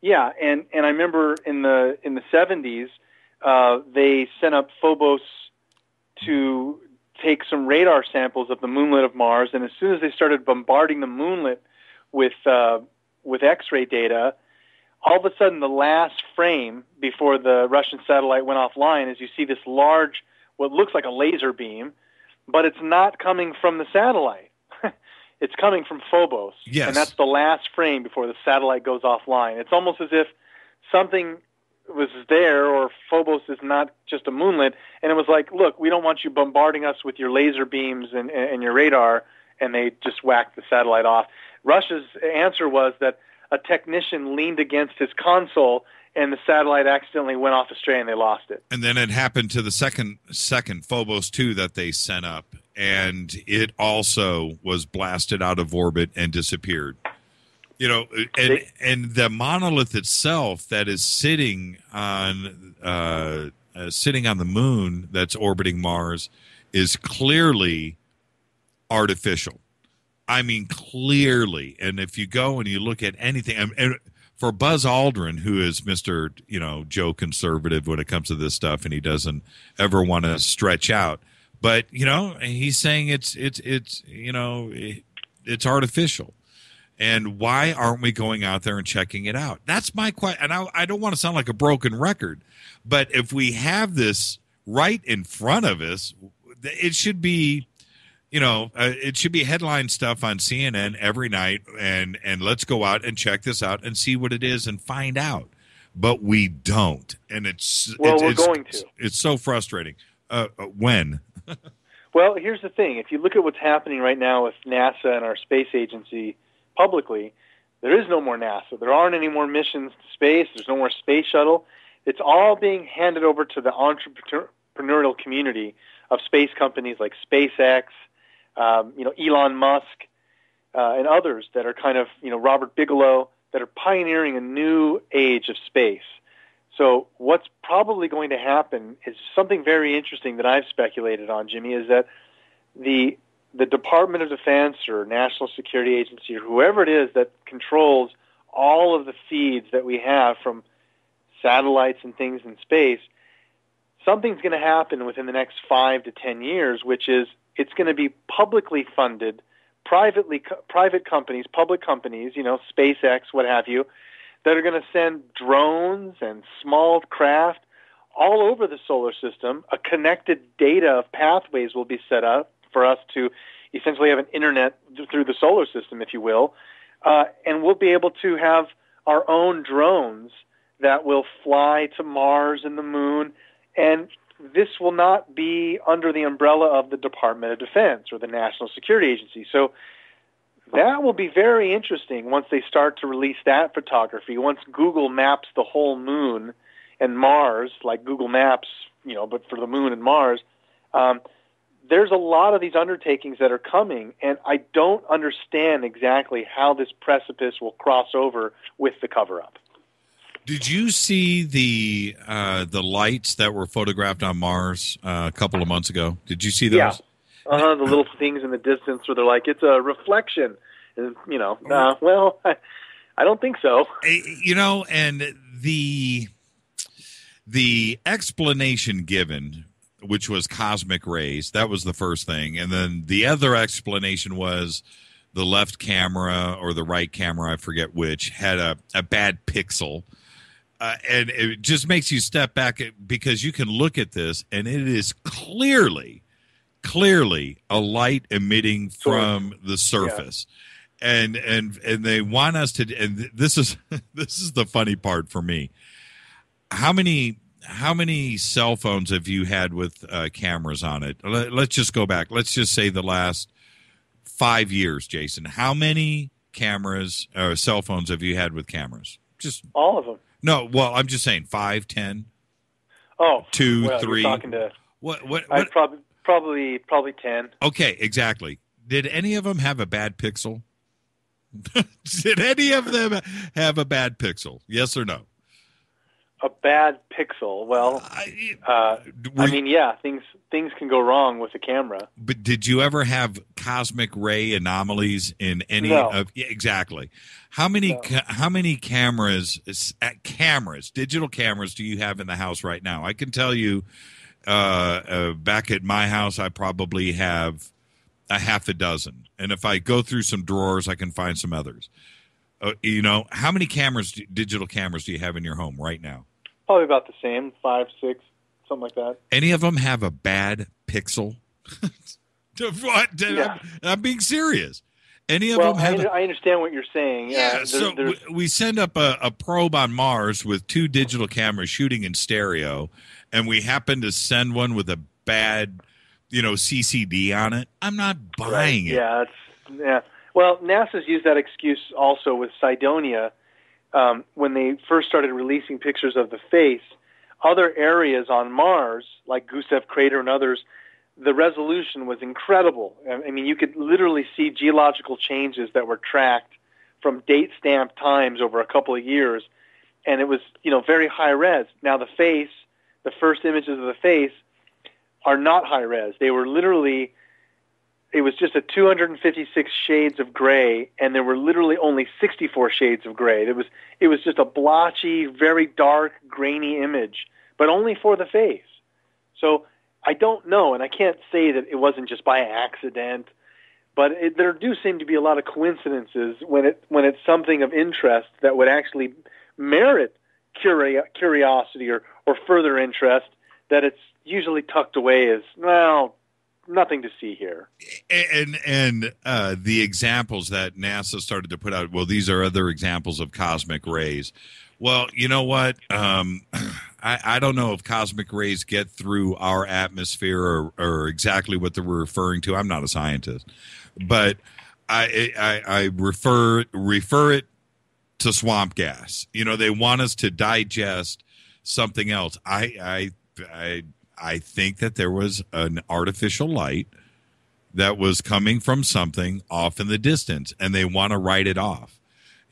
Yeah, and I remember in the 70s they sent up Phobos to take some radar samples of the moonlet of Mars, and as soon as they started bombarding the moonlet with X-ray data, all of a sudden the last frame before the Russian satellite went offline is you see this large, what looks like a laser beam, but it's not coming from the satellite. It's coming from Phobos. Yes. And that's the last frame before the satellite goes offline. It's almost as if something was there, or Phobos is not just a moonlet, and it was like, look, we don't want you bombarding us with your laser beams and your radar, and they just whacked the satellite off. Russia's answer was that a technician leaned against his console, and the satellite accidentally went off astray, and they lost it. And then it happened to the second Phobos 2 that they sent up, and it also was blasted out of orbit and disappeared. And the monolith itself that is sitting on the moon that's orbiting Mars is clearly artificial. I mean, clearly. And if you go and you look at anything, and for Buzz Aldrin, who is Mr. Joe Conservative when it comes to this stuff, and he doesn't ever want to stretch out, but he's saying it's artificial. And why aren't we going out there and checking it out? That's my question. And I don't want to sound like a broken record, but if we have this right in front of us, it should be, it should be headline stuff on CNN every night. And let's go out and check this out and see what it is and find out. But we don't. And we're going to. It's so frustrating. When? Well, here's the thing. If you look at what's happening right now with NASA and our space agency, publicly, there is no more NASA. There aren't any more missions to space. There's no more space shuttle. It's all being handed over to the entrepreneurial community of space companies like SpaceX, Elon Musk, and others that are kind of, Robert Bigelow, that are pioneering a new age of space. So what's probably going to happen is something very interesting that I've speculated on, Jimmy, is that the Department of Defense or National Security Agency or whoever it is that controls all of the feeds that we have from satellites and things in space, something's going to happen within the next 5 to 10 years, which is it's going to be publicly funded, private companies, public companies, SpaceX, what have you, that are going to send drones and small craft all over the solar system. A connected data of pathways will be set up for us to essentially have an internet through the solar system, if you will, and we'll be able to have our own drones that will fly to Mars and the moon, and this will not be under the umbrella of the Department of Defense or the National Security Agency. So that will be very interesting once they start to release that photography, once Google maps the whole moon and Mars, like Google Maps, but for the moon and Mars. There's a lot of these undertakings that are coming, and I don't understand exactly how this precipice will cross over with the cover-up. Did you see the lights that were photographed on Mars a couple of months ago? Did you see those? Yeah. The little things in the distance where they're like, it's a reflection. And, well, I don't think so. And the explanation given, which was cosmic rays, that was the first thing. And then the other explanation was the left camera or the right camera, I forget which, had a bad pixel. And it just makes you step back because you can look at this, and it is clearly a light emitting from the surface. Yeah. And they want us to, and this is the funny part for me. How many cell phones have you had with cameras on it? Let's just go back. Let's just say the last 5 years, Jason. How many cameras or cell phones have you had with cameras? Just all of them. No, well, I'm just saying 5, 10. Oh, 2, well, 3. You're talking to What? I'd probably 10. Okay, exactly. Did any of them have a bad pixel? Did any of them have a bad pixel? Yes or no? A bad pixel. Well, yeah, things can go wrong with the camera. But did you ever have cosmic ray anomalies in any of? Yeah, exactly. How many cameras, digital cameras, do you have in the house right now? I can tell you, back at my house, I probably have a half a dozen, and if I go through some drawers, I can find some others. How many digital cameras do you have in your home right now? Probably about the same, 5, 6, something like that. Any of them have a bad pixel? What? Yeah. I'm being serious. Any of them have? I understand what you're saying. Yeah. We send up a probe on Mars with 2 digital cameras shooting in stereo, and we happen to send one with a bad, CCD on it. I'm not buying it. Yeah. Well, NASA's used that excuse also with Cydonia. When they first started releasing pictures of the face, other areas on Mars, like Gusev Crater and others, the resolution was incredible. I mean, you could literally see geological changes that were tracked from date-stamped times over a couple of years, and it was, very high-res. Now, the first images of the face are not high-res. They were literally... It was just a 256 shades of gray, and there were literally only 64 shades of gray. It was just a blotchy, very dark, grainy image, but only for the face. So I don't know, and I can't say that it wasn't just by accident, but there do seem to be a lot of coincidences when it's something of interest that would actually merit curiosity or further interest, that it's usually tucked away as, well, nothing to see here. And the examples that NASA started to put out, well, these are other examples of cosmic rays. Well, you know what? I don't know if cosmic rays get through our atmosphere or exactly what they're referring to. I'm not a scientist, but I refer it to swamp gas. They want us to digest something else. I think that there was an artificial light that was coming from something off in the distance, and they want to write it off.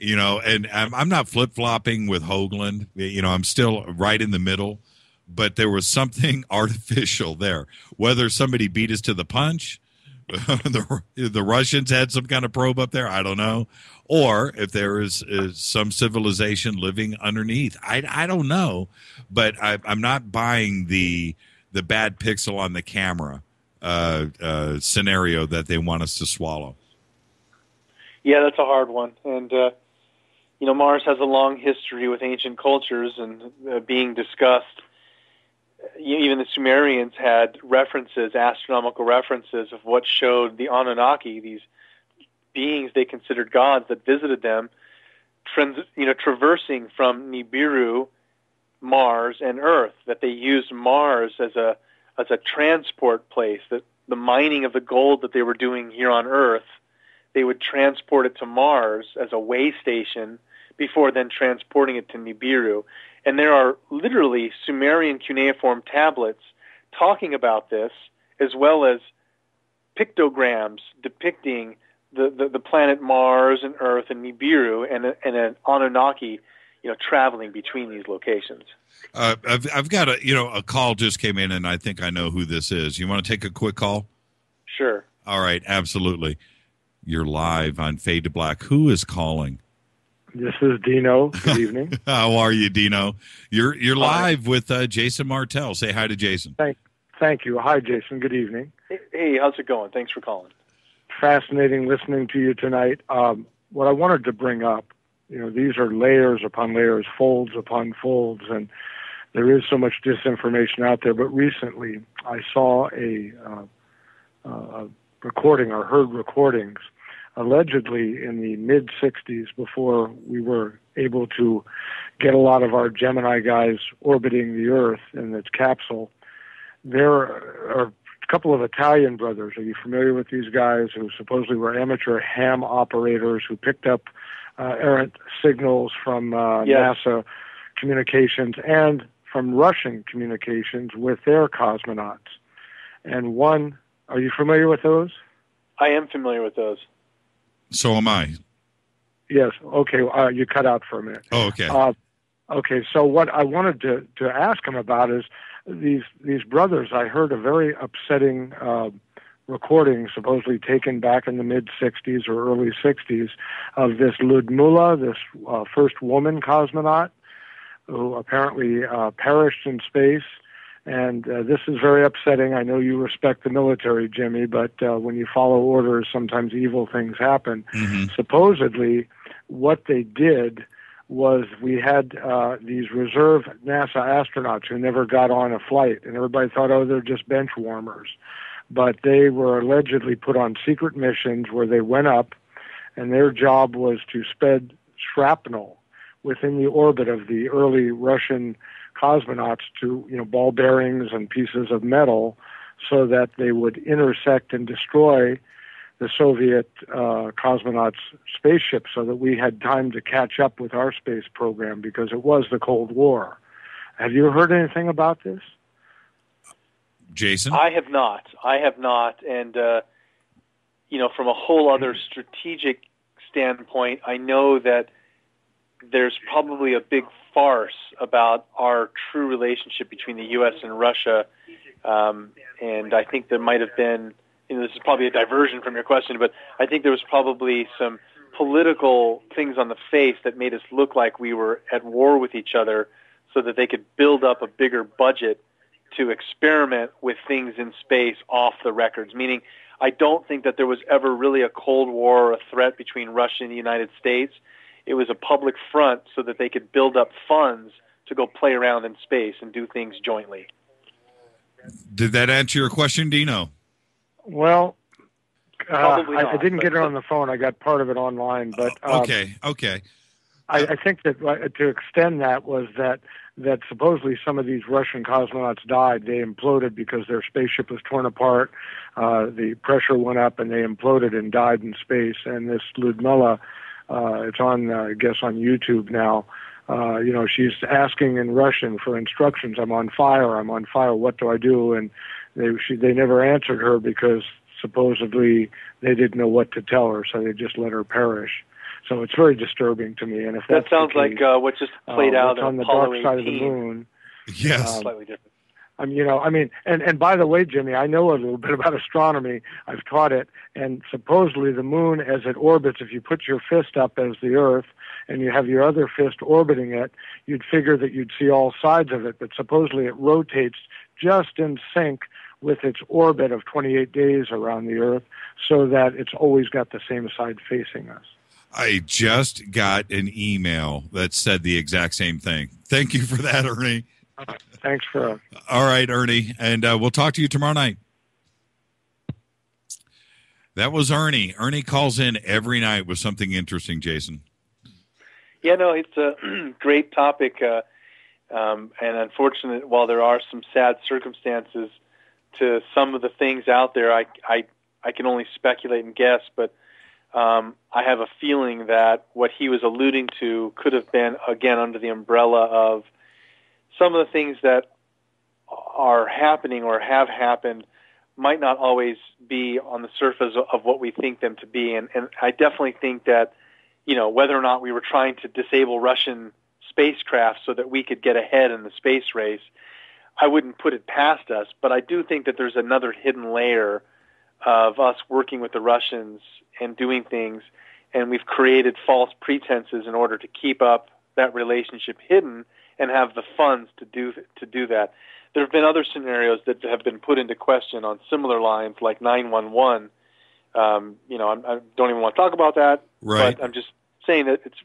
And I'm not flip-flopping with Hoagland. I'm still right in the middle, but there was something artificial there. Whether somebody beat us to the punch, the Russians had some kind of probe up there, I don't know. Or if there is some civilization living underneath. I don't know, but I'm not buying the bad pixel on the camera scenario that they want us to swallow. Yeah, that's a hard one. And, Mars has a long history with ancient cultures and being discussed. Even the Sumerians had references, astronomical references, of what showed the Anunnaki, these beings they considered gods that visited them, traversing from Nibiru, Mars, and Earth, that they used Mars as a transport place, that the mining of the gold that they were doing here on Earth, they would transport it to Mars as a way station before then transporting it to Nibiru. And there are literally Sumerian cuneiform tablets talking about this, as well as pictograms depicting the planet Mars and Earth and Nibiru and an Anunnaki, traveling between these locations. I've got a call just came in, and I think I know who this is. You want to take a quick call? Sure. All right, absolutely. You're live on Fade to Black. Who is calling? This is Dino. Good evening. How are you, Dino? You're live with Jason Martell. Say hi to Jason. Thank you. Hi, Jason. Good evening. Hey, how's it going? Thanks for calling. Fascinating listening to you tonight. What I wanted to bring up, these are layers upon layers, folds upon folds, and there is so much disinformation out there. But recently, I saw a recording or heard recordings, allegedly in the mid-'60s, before we were able to get a lot of our Gemini guys orbiting the Earth in its capsule. There are a couple of Italian brothers. Are you familiar with these guys who supposedly were amateur ham operators who picked up errant signals from NASA communications and from Russian communications with their cosmonauts? and one. Are you familiar with those? I am familiar with those. So am I. Yes. Okay. You cut out for a minute. Oh, okay. Okay. So what I wanted to ask him about is these brothers. I heard a very upsetting recording, supposedly taken back in the mid-'60s or early '60s, of this Ludmila, this first woman cosmonaut, who apparently perished in space. And this is very upsetting. I know you respect the military, Jimmy, but when you follow orders, sometimes evil things happen. Mm-hmm. Supposedly, what they did was we had these reserve NASA astronauts who never got on a flight, and everybody thought, oh, they're just bench warmers. But they were allegedly put on secret missions where they went up, and their job was to spread shrapnel within the orbit of the early Russian cosmonauts to, ball bearings and pieces of metal, so that they would intersect and destroy the Soviet cosmonauts' spaceship, so that we had time to catch up with our space program, because it was the Cold War. Have you heard anything about this? Jason? I have not. And, from a whole other strategic standpoint, I know that there's probably a big farce about our true relationship between the U.S. and Russia, and I think there might have been, this is probably a diversion from your question, but I think there was probably some political things on the face that made us look like we were at war with each other, so that they could build up a bigger budget to experiment with things in space off the records, meaning I don't think that there was ever really a Cold War or a threat between Russia and the United States. It was a public front so that they could build up funds to go play around in space and do things jointly. Did that answer your question, Dino? Well, Probably not, I didn't get it on the phone. I got part of it online. But okay. I think that to extend that was that supposedly some of these Russian cosmonauts died. They imploded because their spaceship was torn apart. The pressure went up, and they imploded and died in space. And this Ludmila, it's on, I guess, on YouTube now. She's asking in Russian for instructions. I'm on fire. What do I do? And they never answered her because supposedly they didn't know what to tell her, so they just let her perish. So it's very disturbing to me. And if that sounds like what just played out on the Apollo dark side 18. of the moon. Yes, slightly different. And by the way, Jimmy, I know a little bit about astronomy. I've taught it, and supposedly the moon, as it orbits, if you put your fist up as the Earth and you have your other fist orbiting it, you'd figure that you'd see all sides of it. But supposedly it rotates just in sync with its orbit of 28 days around the Earth, so that it's always got the same side facing us. I just got an email that said the exact same thing. Thank you for that, Ernie. Thanks for... All right, Ernie, and we'll talk to you tomorrow night. That was Ernie. Ernie calls in every night with something interesting, Jason. Yeah, no, it's a great topic, and unfortunate, while there are some sad circumstances to some of the things out there, I can only speculate and guess, but I have a feeling that what he was alluding to could have been, again, under the umbrella of some of the things that are happening or have happened might not always be on the surface of what we think them to be. And I definitely think that, whether or not we were trying to disable Russian spacecraft so that we could get ahead in the space race, I wouldn't put it past us. But I do think that there's another hidden layer of us working with the Russians and doing things, and we've created false pretenses in order to keep up that relationship hidden and have the funds to do that. There have been other scenarios that have been put into question on similar lines, like 911. I don't even want to talk about that, right. But I'm just saying that it's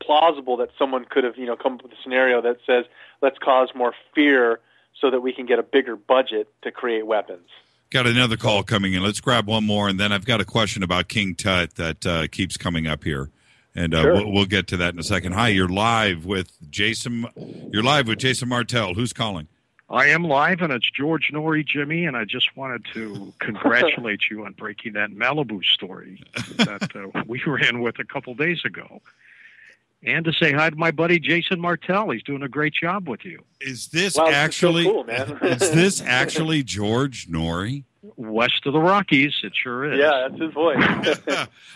plausible that someone could have, come up with a scenario that says, let's cause more fear so that we can get a bigger budget to create weapons. Got another call coming in. Let's grab one more, and then I've got a question about King Tut that keeps coming up here, and sure. we'll get to that in a second. Hi, you're live with Jason. You're live with Jason Martell. Who's calling? I am live, and it's George Noory, Jimmy, and I just wanted to congratulate you on breaking that Malibu story that we were in with a couple days ago. And to say hi to my buddy Jason Martell. He's doing a great job with you. Is this Wow, actually so cool, man. is this actually George Noory? West of the Rockies, it sure is. Yeah, that's his voice.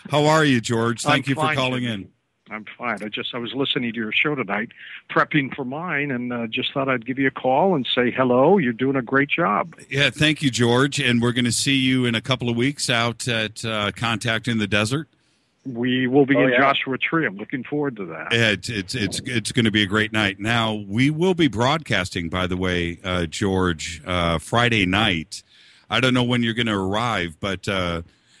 How are you, George? Thank you for fine, calling Jimmy. in. I'm fine. I was listening to your show tonight, prepping for mine, and just thought I'd give you a call and say hello. You're doing a great job. Yeah, thank you, George. And we're going to see you in a couple of weeks out at Contact in the Desert. We will be in Joshua Tree. I'm looking forward to that. It's going to be a great night. Now, we will be broadcasting, by the way, George, Friday night. I don't know when you're going to arrive, but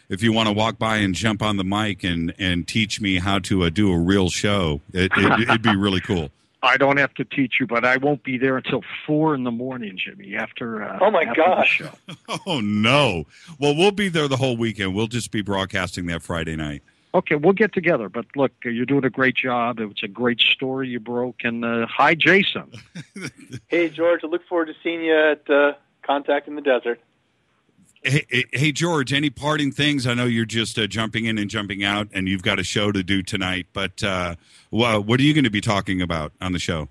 if you want to walk by and jump on the mic and teach me how to do a real show, it'd be really cool. I don't have to teach you, but I won't be there until 4 a.m, Jimmy, after oh, my after gosh. the show. Oh, no. Well, we'll be there the whole weekend. We'll just be broadcasting that Friday night. Okay, we'll get together. But look, you're doing a great job. It was a great story you broke. And hi, Jason. Hey, George, I look forward to seeing you at Contact in the Desert. Hey, George, any parting things? I know you're just jumping in and jumping out, and you've got a show to do tonight. But what are you going to be talking about on the show?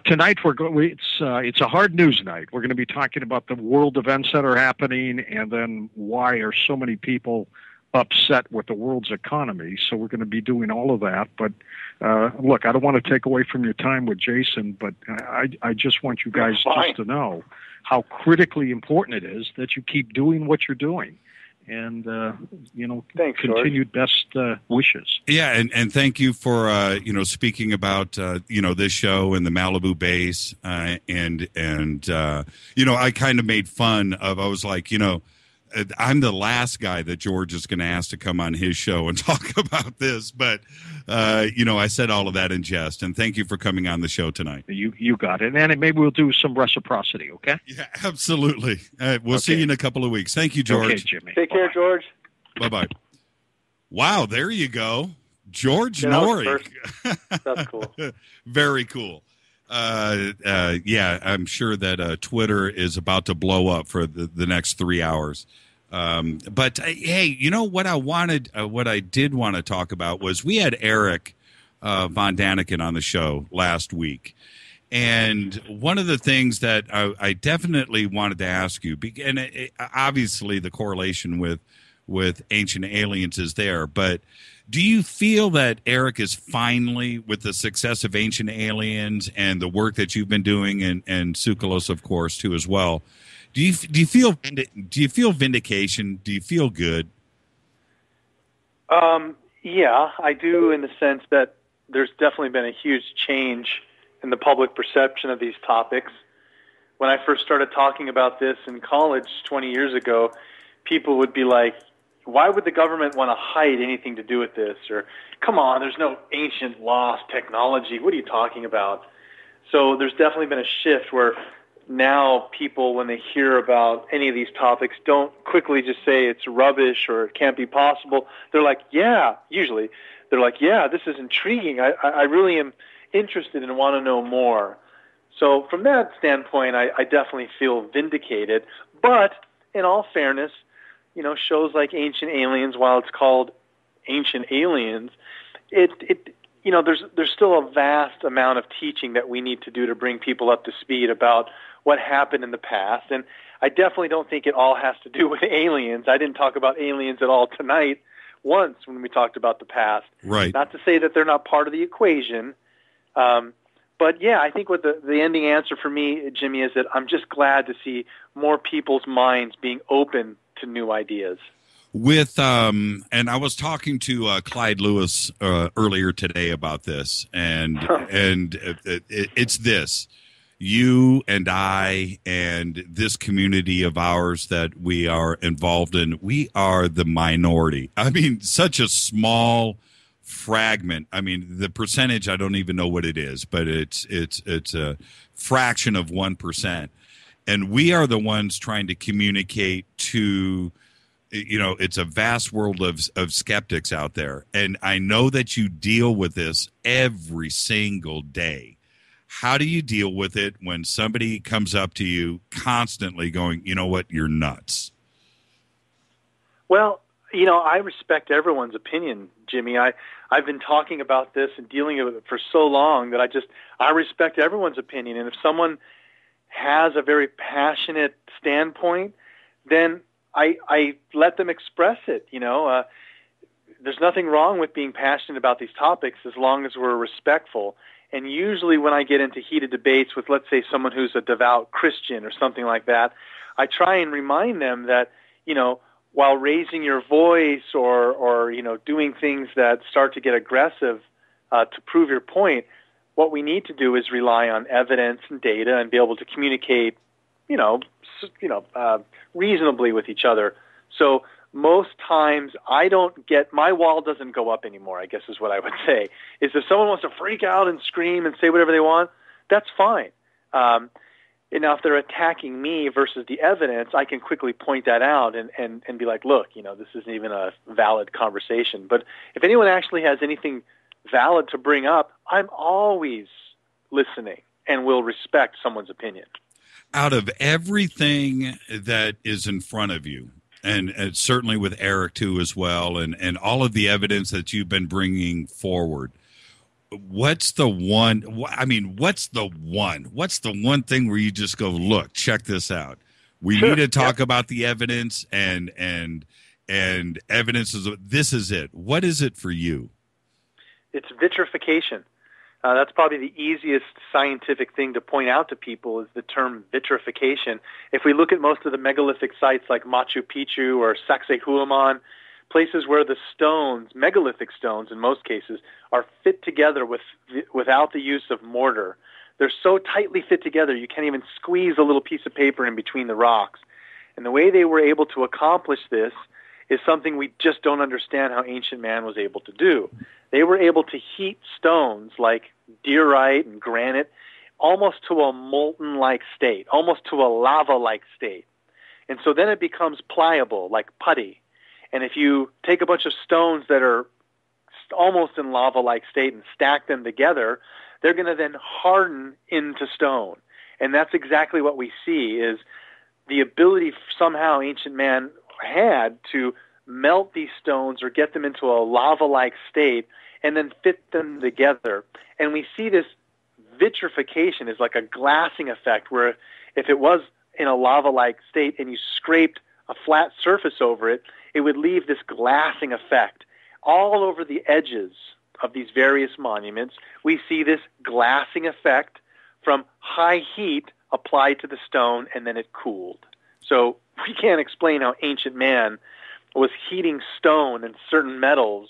Tonight it's a hard news night. We're going to be talking about the world events that are happening, and then why are so many people upset with the world's economy. So we're going to be doing all of that. But look, I don't want to take away from your time with Jason, but I just want you guys just to know how critically important it is that you keep doing what you're doing. And, thanks, continued best wishes. Yeah, and thank you for, speaking about, this show and the Malibu base. I kind of made fun of, I was like, I'm the last guy that George is going to ask to come on his show and talk about this. But, I said all of that in jest. And thank you for coming on the show tonight. You got it. And maybe we'll do some reciprocity, okay? Yeah, absolutely. We'll see you in a couple of weeks. Thank you, George. Okay, Jimmy. Take care, George. Bye-bye. Wow, there you go. George Yeah, Noory. That's cool. Very cool. I'm sure that Twitter is about to blow up for the next 3 hours. But hey, what I did want to talk about was we had Eric von Daniken on the show last week. And one of the things that I definitely wanted to ask you, and obviously the correlation with Ancient Aliens is there, but do you feel that Eric is finally, with the success of Ancient Aliens and the work that you've been doing, and Tsoukalos, of course, too, as well, do you feel vindication? Do you feel good? Yeah, I do, in the sense that there's definitely been a huge change in the public perception of these topics. When I first started talking about this in college 20 years ago, people would be like, why would the government want to hide anything to do with this? Or, come on, there's no ancient lost technology. What are you talking about? So there's definitely been a shift where now people, when they hear about any of these topics, don't quickly just say it's rubbish or it can't be possible. They're like, yeah, usually. They're like, yeah, this is intriguing. I really am interested and want to know more. So from that standpoint, I definitely feel vindicated. But in all fairness, shows like Ancient Aliens, while it's called Ancient Aliens, there's still a vast amount of teaching that we need to do to bring people up to speed about what happened in the past. And I definitely don't think it all has to do with aliens. I didn't talk about aliens at all tonight once when we talked about the past. Right. Not to say that they're not part of the equation. But yeah, I think what the ending answer for me, Jimmy, is that I'm just glad to see more people's minds being open to new ideas. And I was talking to Clyde Lewis earlier today about this, and it's this: you and I and this community of ours that we are involved in, we are the minority. I mean, such a small fragment. I mean, the percentage, I don't even know what it is, but it's a fraction of 1%. And we are the ones trying to communicate to, it's a vast world of skeptics out there. And I know that you deal with this every single day. How do you deal with it when somebody comes up to you constantly going, you know what, you're nuts? Well, I respect everyone's opinion, Jimmy. I've been talking about this and dealing with it for so long that I respect everyone's opinion. And if someone has a very passionate standpoint, then I let them express it. There's nothing wrong with being passionate about these topics as long as we're respectful. And usually when I get into heated debates with, let's say, someone who's a devout Christian or something like that, I try and remind them that, while raising your voice or doing things that start to get aggressive to prove your point, what we need to do is rely on evidence and data and be able to communicate, reasonably with each other. So most times my wall doesn't go up anymore, I guess is what I would say. Is if someone wants to freak out and scream and say whatever they want, that's fine. And now if they're attacking me versus the evidence, I can quickly point that out and be like, look, this isn't even a valid conversation. But if anyone actually has anything valid to bring up, I'm always listening and will respect someone's opinion. Out of everything that is in front of you, and certainly with Eric too as well, and all of the evidence that you've been bringing forward, what's the one thing where you just go, look, check this out. We need to talk about the evidence and evidence this is it. What is it for you? It's vitrification. That's probably the easiest scientific thing to point out to people is the term vitrification. If we look at most of the megalithic sites like Machu Picchu or Sacsayhuaman, places where the stones, megalithic stones in most cases, are fit together without the use of mortar. They're so tightly fit together you can't even squeeze a little piece of paper in between the rocks. And the way they were able to accomplish this is something we just don't understand how ancient man was able to do. They were able to heat stones like diorite and granite almost to a molten-like state, almost to a lava-like state. And so then it becomes pliable, like putty. And if you take a bunch of stones that are almost in lava-like state and stack them together, they're going to then harden into stone. And that's exactly what we see is the ability somehow ancient man had to melt these stones or get them into a lava-like state and then fit them together. And we see this vitrification is like a glassing effect where if it was in a lava-like state and you scraped a flat surface over it, it would leave this glassing effect. All over the edges of these various monuments, we see this glassing effect from high heat applied to the stone and then it cooled. So we can't explain how ancient man was heating stone and certain metals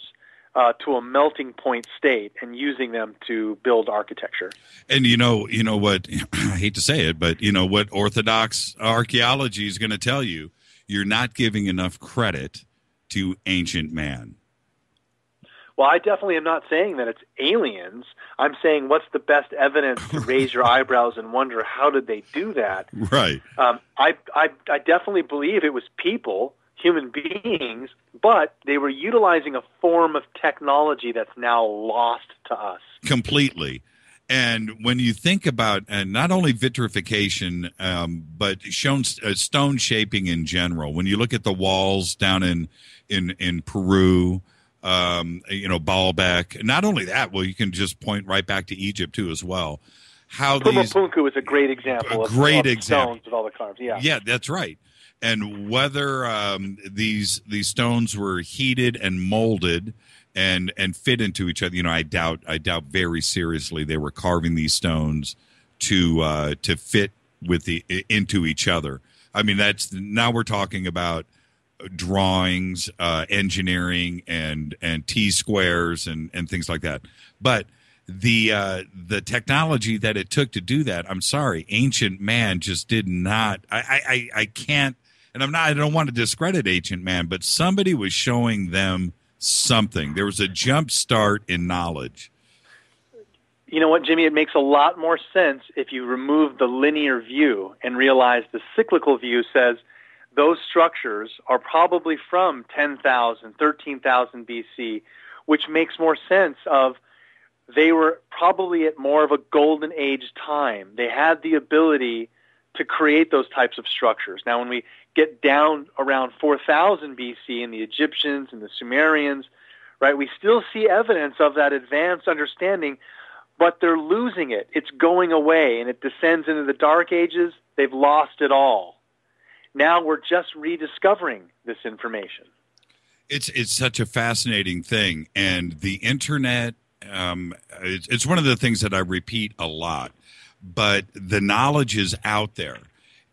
to a melting point state and using them to build architecture. And you know what, I hate to say it, but you know what Orthodox archaeology is going to tell you, you're not giving enough credit to ancient man. Well, I definitely am not saying that it's aliens. I'm saying what's the best evidence to raise your eyebrows and wonder how did they do that? Right. I definitely believe it was people, human beings, but they were utilizing a form of technology that's now lost to us. Completely. And when you think about not only vitrification, but stone shaping in general, when you look at the walls down in Peru, Baalbek, not only that, well, you can just point right back to Egypt too as well. How Pumapunku is a great example. Stones with all the carves. Yeah, that's right. And whether these stones were heated and molded and fit into each other, I doubt very seriously they were carving these stones to fit into each other. I mean, now we're talking about drawings, engineering, and T-squares and things like that. But the technology that it took to do that, I'm sorry, ancient man just did not. I can't, and I don't want to discredit ancient man, but somebody was showing them something. There was a jump start in knowledge. You know what, Jimmy? It makes a lot more sense if you remove the linear view and realize the cyclical view says those structures are probably from 10,000, 13,000 BC, which makes more sense of they were probably at more of a golden age time. They had the ability to create those types of structures. Now, when we get down around 4000 BC and the Egyptians and the Sumerians, right? We still see evidence of that advanced understanding, but they're losing it. It's going away, and it descends into the Dark Ages. They've lost it all. Now we're just rediscovering this information. It's such a fascinating thing, and the internet, it's one of the things that I repeat a lot, but the knowledge is out there,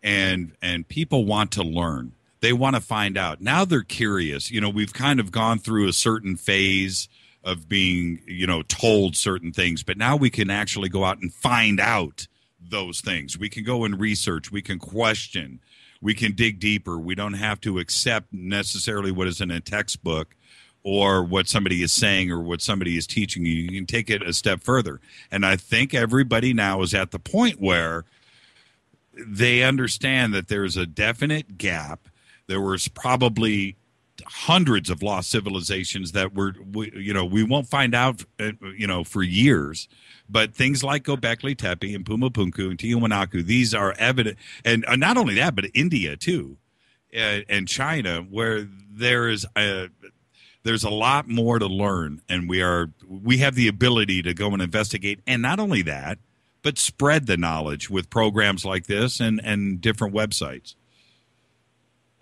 and people want to learn. They want to find out. Now they're curious. You know, we've kind of gone through a certain phase of being, you know, told certain things, but now we can actually go out and find out those things. We can go and research. We can question. We can dig deeper. We don't have to accept necessarily what is in a textbook or what somebody is saying or what somebody is teaching you. You can take it a step further. And I think everybody now is at the point where they understand that there's a definite gap. There was probably hundreds of lost civilizations that we won't find out, for years. But things like Gobekli Tepe and Pumapunku and Tiwanaku, these are evident. And not only that, but India too, and China, where there's a lot more to learn, and we have the ability to go and investigate. And not only that, but spread the knowledge with programs like this and different websites.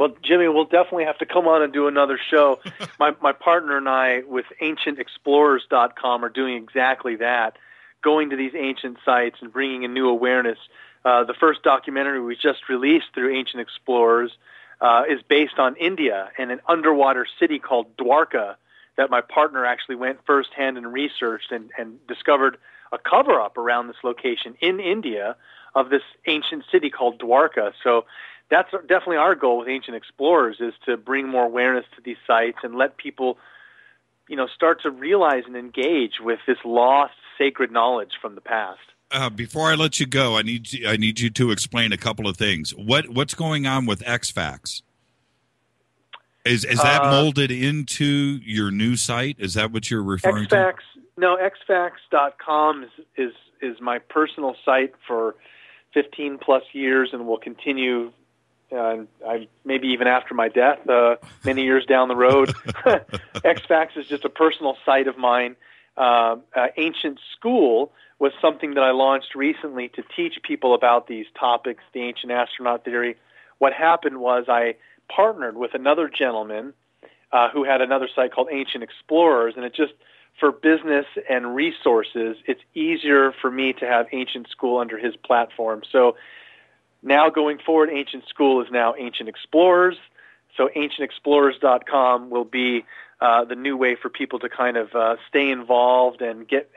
Well, Jimmy, we'll definitely have to come on and do another show. My partner and I with ancientexplorers.com are doing exactly that, going to these ancient sites and bringing a new awareness. The first documentary we just released through Ancient Explorers is based on India and an underwater city called Dwarka that my partner actually went firsthand and researched and discovered a cover-up around this location in India of this ancient city called Dwarka. So that's definitely our goal with Ancient Explorers, is to bring more awareness to these sites and let people, start to realize and engage with this lost sacred knowledge from the past. Before I let you go, I need you to explain a couple of things. What's going on with XFAX? Is that molded into your new site? Is that what you're referring to? No, xfax.com is my personal site for 15 plus years and will continue. Maybe even after my death, many years down the road. XFAX is just a personal site of mine. Ancient School was something that I launched recently to teach people about these topics, the ancient astronaut theory. What happened was I partnered with another gentleman who had another site called Ancient Explorers, and it just, for business and resources, it's easier for me to have Ancient School under his platform. So now going forward, Ancient School is now Ancient Explorers. So ancientexplorers.com will be the new way for people to kind of stay involved and get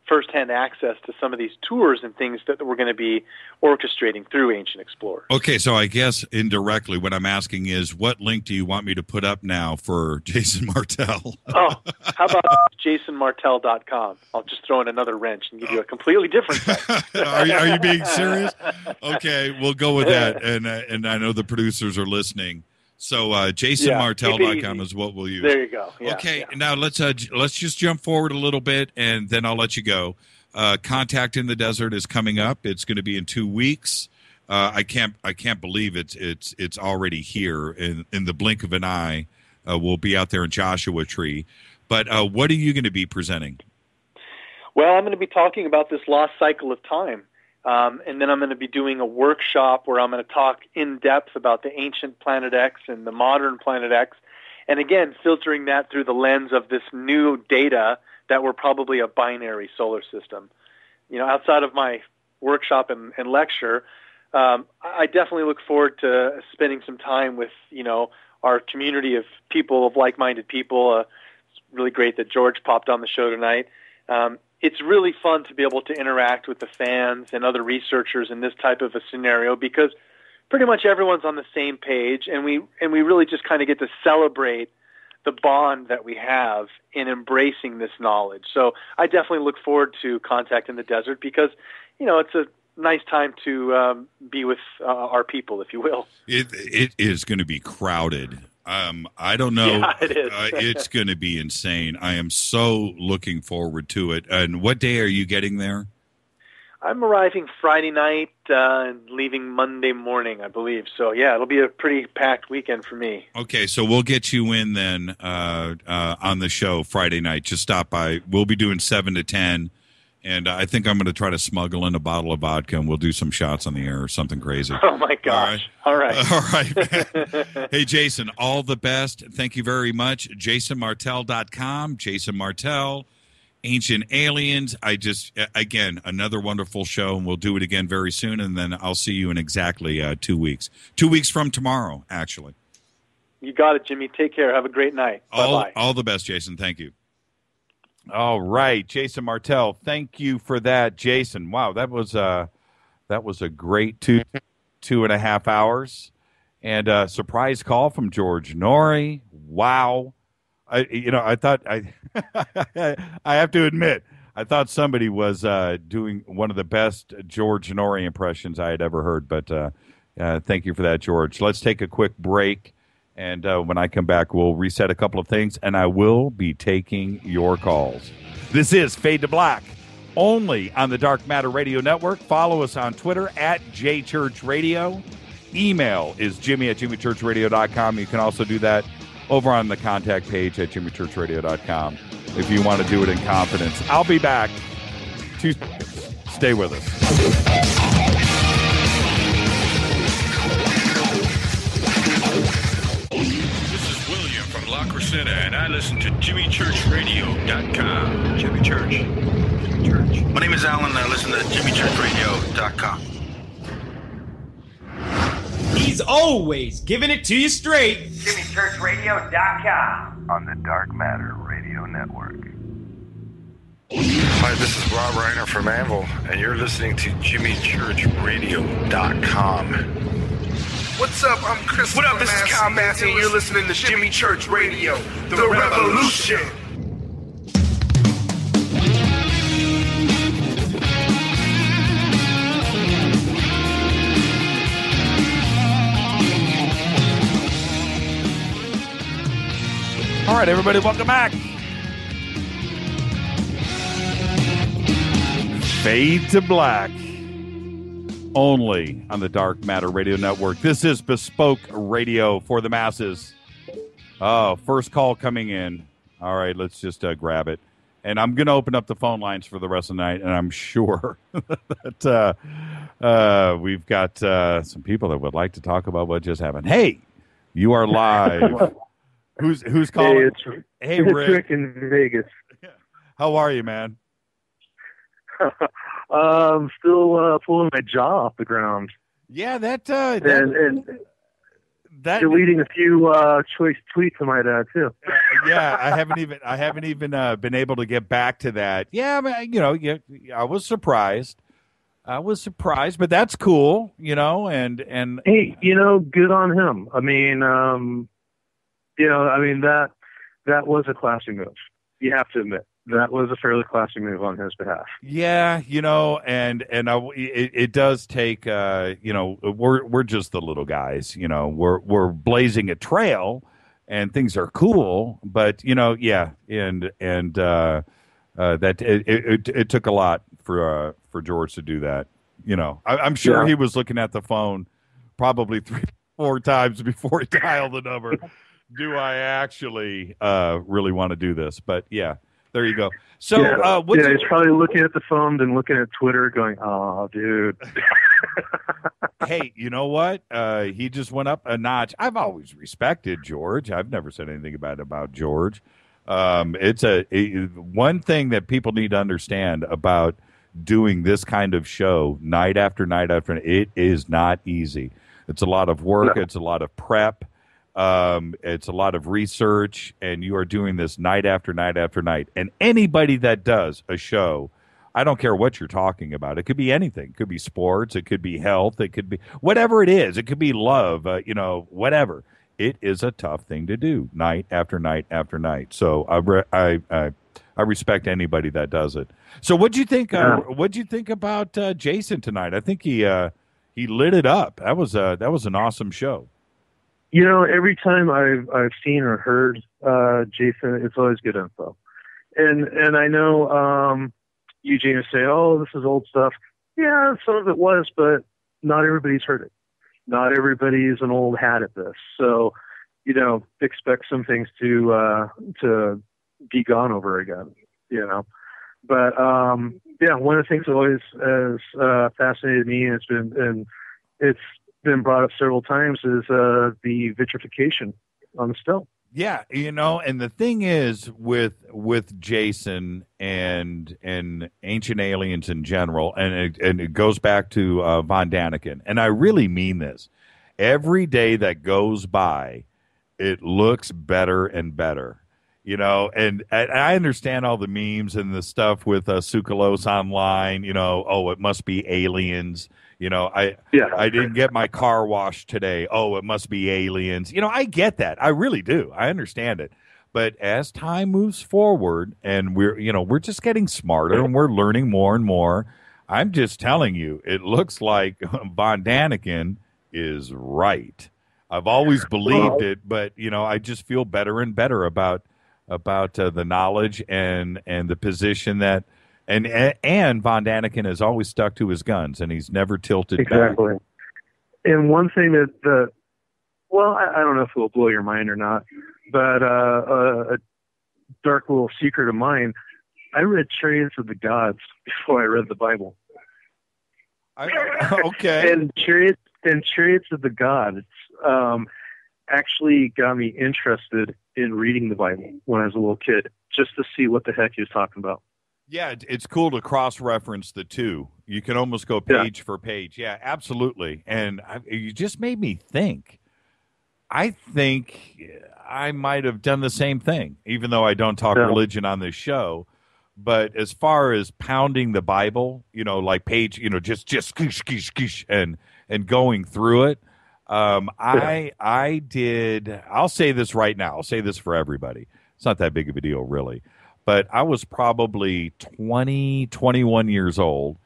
firsthand access to some of these tours and things that we're going to be orchestrating through Ancient Explorers. Okay, so I guess indirectly what I'm asking is, what link do you want me to put up now for Jason Martell? How about jasonmartell.com? I'll just throw in another wrench and give you a completely different site. Are you being serious? Okay, we'll go with that. And I know the producers are listening. So jasonmartell.com is what we'll use. There you go. Yeah, okay, now let's just jump forward a little bit, and then I'll let you go. Contact in the Desert is coming up. It's going to be in 2 weeks. I can't believe it's already here. In the blink of an eye, we'll be out there in Joshua Tree. But what are you going to be presenting? Well, I'm going to be talking about this lost cycle of time. And then I'm going to be doing a workshop where I'm going to talk in depth about the ancient Planet X and the modern Planet X. And again, filtering that through the lens of this new data that we're probably a binary solar system. Outside of my workshop and lecture, I definitely look forward to spending some time with, our community of people, of like-minded people. It's really great that George popped on the show tonight. It's really fun to be able to interact with the fans and other researchers in this type of a scenario, because pretty much everyone's on the same page, and we really just kind of get to celebrate the bond that we have in embracing this knowledge. So I definitely look forward to Contact in the Desert, because it's a nice time to be with our people, if you will. It is going to be crowded. I don't know. Yeah, it is. It's going to be insane. I am so looking forward to it. And what day are you getting there? I'm arriving Friday night and leaving Monday morning, I believe. So, yeah, it'll be a pretty packed weekend for me. Okay, so we'll get you in then on the show Friday night. Just stop by. We'll be doing 7 to 10, and I think I'm going to try to smuggle in a bottle of vodka, and we'll do some shots on the air or something crazy. Oh, my gosh. All right. All right. Hey, Jason, all the best. Thank you very much. JasonMartell.com, Jason Martell. Ancient Aliens. Again, another wonderful show, and we'll do it again very soon, and then I'll see you in exactly 2 weeks. 2 weeks from tomorrow, actually. You got it, Jimmy. Take care. Have a great night. Bye-bye. All the best, Jason. Thank you. All right, Jason Martell. Thank you for that, Jason. Wow, that was a great 2.5 hours, and a surprise call from George Noory. Wow. I thought I have to admit, I thought somebody was doing one of the best George Noory impressions I had ever heard. But thank you for that, George. Let's take a quick break, and when I come back, we'll reset a couple of things, and I will be taking your calls. This is Fade to Black, only on the Dark Matter Radio Network. Follow us on Twitter at JChurchRadio. Email is Jimmy@JimmyChurchRadio.com. You can also do that over on the contact page at JimmyChurchRadio.com if you want to do it in confidence. I'll be back. Stay with us. This is William from La Crescenta, and I listen to JimmyChurchRadio.com. Jimmy Church. Jimmy Church. My name is Alan, and I listen to JimmyChurchRadio.com. He's always giving it to you straight. JimmyChurchRadio.com. On the Dark Matter Radio Network. Hi, this is Rob Reiner from Anvil, and you're listening to JimmyChurchRadio.com. What's up? I'm Chris. What up? This is Kyle Massey, and you're listening to Jimmy Church Radio, The Revolution. All right, everybody, welcome back. Fade to Black, only on the Dark Matter Radio Network. This is bespoke radio for the masses. Oh, first call coming in. All right, let's just grab it. And I'm going to open up the phone lines for the rest of the night, and I'm sure that we've got some people that would like to talk about what just happened. Hey, you are live. Who's calling? Hey, Rick in Vegas. How are you, man? I'm still pulling my jaw off the ground. Yeah, that deleting a few choice tweets I might add too. Yeah, I haven't even been able to get back to that. Yeah, I was surprised. But that's cool, and hey, good on him. I mean, that was a classy move. You have to admit. That was a fairly classy move on his behalf. Yeah, it does take, we're just the little guys, we're blazing a trail and things are cool, but, that it took a lot for George to do that. I'm sure he was looking at the phone probably 3-4 times before he dialed the number. Do I actually really want to do this? But yeah. There you go. So, he's probably looking at the phone and looking at Twitter going, oh, dude. Hey, you know what? He just went up a notch. I've always respected George. I've never said anything about George. It's one thing that people need to understand about doing this kind of show night after night after night. It is not easy. It's a lot of work. No. It's a lot of prep. It's a lot of research, and you are doing this night after night after night. And anybody that does a show, I don't care what you're talking about. It could be anything. It could be sports. It could be health. It could be whatever it is. It could be love, whatever. It is a tough thing to do night after night after night. So I respect anybody that does it. So what'd you think? What'd you think about Jason tonight? I think he lit it up. That was an awesome show. Every time I've seen or heard Jason, it's always good info. And I know Eugene will say, oh, this is old stuff. Yeah, some of it was, but not everybody's heard it. Not everybody's an old hat at this. So, expect some things to be gone over again, But, one of the things that always has fascinated me, and it's been brought up several times, is the vitrification on the stone. Yeah, and the thing is with Jason and Ancient Aliens in general, and it goes back to Von Daniken, and I really mean this. Every day that goes by, it looks better and better, and I understand all the memes and the stuff with Sukalos online, it must be aliens. I didn't get my car washed today. Oh, it must be aliens. I get that. I really do. I understand it. But as time moves forward and we're just getting smarter and we're learning more and more, I'm just telling you, it looks like Von Daniken is right. I've always believed it, but I just feel better and better about the knowledge and the position that. And Von Daniken has always stuck to his guns, and he's never tilted exactly. back. And one thing I don't know if it will blow your mind or not, but a dark little secret of mine, I read Chariots of the Gods before I read the Bible. Okay. And Chariots of the Gods actually got me interested in reading the Bible when I was a little kid, just to see what the heck he was talking about. Yeah, it's cool to cross-reference the two. You can almost go page for page. Yeah, absolutely. And you just made me think. I think I might have done the same thing, even though I don't talk religion on this show. But as far as pounding the Bible, like page, just skish, and going through it, I did. I'll say this right now. I'll say this for everybody. It's not that big of a deal, really. But I was probably 20, 21 years old,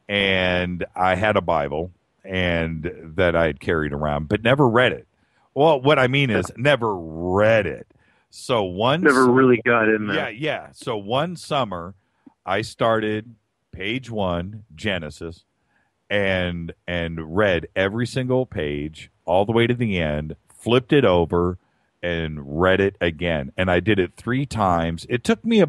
and I had a Bible and that I had carried around, but never read it. Well, what I mean is never read it. So never really got in there. Yeah. So one summer, I started page 1, Genesis, and read every single page all the way to the end, flipped it over, and read it again. And I did it 3 times. It took me a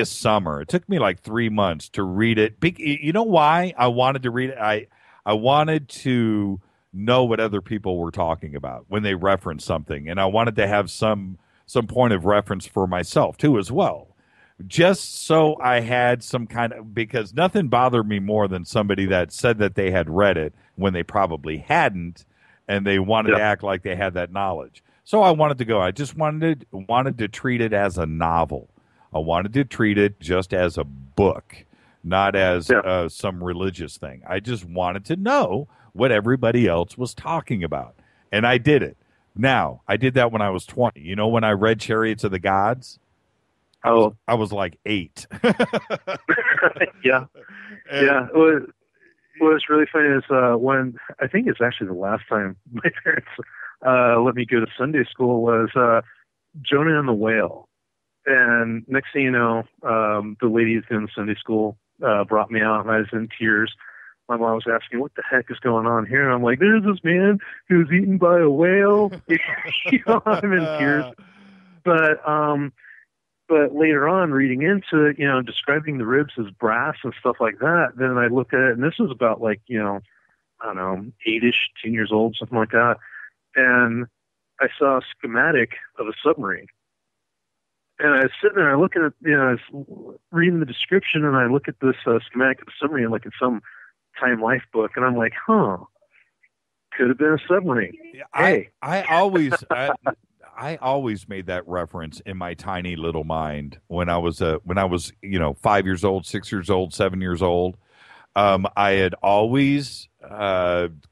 summer. It took me like 3 months to read it. You know why I wanted to read it? I wanted to know what other people were talking about when they referenced something. And I wanted to have some point of reference for myself too as well. Just so I had some kind of, because nothing bothered me more than somebody that said that they had read it when they probably hadn't, and they wanted to act like they had that knowledge. So I wanted to go. I just wanted to treat it as a novel. I wanted to treat it just as a book, not as some religious thing. I just wanted to know what everybody else was talking about, and I did it. Now, I did that when I was 20. When I read Chariots of the Gods, I was like 8. Yeah. What's really funny is when I think it's actually the last time my parents let me go to Sunday school was Jonah and the Whale. And next thing you know, the ladies in Sunday school brought me out, and I was in tears. My mom was asking, what the heck is going on here? And I'm like, there's this man who's eaten by a whale. I'm in tears. But later on, reading into it, describing the ribs as brass and stuff like that, then I looked at it, and this was about I don't know, 8-ish, 10 years old, something like that. And I saw a schematic of a submarine. And I was sitting there, I look at it, I was reading the description, and I look at this schematic of the submarine like it's some Time Life book, and I'm like, could have been a submarine. Hey. I always made that reference in my tiny little mind when I was 5 years old, 6 years old, 7 years old. I had always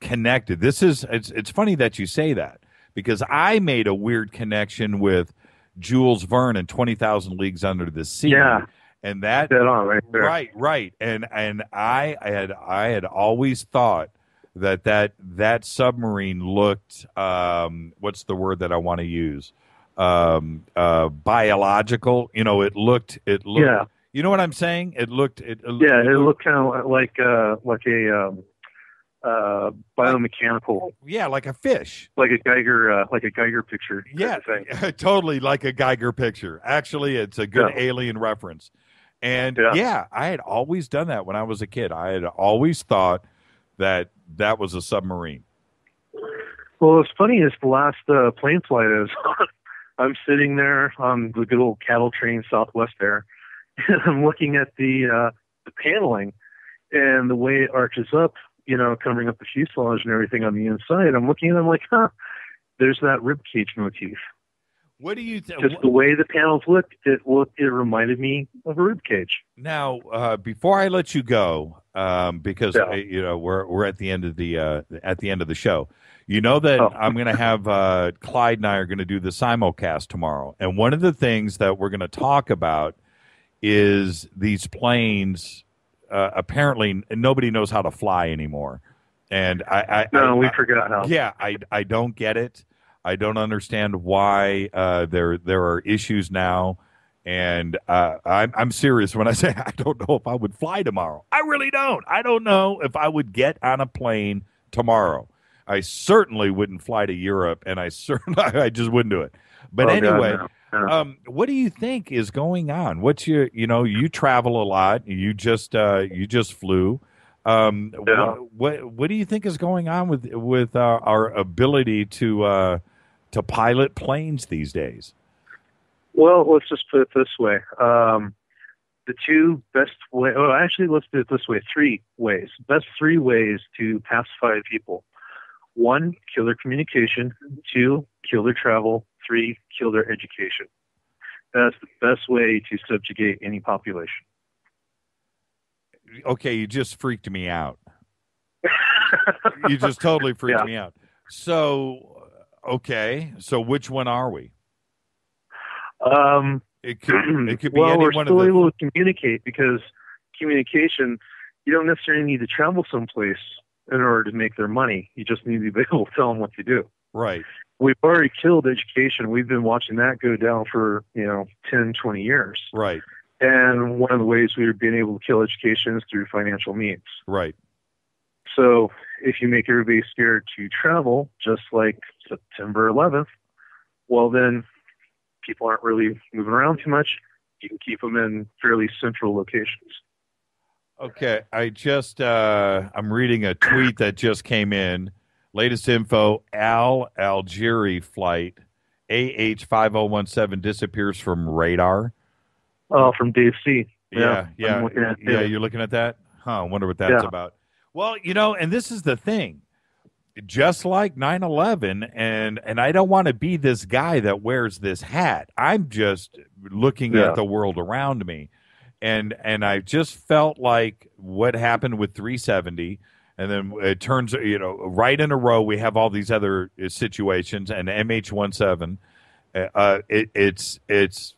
connected. It's funny that you say that, because I made a weird connection with Jules Verne and 20,000 Leagues Under the Sea. Yeah. And that right there. Right. And I had always thought that submarine looked what's the word that I want to use? Biological. It looked You know what I'm saying? It looked kind of like a biomechanical. Yeah, like a fish. Like a Geiger picture. Yeah, totally like a Geiger picture. Actually, it's a good alien reference. And I had always done that when I was a kid. I had always thought that was a submarine. Well, what's funny is the last plane flight I was on, I'm sitting there on the good old cattle train Southwest Air, and I'm looking at the paneling and the way it arches up, covering up the fuselage and everything on the inside. I'm looking at it, I'm like, there's that rib cage motif. What do you think? Just the way the panels looked, it reminded me of a rib cage. Now, before I let you go, because we're at the end of the show. You know that I'm going to have Clyde and I are going to do the simulcast tomorrow, and one of the things that we're going to talk about is these planes. Apparently, nobody knows how to fly anymore, and we forgot how. Yeah, I don't get it. I don't understand why there are issues now, and I'm serious when I say I don't know if I would fly tomorrow. I really don't. I don't know if I would get on a plane tomorrow. I certainly wouldn't fly to Europe, and I just wouldn't do it. But anyway, God, no. What do you think is going on? What's you travel a lot. You just flew. What do you think is going on with our ability to pilot planes these days? Well, let's just put it this way. The two best ways, actually, let's do it this way. 3 ways. Best 3 ways to pacify people. 1, kill their communication. 2, kill their travel. 3, kill their education. That's the best way to subjugate any population. Okay, you just freaked me out. You just totally freaked me out. So, okay, so which one are we? It could be any we're one still of the... able to communicate, because communication, you don't necessarily need to travel someplace in order to make their money. You just need to be able to tell them what to do. Right. We've already killed education. We've been watching that go down for 10, 20 years. Right. And one of the ways we've been able to kill education is through financial means. Right. So if you make everybody scared to travel, just like September 11th, well, then people aren't really moving around too much. You can keep them in fairly central locations. Okay, I just I'm reading a tweet that just came in. Latest info: Algeria flight AH5017 disappears from radar. Oh, from Dave C. Yeah. You're looking at that? Huh? I wonder what that's about. Well, and this is the thing. Just like 9/11, and I don't want to be this guy that wears this hat. I'm just looking at the world around me. And I just felt like what happened with 370, and then it turns, right in a row, we have all these other situations, and MH17, it's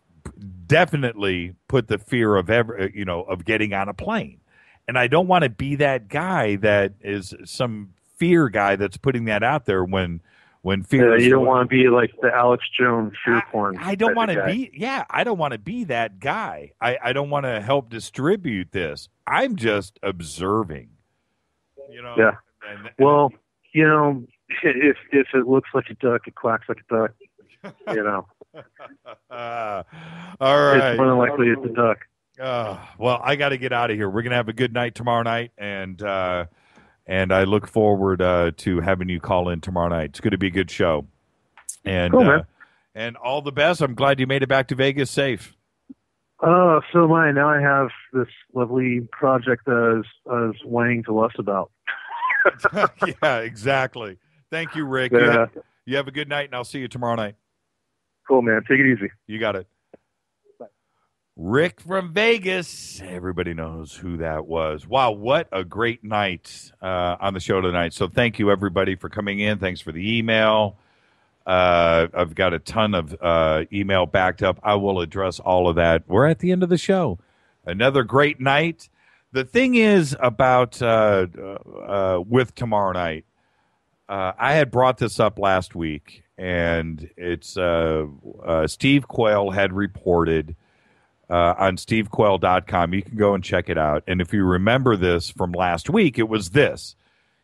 definitely put the fear of of getting on a plane. And I don't want to be that guy that is some fear guy that's putting that out there when fear. You don't want to be like the Alex Jones fear porn. I don't want to be. Yeah, I don't want to be that guy. I don't want to help distribute this. I'm just observing. Yeah. Well, if it looks like a duck, it quacks like a duck. All right. It's more than likely it's a duck. Well, I got to get out of here. We're gonna have a good night tomorrow night, and I look forward to having you call in tomorrow night. It's going to be a good show. And cool, man. And all the best. I'm glad you made it back to Vegas safe. So am I. Now I have this lovely project that I was whining to us about. Yeah, exactly. Thank you, Rick. Yeah. You have a good night, and I'll see you tomorrow night. Cool, man. Take it easy. You got it. Rick from Vegas. Everybody knows who that was. Wow, what a great night on the show tonight. So thank you, everybody, for coming in. Thanks for the email. I've got a ton of email backed up. I will address all of that. We're at the end of the show. Another great night. The thing is about with tomorrow night, I had brought this up last week, and it's Steve Quayle had reported on stevequell.com. You can go and check it out. And if you remember this from last week, it was this.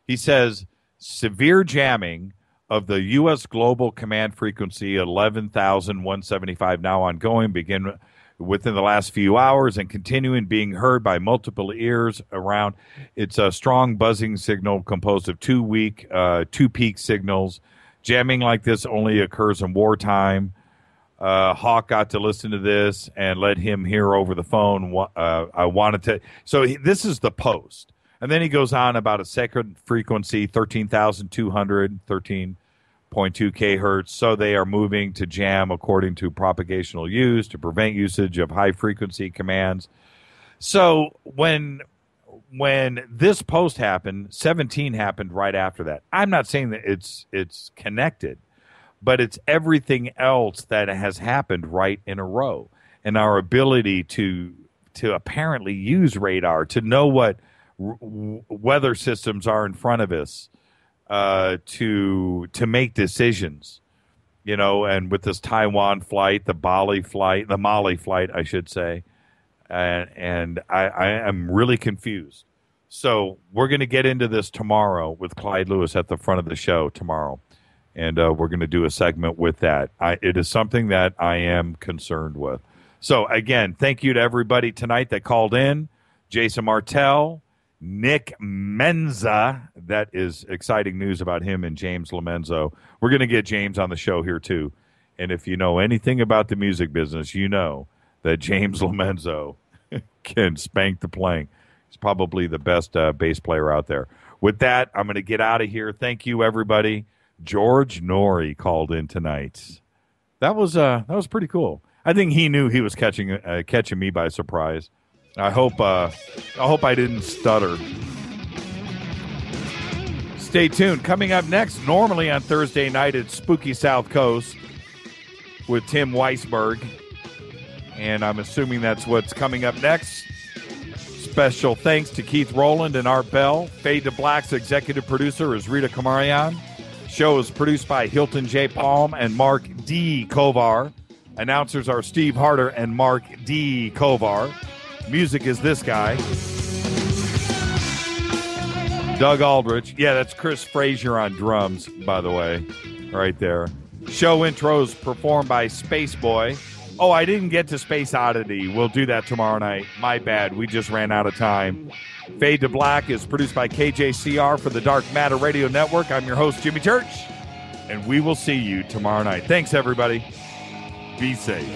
He says, severe jamming of the U.S. Global Command Frequency 11,175 now ongoing, begin within the last few hours and continuing, being heard by multiple ears around. It's a strong buzzing signal composed of two peak signals. Jamming like this only occurs in wartime. Hawk got to listen to this and let him hear over the phone. I wanted to. So this is the post. And then he goes on about a second frequency, 13,200, 13.2 kHz. So they are moving to jam according to propagational use to prevent usage of high-frequency commands. So when this post happened, 17 happened right after that. I'm not saying that it's connected, but it's everything else that has happened right in a row. And our ability to apparently use radar, to know what weather systems are in front of us, to make decisions, and with this Taiwan flight, the Mali flight, I should say, and I am really confused. So we're going to get into this tomorrow with Clyde Lewis at the front of the show tomorrow, and we're going to do a segment with that. It is something that I am concerned with. So again, thank you to everybody tonight that called in. Jason Martell, Nick Menza. That is exciting news about him and James Lomenzo. We're going to get James on the show here too. And if you know anything about the music business, you know that James Lomenzo can spank the playing. He's probably the best bass player out there. With that, I'm going to get out of here. Thank you, everybody. George Noory called in tonight. That was pretty cool. I think he knew he was catching me by surprise. I hope I didn't stutter. Stay tuned. Coming up next, normally on Thursday night, it's Spooky South Coast with Tim Weisberg. And I'm assuming that's what's coming up next. Special thanks to Keith Rowland and Art Bell. Fade to Black's executive producer is Rita Kamarian. Show is produced by Hilton J. Palm and Mark D. Kovar. Announcers are Steve Harder and Mark D. Kovar. Music is this guy, Doug Aldrich. Yeah, that's Chris Frazier on drums, by the way, right there. Show intros performed by Space Boy. Oh, I didn't get to Space Oddity. We'll do that tomorrow night. My bad. We just ran out of time. Fade to Black is produced by KJCR for the Dark Matter Radio Network. I'm your host, Jimmy Church, and we will see you tomorrow night. Thanks, everybody. Be safe.